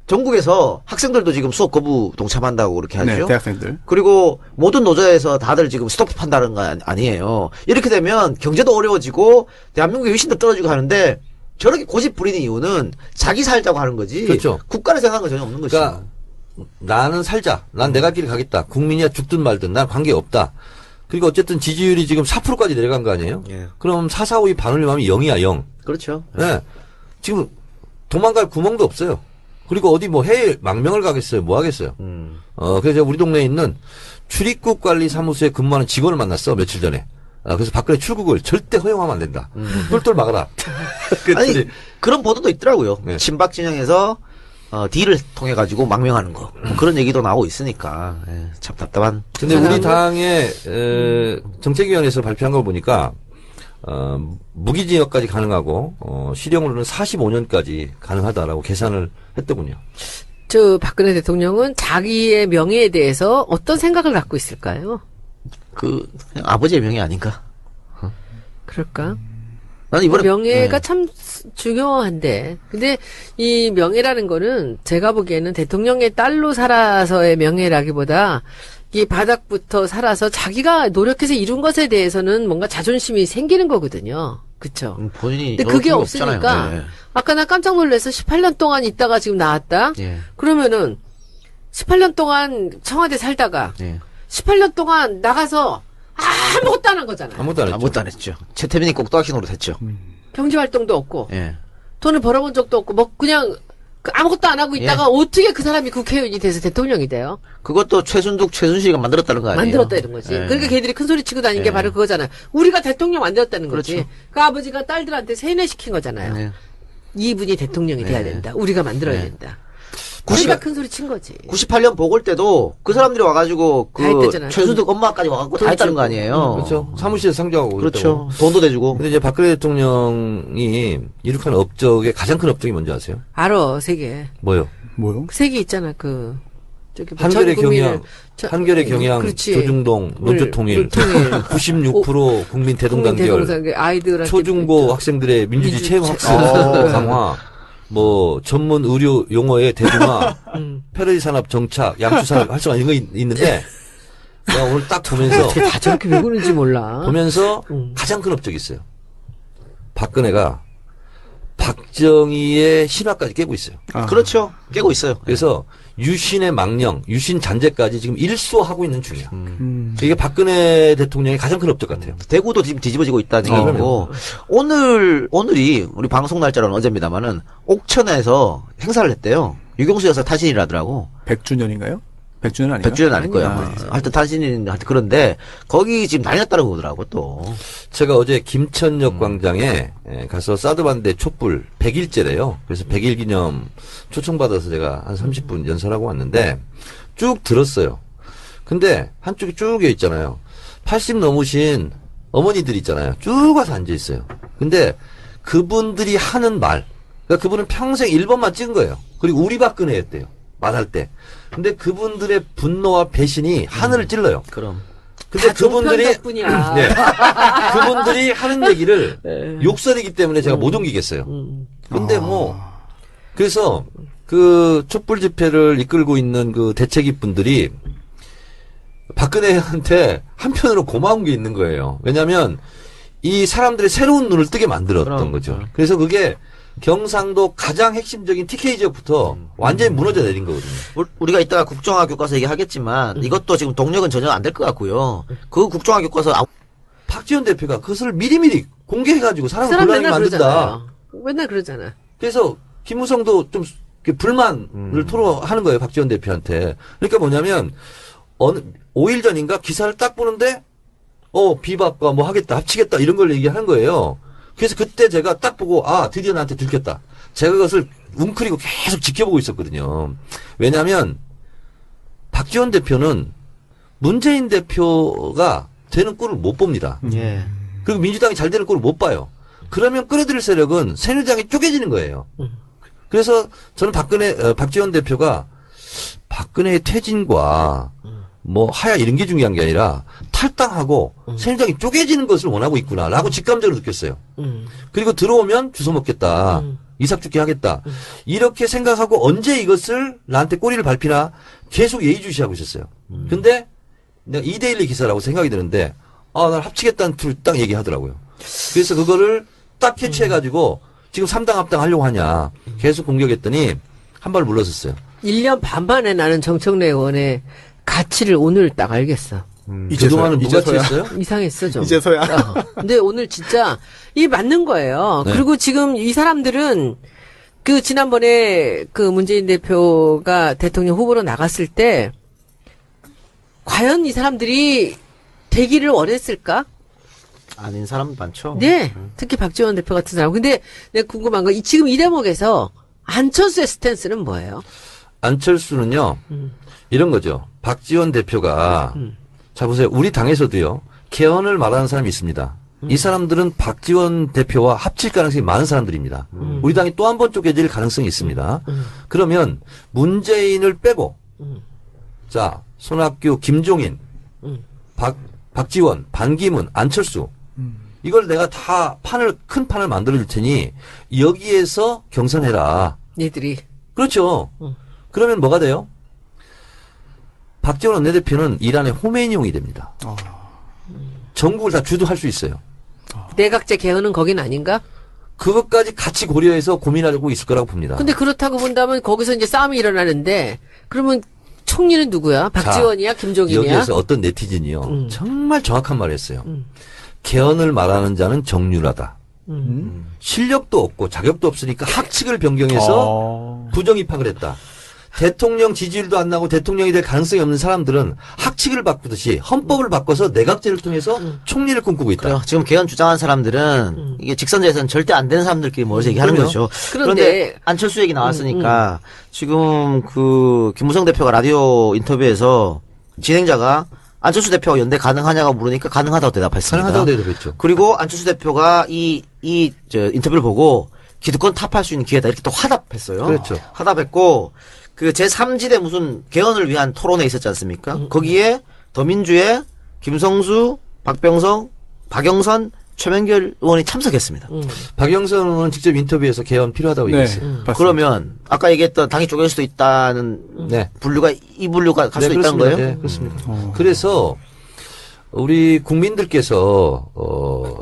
전국에서 학생들도 지금 수업 거부 동참한다고 그렇게 하죠.
네, 대학생들.
그리고 모든 노조에서 다들 지금 스톱한다는 거 아니에요. 이렇게 되면 경제도 어려워지고 대한민국의 위신도 떨어지고 하는데 저렇게 고집 부리는 이유는 자기 살자고 하는 거지.
그렇죠.
국가를 생각하는 거 전혀 없는 것이죠.
그러니까 나는 살자. 난 내 갈 길 가겠다. 국민이야 죽든 말든 난 관계없다. 그리고 어쨌든 지지율이 지금 4%까지 내려간 거 아니에요?
예.
그럼 4, 4, 5위 반올림하면 0이야 0.
그렇죠.
네. 지금 도망갈 구멍도 없어요. 그리고 어디 뭐 해외 망명을 가겠어요? 뭐 하겠어요? 그래서 제가 우리 동네에 있는 출입국 관리 사무소에 근무하는 직원을 만났어, 며칠 전에. 그래서 박근혜 출국을 절대 허용하면 안 된다. 똘똘 막아라.
아니, 그런 보도도 있더라고요.
네.
친박 진영에서 딜을 통해 가지고 망명하는 거. 뭐 그런 얘기도 나오고 있으니까. 참 답답한.
근데 우리 당의 정책위원회에서 발표한 걸 보니까 무기징역까지 가능하고 실형으로는 45년까지 가능하다라고 계산을 했더군요.
저 박근혜 대통령은 자기의 명예에 대해서 어떤 생각을 갖고 있을까요?
그냥 아버지의 명예 아닌가?
그럴까?
나는 이번에
명예가 참 중요한데, 근데 이 명예라는 거는 제가 보기에는 대통령의 딸로 살아서의 명예라기보다 이 바닥부터 살아서 자기가 노력해서 이룬 것에 대해서는 뭔가 자존심이 생기는 거거든요. 그쵸?
본인이
근데 그게
여러
없으니까
없잖아요. 네.
아까 나 깜짝 놀라서 18년 동안 있다가 지금 나왔다?
예.
그러면은 18년 동안 청와대 살다가
예.
18년 동안 나가서 아무것도 안 한 거잖아요.
아무것도 안 했죠.
아무것도 안 했죠. 최태민이 꼭두각시 노릇했죠.
경제 활동도 없고
예.
돈을 벌어본 적도 없고 뭐 그냥 아무것도 안 하고 있다가 어떻게 그 사람이 국회의원이 돼서 대통령이 돼요?
그것도 최순실이가 만들었다는 거 아니에요?
만들었다 이런 거지.
예.
그러니까 걔들이 큰 소리 치고 다니는 게
예.
바로 그거잖아요. 우리가 대통령 만들었다는 거지.
그렇죠.
그 아버지가 딸들한테 세뇌시킨 거잖아요.
네.
이분이 대통령이 돼야 된다. 우리가 만들어야
네.
된다.
90
우리가 큰 소리 친 거지.
98년 보궐 때도 그 사람들이 와가지고
다 했댔잖아요.
최순득 엄마까지 와가지고 다
돈
했다는
주고.
거 아니에요?
그렇죠. 사무실에 상주하고.
그렇죠. 돈도 대주고.
근데 이제 박근혜 대통령이 이룩한 업적의 가장 큰 업적이 뭔지 아세요?
알아, 세계.
뭐요?
뭐요?
세계 있잖아, 저기 뭐
한결의
전 국민을
경향, 한결의 경향,
그렇지.
조중동, 논조통일,
논조통일.
96% 국민 대동단결,
대동단결, 아이들한테
초중고 학생들의 민주주의
민주주의
체험 학습 강화, 뭐 전문 의료 용어의 대중화, 패러디 산업 정착, 양수 산업 활성화 이런 거 있는데 내가 오늘 딱 보면서
어떻게 다 저렇게 외우는지 몰라.
보면서 가장 큰 업적이 있어요. 박근혜가 박정희의 신화까지 깨고 있어요.
그렇죠. 깨고 있어요.
그래서 유신의 망령, 유신 잔재까지 지금 일소하고 있는 중이야. 이게 박근혜 대통령의 가장 큰 업적 같아요.
대구도 지금 뒤집어지고 있다는 얘기고 오늘이 우리 방송 날짜로는 어제입니다만은 옥천에서 행사를 했대요. 유경수 여사 탄신이라더라고.
100주년인가요? 100주년 아닌가?
100주년 아닐 거야.
아니야.
하여튼 탄신인 하여튼 그런데 거기 지금 난리 났다는 거더라고 또.
제가 어제 김천역 광장에 가서 사드반대 촛불 100일째래요. 그래서 100일 기념 초청받아서 제가 한 30분 연설하고 왔는데 쭉 들었어요. 근데 한쪽이 쭉 있잖아요. 80 넘으신 어머니들 있잖아요. 쭉 와서 앉아 있어요. 근데 그분들이 하는 말, 그러니까 그분은 평생 1번만 찍은 거예요. 그리고 우리 박근혜였대요. 말할 때. 근데 그분들의 분노와 배신이 하늘을 찔러요.
그럼.
근데
다
그분들이
덕분이야.
네. 그분들이 하는 얘기를 욕설이기 때문에 제가 못 옮기겠어요. 근데 뭐 그래서 그 촛불 집회를 이끌고 있는 그 대책위 분들이 박근혜한테 한편으로 고마운 게 있는 거예요. 왜냐하면 이 사람들의 새로운 눈을 뜨게 만들었던 거죠. 그래서 그게 경상도 가장 핵심적인 TK 지역부터 완전히 무너져 내린 거거든요.
우리가 이따가 국정화 교과서 얘기하겠지만 이것도 지금 동력은 전혀 안 될 것 같고요. 그 국정화 교과서
박지원 대표가 그것을 미리미리 공개해가지고 사람을
사람
곤란하게
맨날
만든다.
그러잖아요. 맨날 그러잖아.
그래서 김무성도 좀 불만을 토로하는 거예요. 박지원 대표한테. 그러니까 뭐냐면 5일 전인가 기사를 딱 보는데 비박과 뭐 하겠다 합치겠다 이런 걸 얘기하는 거예요. 그래서 그때 제가 딱 보고 드디어 나한테 들켰다. 제가 그것을 웅크리고 계속 지켜보고 있었거든요. 왜냐하면 박지원 대표는 문재인 대표가 되는 꼴을 못 봅니다.
예.
그리고 민주당이 잘 되는 꼴을 못 봐요. 그러면 끌어들일 세력은 새누리당이 쪼개지는 거예요. 그래서 저는 박지원 대표가 박근혜의 퇴진과 뭐 하야 이런 게 중요한 게 아니라 탈당하고 새누리당이 쪼개지는 것을 원하고 있구나라고 직감적으로 느꼈어요. 그리고 들어오면 주워 먹겠다. 이삭죽게 하겠다. 이렇게 생각하고 언제 이것을 나한테 꼬리를 밟히나 계속 예의주시하고 있었어요. 근데 내가 2대1 기사라고 생각이 드는데 난 합치겠다는 툴 딱 얘기하더라고요. 그래서 그거를 딱 캐치해가지고 지금 3당 합당 하려고 하냐 계속 공격했더니 한 발 물러섰어요.
1년 반 만에 나는 정청래 의원의 가치를 오늘 딱 알겠어.
그동안은 무가치 했어요?
이상했어, 좀.
이제서야.
근데 오늘 진짜, 이게 맞는 거예요.
네.
그리고 지금 이 사람들은, 지난번에 문재인 대표가 대통령 후보로 나갔을 때, 과연 이 사람들이 되기를 원했을까?
아닌 사람 많죠.
네. 특히 박지원 대표 같은 사람. 근데 내가 궁금한 건, 지금 이 대목에서 안철수의 스탠스는 뭐예요?
안철수는요, 이런 거죠. 박지원 대표가, 자 보세요. 우리 당에서도요, 개헌을 말하는 사람이 있습니다. 이 사람들은 박지원 대표와 합칠 가능성이 많은 사람들입니다. 우리 당이 또 한 번 쪼개질 가능성이 있습니다. 그러면 문재인을 빼고, 자, 손학규, 김종인, 박지원, 반기문, 안철수, 이걸 내가 다 큰 판을 만들어 줄 테니, 여기에서 경선해라.
얘들이.
그렇죠. 그러면 뭐가 돼요? 박지원 원내대표는 이란의 호메니용이 됩니다. 전국을 다 주도할 수 있어요.
내각제 개헌은 거긴 아닌가?
그것까지 같이 고려해서 고민하려고 있을 거라고 봅니다.
근데 그렇다고 본다면 거기서 이제 싸움이 일어나는데, 그러면 총리는 누구야? 박지원이야? 김종인이야?
여기에서 어떤 네티즌이요. 정말 정확한 말을 했어요. 개헌을 말하는 자는 정률하다. 실력도 없고 자격도 없으니까 학칙을 변경해서 부정 입학을 했다. 대통령 지지율도 안 나고 대통령이 될 가능성이 없는 사람들은 학칙을 바꾸듯이 헌법을 바꿔서 내각제를 통해서 총리를 꿈꾸고 있다.
그래요. 지금 개헌 주장한 사람들은 이게 직선제에서는 절대 안 되는 사람들끼리 모여서 얘기하는
그럼요.
거죠.
그런데
그런데 안철수 얘기 나왔으니까 지금 김무성 대표가 라디오 인터뷰에서 진행자가 안철수 대표가 연대 가능하냐고 물으니까 가능하다고 대답했습니다.
가능하다고 대답했죠.
그리고 안철수 대표가 이 인터뷰를 보고 기득권 탑할 수 있는 기회다 이렇게 또 화답했어요.
그렇죠.
화답했고 제3지대 무슨 개헌을 위한 토론회 있었지 않습니까? 거기에 더민주의 김성수, 박병성, 박영선, 최명길 의원이 참석했습니다.
박영선 의원은 직접 인터뷰에서 개헌 필요하다고 얘기했어요.
맞습니다.
그러면 아까 얘기했던 당이 쪼갤 수도 있다는
네.
분류가 이 분류가 갈 수 있다는 거예요?
네, 그렇습니다. 그래서 우리 국민들께서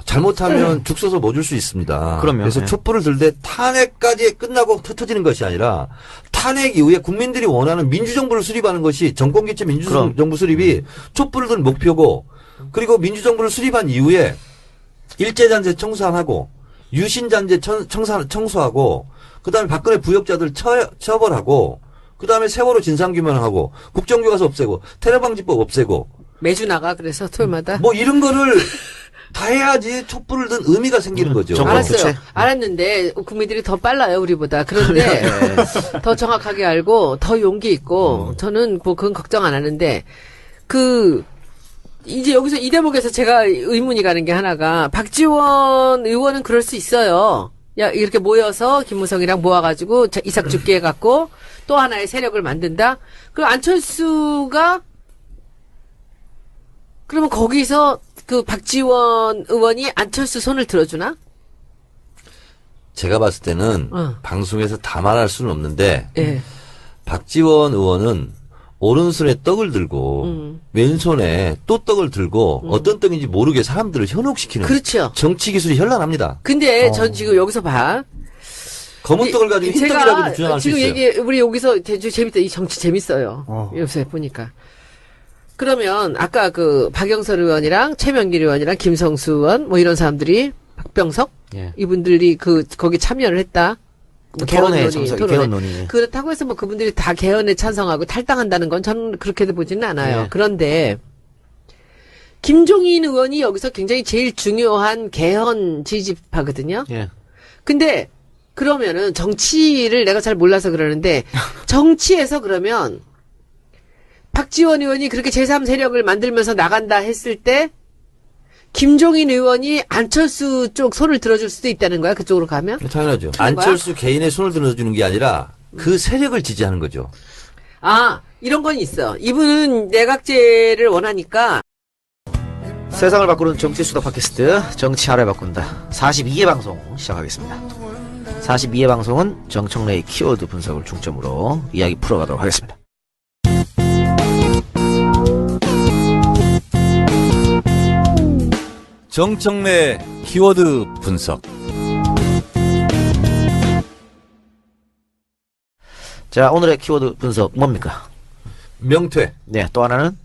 잘못하면 죽 서서 못 줄 수 있습니다.
그럼요.
그래서
네.
촛불을 들되 탄핵까지 끝나고 흩어지는 것이 아니라 탄핵 이후에 국민들이 원하는 민주정부를 수립하는 것이 정권기체 민주정부 수립이 촛불을 든 목표고, 그리고 민주정부를 수립한 이후에 일제잔재 청산하고 유신잔재 청소하고, 그다음에 박근혜 부역자들 처벌하고, 그다음에 세월호 진상규명하고 국정교과서 없애고 테러방지법 없애고
매주 나가 그래서 토요일마다.
뭐 이런 거를 다 해야지 촛불을 든 의미가 생기는 거죠.
정권
알았어요.
교체.
알았는데 국민들이 더 빨라요 우리보다. 그런데 더 정확하게 알고 더 용기 있고 저는 뭐 그건 걱정 안 하는데 이제 여기서 이 대목에서 제가 의문이 가는 게 하나가 박지원 의원은 그럴 수 있어요. 야 이렇게 모여서 김무성이랑 모아가지고 이삭 죽게 해갖고 또 하나의 세력을 만든다. 그럼 안철수가 그러면 거기서 그 박지원 의원이 안철수 손을 들어주나?
제가 봤을 때는
어.
방송에서 다 말할 수는 없는데
예.
박지원 의원은 오른손에 떡을 들고 왼손에 또 떡을 들고 어떤 떡인지 모르게 사람들을 현혹시키는
그렇죠.
정치 기술이 현란합니다.
근데 전 지금 여기서 봐.
검은 떡을 가지고 흰 떡이라고 주장할 수
지금
있어요.
우리 여기서 대주 재밌다. 이 정치 재밌어요.
어.
요새 보니까. 그러면 아까 그 박영선 의원이랑 최명길 의원이랑 김성수 의원 뭐 이런 사람들이 박병석
예.
이분들이 거기 참여를 했다. 뭐
토론회
개헌
참석, 개헌 논의.
그렇다고 해서 뭐 그분들이 다 개헌에 찬성하고 탈당한다는 건 저는 그렇게도 보지는 않아요.
예.
그런데 김종인 의원이 여기서 굉장히 제일 중요한 개헌 지지파거든요.
예.
근데 그러면은 정치를 내가 잘 몰라서 그러는데 정치에서 그러면 박지원 의원이 그렇게 제3세력을 만들면서 나간다 했을 때 김종인 의원이 안철수 쪽 손을 들어줄 수도 있다는 거야? 그쪽으로 가면?
당연하죠.
그런 거야?
안철수 개인의 손을 들어주는 게 아니라 그 세력을 지지하는 거죠.
아, 이런 건 있어. 이분은 내각제를 원하니까
세상을 바꾸는 정치수다 팟캐스트 정치 하나에 바꾼다 42회 방송 시작하겠습니다. 42회 방송은 정청래의 키워드 분석을 중점으로 이야기 풀어가도록 하겠습니다.
정청래 키워드 분석.
자, 오늘의 키워드 분석 뭡니까?
명퇴.
네, 또 하나는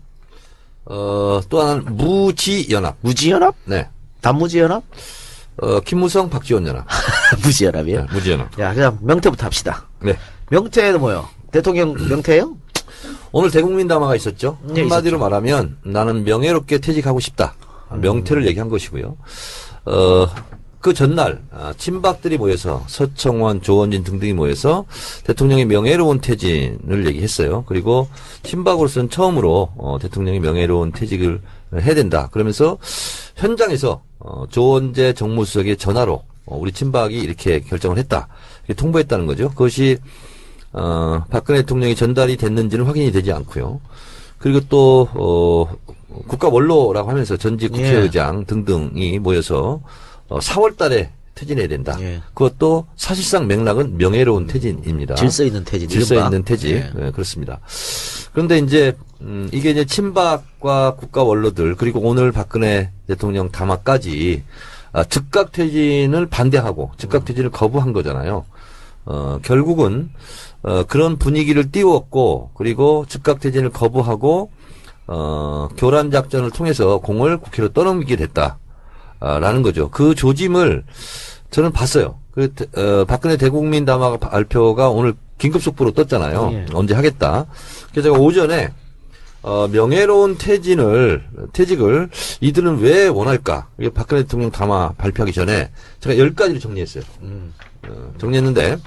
또 하나는 무지연합.
무지연합?
네.
단무지연합?
김무성, 박지원 연합.
무지연합이에요?
네, 무지연합.
야, 그냥 명태부터 합시다.
네.
명태는 뭐요? 대통령 명태예요?
오늘 대국민 담화가 있었죠.
네,
한마디로 말하면 나는 명예롭게 퇴직하고 싶다. 명태를 얘기한 것이고요. 그 전날 친박들이 모여서 서청원, 조원진 등등이 모여서 대통령의 명예로운 퇴진을 얘기했어요. 그리고 친박으로서는 처음으로 대통령이 명예로운 퇴직을 해야 된다. 그러면서 현장에서 조원재 정무수석의 전화로 우리 친박이 이렇게 결정을 했다. 이렇게 통보했다는 거죠. 그것이 박근혜 대통령이 전달이 됐는지는 확인이 되지 않고요. 그리고 또 국가 원로라고 하면서 전직 국회의장 등등이 모여서 4월 달에 퇴진해야 된다.
예.
그것도 사실상 맥락은 명예로운 퇴진입니다.
질서 있는 퇴진.
질서
이른바.
있는 퇴직.
예.
네, 그렇습니다. 그런데 이제 이게 이제 친박과 국가 원로들 그리고 오늘 박근혜 대통령 담화까지 즉각 퇴진을 반대하고 즉각 퇴진을 거부한 거잖아요. 결국은 그런 분위기를 띄웠고 그리고 즉각 퇴진을 거부하고 교란 작전을 통해서 공을 국회로 떠넘기게 됐다라는 거죠. 그 조짐을 저는 봤어요. 박근혜 대국민 담화 발표가 오늘 긴급 속보로 떴잖아요.
예.
언제 하겠다. 그래서 제가 오전에 명예로운 퇴직을 이들은 왜 원할까? 이게 박근혜 대통령 담화 발표하기 전에 제가 10가지를 정리했어요. 정리했는데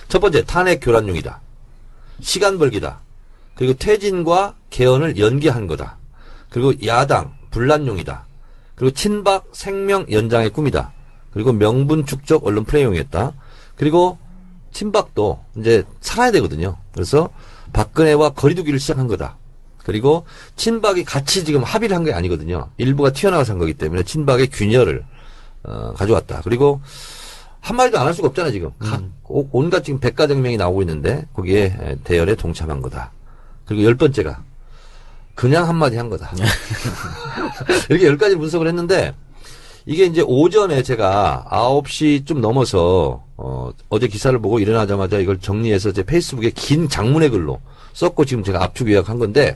첫 번째 탄핵 교란용이다. 시간 벌기다. 그리고 퇴진과 개헌을 연기한 거다. 그리고 야당 분란용이다. 그리고 친박 생명 연장의 꿈이다. 그리고 명분 축적 언론 플레이용이었다. 그리고 친박도 이제 살아야 되거든요. 그래서 박근혜와 거리두기를 시작한 거다. 그리고 친박이 같이 지금 합의를 한 게 아니거든요. 일부가 튀어나와서 한 거기 때문에 친박의 균열을 가져왔다. 그리고 한마디도 안 할 수가 없잖아요, 지금. 온갖 지금 백가정명이 나오고 있는데 거기에 대열에 동참한 거다. 그리고 10번째가 그냥 한마디 한 거다. 이렇게 10가지 분석을 했는데 이게 이제 오전에 제가 9시 좀 넘어서 어제 기사를 보고 일어나자마자 이걸 정리해서 제 페이스북에 긴 장문의 글로 썼고 지금 제가 압축 요약한 건데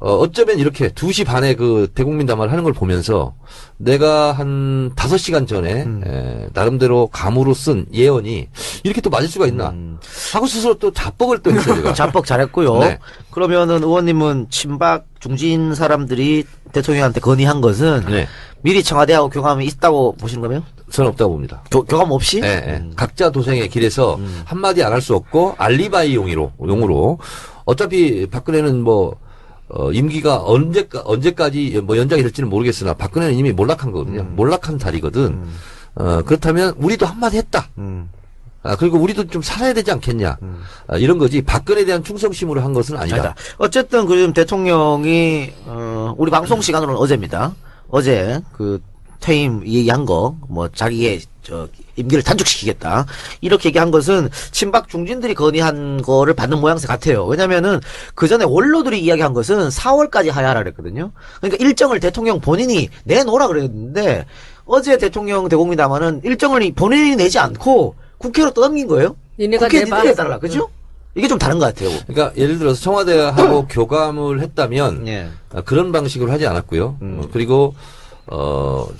어쩌면 이렇게 2시 반에 그 대국민 담화를 하는 걸 보면서 내가 한 5시간 전에 나름대로 감으로 쓴 예언이 이렇게 또 맞을 수가 있나 하고 스스로 또 자뻑을 또 했어요. 제가.
자뻑 잘했고요.
네.
그러면은 의원님은 친박 중진 사람들이 대통령한테 건의한 것은
네.
미리 청와대하고 교감이 있다고 보시는 거예요?
저는 없다고 봅니다.
교감 없이?
예, 예. 각자 도생의 길에서 한마디 안 할 수 없고 알리바이 용으로 어차피 박근혜는 뭐 임기가 언제까지 뭐 연장이 될지는 모르겠으나 박근혜는 이미 몰락한 거거든요. 몰락한 자리거든. 그렇다면 우리도 한마디 했다. 그리고 우리도 좀 살아야 되지 않겠냐. 이런 거지. 박근혜에 대한 충성심으로 한 것은 아니다.
아니다. 어쨌든 그 지금 대통령이 우리 방송 시간으로는 어제입니다. 어제 그 퇴임 얘기한 거 뭐 자기의 임기를 단축시키겠다 이렇게 얘기한 것은 친박 중진들이 건의한 거를 받는 모양새 같아요. 왜냐면은 그 전에 원로들이 이야기한 것은 4월까지 하야하라 그랬거든요. 그러니까 일정을 대통령 본인이 내놓으라 그랬는데 어제 대통령 대국민 담화는 일정을 본인이 내지 않고 국회로 떠넘긴 거예요.
니네가
국회
내봐.
니네가 따라 그죠? 이게 좀 다른 것 같아요.
그러니까 예를 들어서 청와대하고 교감을 했다면
예.
그런 방식으로 하지 않았고요. 그리고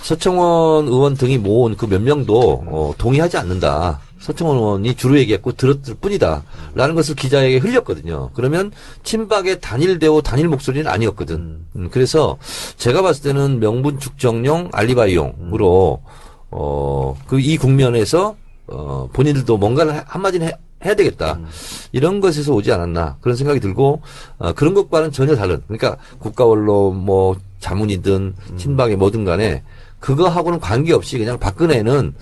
서청원 의원 등이 모은 그 몇 명도 동의하지 않는다. 서청원 의원이 주로 얘기했고 들었을 뿐이다. 라는 것을 기자에게 흘렸거든요. 그러면 친박의 단일 대오 단일 목소리는 아니었거든. 그래서 제가 봤을 때는 명분 축적용 알리바이용으로 이 국면에서 본인들도 뭔가를 한마디는 해야 되겠다. 이런 것에서 오지 않았나 그런 생각이 들고 그런 것과는 전혀 다른 그러니까 국가원로 뭐 자문이든 친박이 뭐든 간에 그거하고는 관계없이 그냥 박근혜는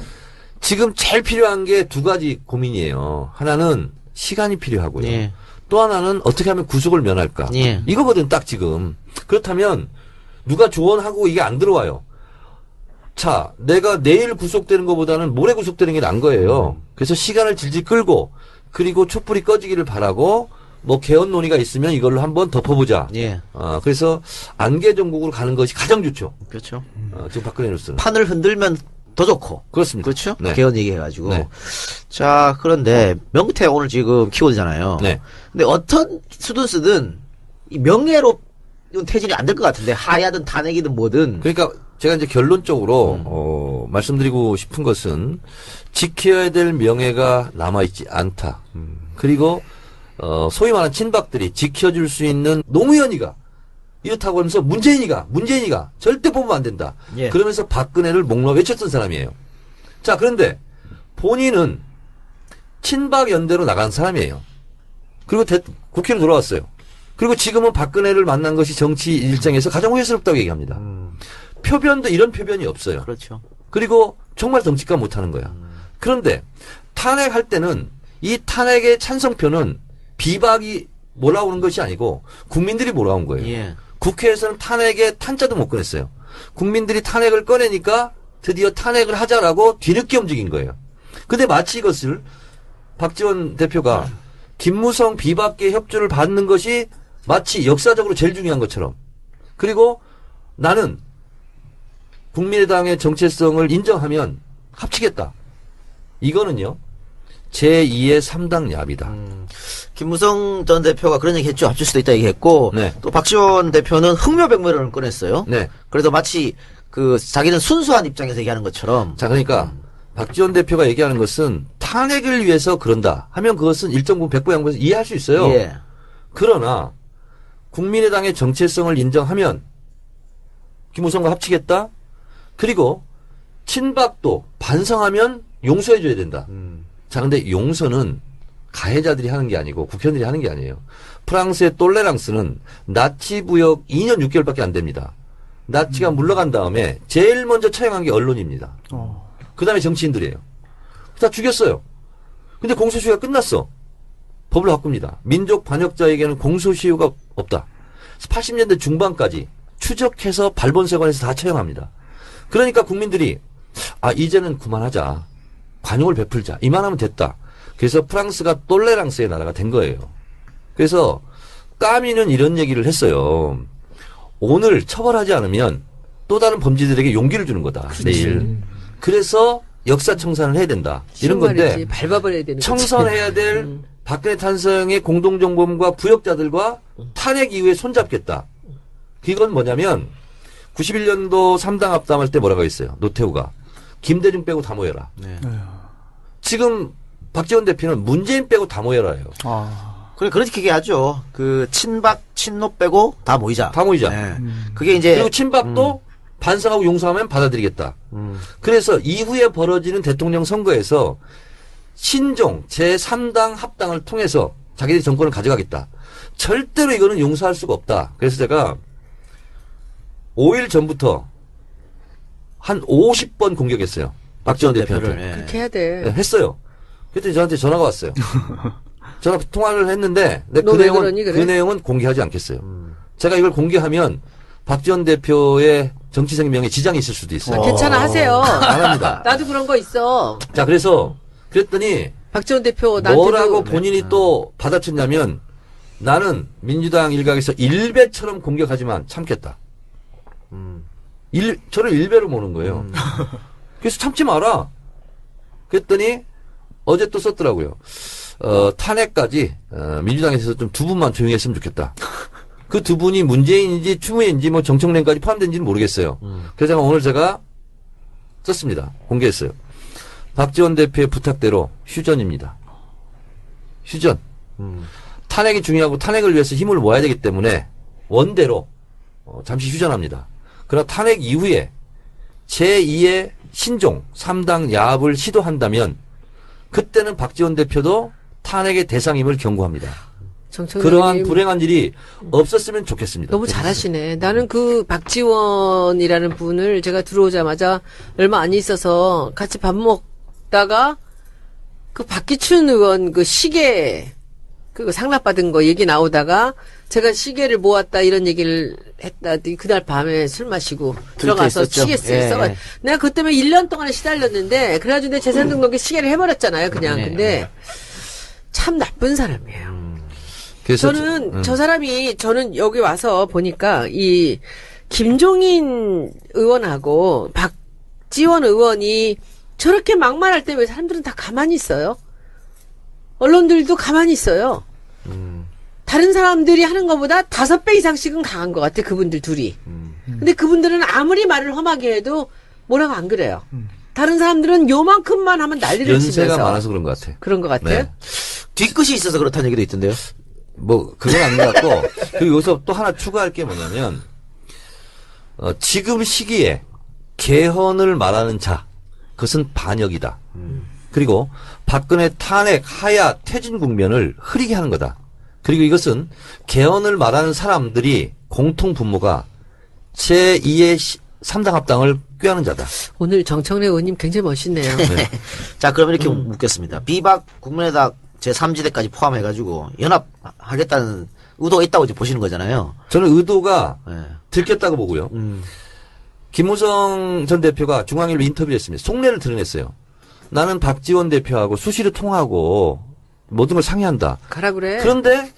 지금 제일 필요한 게 2가지 고민이에요. 하나는 시간이 필요하고요.
예.
또 하나는 어떻게 하면 구속을 면할까.
예.
이거거든 딱 지금. 그렇다면 누가 조언하고 이게 안 들어와요. 자, 내가 내일 구속되는 것보다는 모레 구속되는 게 나은 거예요. 그래서 시간을 질질 끌고 그리고 촛불이 꺼지기를 바라고 뭐 개헌 논의가 있으면 이걸로 한번 덮어보자.
예.
그래서 안개 정국으로 가는 것이 가장 좋죠.
그렇죠.
지금 박근혜로서는.
판을 흔들면 더 좋고.
그렇습니다.
그렇죠?
네.
개헌 얘기해가지고.
네.
자, 그런데 명태 오늘 지금 키워드잖아요.
네.
근데 어떤 수든 쓰든 이 명예로 이건 퇴진이 안 될 것 같은데 하야든 탄핵이든 뭐든.
그러니까 제가 이제 결론적으로 말씀드리고 싶은 것은 지켜야 될 명예가 남아있지 않다. 그리고 소위 말하는 친박들이 지켜줄 수 있는 노무현이가 이렇다고 하면서 문재인이가 절대 뽑으면 안 된다.
예.
그러면서 박근혜를 목놓아 외쳤던 사람이에요. 자, 그런데 본인은 친박 연대로 나간 사람이에요. 그리고 국회로 돌아왔어요. 그리고 지금은 박근혜를 만난 것이 정치 일정에서 가장 후회스럽다고 얘기합니다. 표변도 이런 표변이 없어요.
그렇죠.
그리고 정말 정치가 못하는 거야. 그런데 탄핵할 때는 이 탄핵의 찬성표는 비박이 몰아오는 것이 아니고 국민들이 몰아온 거예요.
예.
국회에서는 탄핵에 탄자도 못 꺼냈어요. 국민들이 탄핵을 꺼내니까 드디어 탄핵을 하자라고 뒤늦게 움직인 거예요. 근데 마치 이것을 박지원 대표가 김무성 비박계 협조를 받는 것이 마치 역사적으로 제일 중요한 것처럼 그리고 나는 국민의당의 정체성을 인정하면 합치겠다. 이거는요. 제2의 3당 야비다.
김무성 전 대표가 그런 얘기 했죠. 합칠 수도 있다 얘기했고.
네.
또 박지원 대표는 흥묘백묘론을 꺼냈어요.
네.
그래서 마치 자기는 순수한 입장에서 얘기하는 것처럼.
자, 그러니까 박지원 대표가 얘기하는 것은 탄핵을 위해서 그런다 하면 그것은 일정 부분 백보 양보해서 이해할 수 있어요.
예.
그러나 국민의당의 정체성을 인정하면 김무성과 합치겠다. 그리고 친박도 반성하면 용서해줘야 된다. 자, 근데 용서는 가해자들이 하는 게 아니고 국회의원들이 하는 게 아니에요. 프랑스의 똘레랑스는 나치 부역 2년 6개월밖에 안 됩니다. 나치가 물러간 다음에 제일 먼저 처형한 게 언론입니다. 그 다음에 정치인들이에요. 다 죽였어요. 근데 공소시효가 끝났어. 법을 바꿉니다. 민족 반역자에게는 공소시효가 없다. 80년대 중반까지 추적해서 발본세관에서 다 처형합니다. 그러니까 국민들이 이제는 그만하자. 관용을 베풀자. 이만하면 됐다. 그래서 프랑스가 똘레랑스의 나라가 된 거예요. 그래서 까미는 이런 얘기를 했어요. 오늘 처벌하지 않으면 또 다른 범죄들에게 용기를 주는 거다. 내일. 그래서 역사 청산을 해야 된다. 이런 건데
밟아버려야 되는 거지.
청산해야 될 박근혜 탄생의 공동정범과 부역자들과 탄핵 이후에 손잡겠다. 이건 뭐냐면 91년도 3당 합당할 때 뭐라고 했어요. 노태우가. 김대중 빼고 다 모여라.
네.
지금 박지원 대표는 문재인 빼고 다 모여라예요.
그래, 그렇게 얘기하죠. 그, 친박, 친노 빼고 다 모이자.
다 모이자.
네. 그게 이제.
그리고 친박도 반성하고 용서하면 받아들이겠다. 그래서 이후에 벌어지는 대통령 선거에서 신종 제3당 합당을 통해서 자기들이 정권을 가져가겠다. 절대로 이거는 용서할 수가 없다. 그래서 제가 5일 전부터 한 50번 공격했어요. 박지원 대표한테.
예.
그렇게 해야 돼.
네, 했어요. 그랬더니 저한테 전화가 왔어요. 전화 통화를 했는데 그
너 왜
내용은
그러니, 그래?
그 내용은 공개하지 않겠어요. 제가 이걸 공개하면 박지원 대표의 정치 생명에 지장이 있을 수도 있어요.
괜찮아, 하세요.
안 합니다.
나도 그런 거 있어.
자, 그랬더니
박지원 대표 나한테도
뭐라고 본인이 또 받아쳤냐면 나는 민주당 일각에서 일배처럼 공격하지만 참겠다. 저를 일배로 모는 거예요. 그래서 참지 마라. 그랬더니 어제 또 썼더라고요. 탄핵까지 민주당에서 좀 두 분만 조용히 했으면 좋겠다. 그 두 분이 문재인인지 추미애인지 뭐 정청래까지 포함된지는 모르겠어요. 그래서 오늘 제가 썼습니다. 공개했어요. 박지원 대표의 부탁대로 휴전입니다. 휴전. 탄핵이 중요하고 탄핵을 위해서 힘을 모아야 되기 때문에 원대로 잠시 휴전합니다. 그러나 탄핵 이후에 제2의 신종 3당 야합을 시도한다면 그때는 박지원 대표도 탄핵의 대상임을 경고합니다. 그러한
정청래님
불행한 일이 없었으면 좋겠습니다.
너무 잘하시네. 나는 그 박지원이라는 분을 제가 들어오자마자 얼마 안 있어서 같이 밥 먹다가 그 박기춘 의원 그 시계 그 상납받은 거 얘기 나오다가 제가 시계를 모았다 이런 얘기를 했다. 그날 밤에 술 마시고 들어가서
있었죠.
시계 써가
예.
내가 그것 때문에 1년 동안에 시달렸는데 그래가지고 내 재산 등록에 시계를 해버렸잖아요. 그냥.
네.
근데 참 나쁜 사람이에요.
그래서
저는 저 사람이 저는 여기 와서 보니까 이 김종인 의원하고 박지원 의원이 저렇게 막말할 때 왜 사람들은 다 가만히 있어요? 언론들도 가만히 있어요. 다른 사람들이 하는 것보다 5배 이상씩은 강한 것 같아, 그분들 둘이. 근데 그분들은 아무리 말을 험하게 해도 뭐라고 안 그래요. 다른 사람들은 요만큼만 하면 난리를 치면서.
연세가 많아서 그런 것 같아요.
그런 것 같아요.
네.
뒤끝이 있어서 그렇다는 얘기도 있던데요.
뭐 그건 아닌 것 같고 그리고 여기서 또 하나 추가할 게 뭐냐면 지금 시기에 개헌을 말하는 자 그것은 반역이다. 그리고 박근혜 탄핵 하야 퇴진 국면을 흐리게 하는 거다. 그리고 이것은 개헌을 말하는 사람들이 공통 분모가 제2의 3당 합당을 꾀하는 자다.
오늘 정청래 의원님 굉장히 멋있네요.
자, 그럼 이렇게 묻겠습니다. 비박 국민의당 제3지대까지 포함해가지고 연합하겠다는 의도가 있다고 이제 보시는 거잖아요.
저는 의도가
네.
들켰다고 보고요. 김무성 전 대표가 중앙일보 인터뷰를 했습니다. 속내를 드러냈어요. 나는 박지원 대표하고 수시로 통하고 모든 걸 상의한다.
가라 그래.
그런데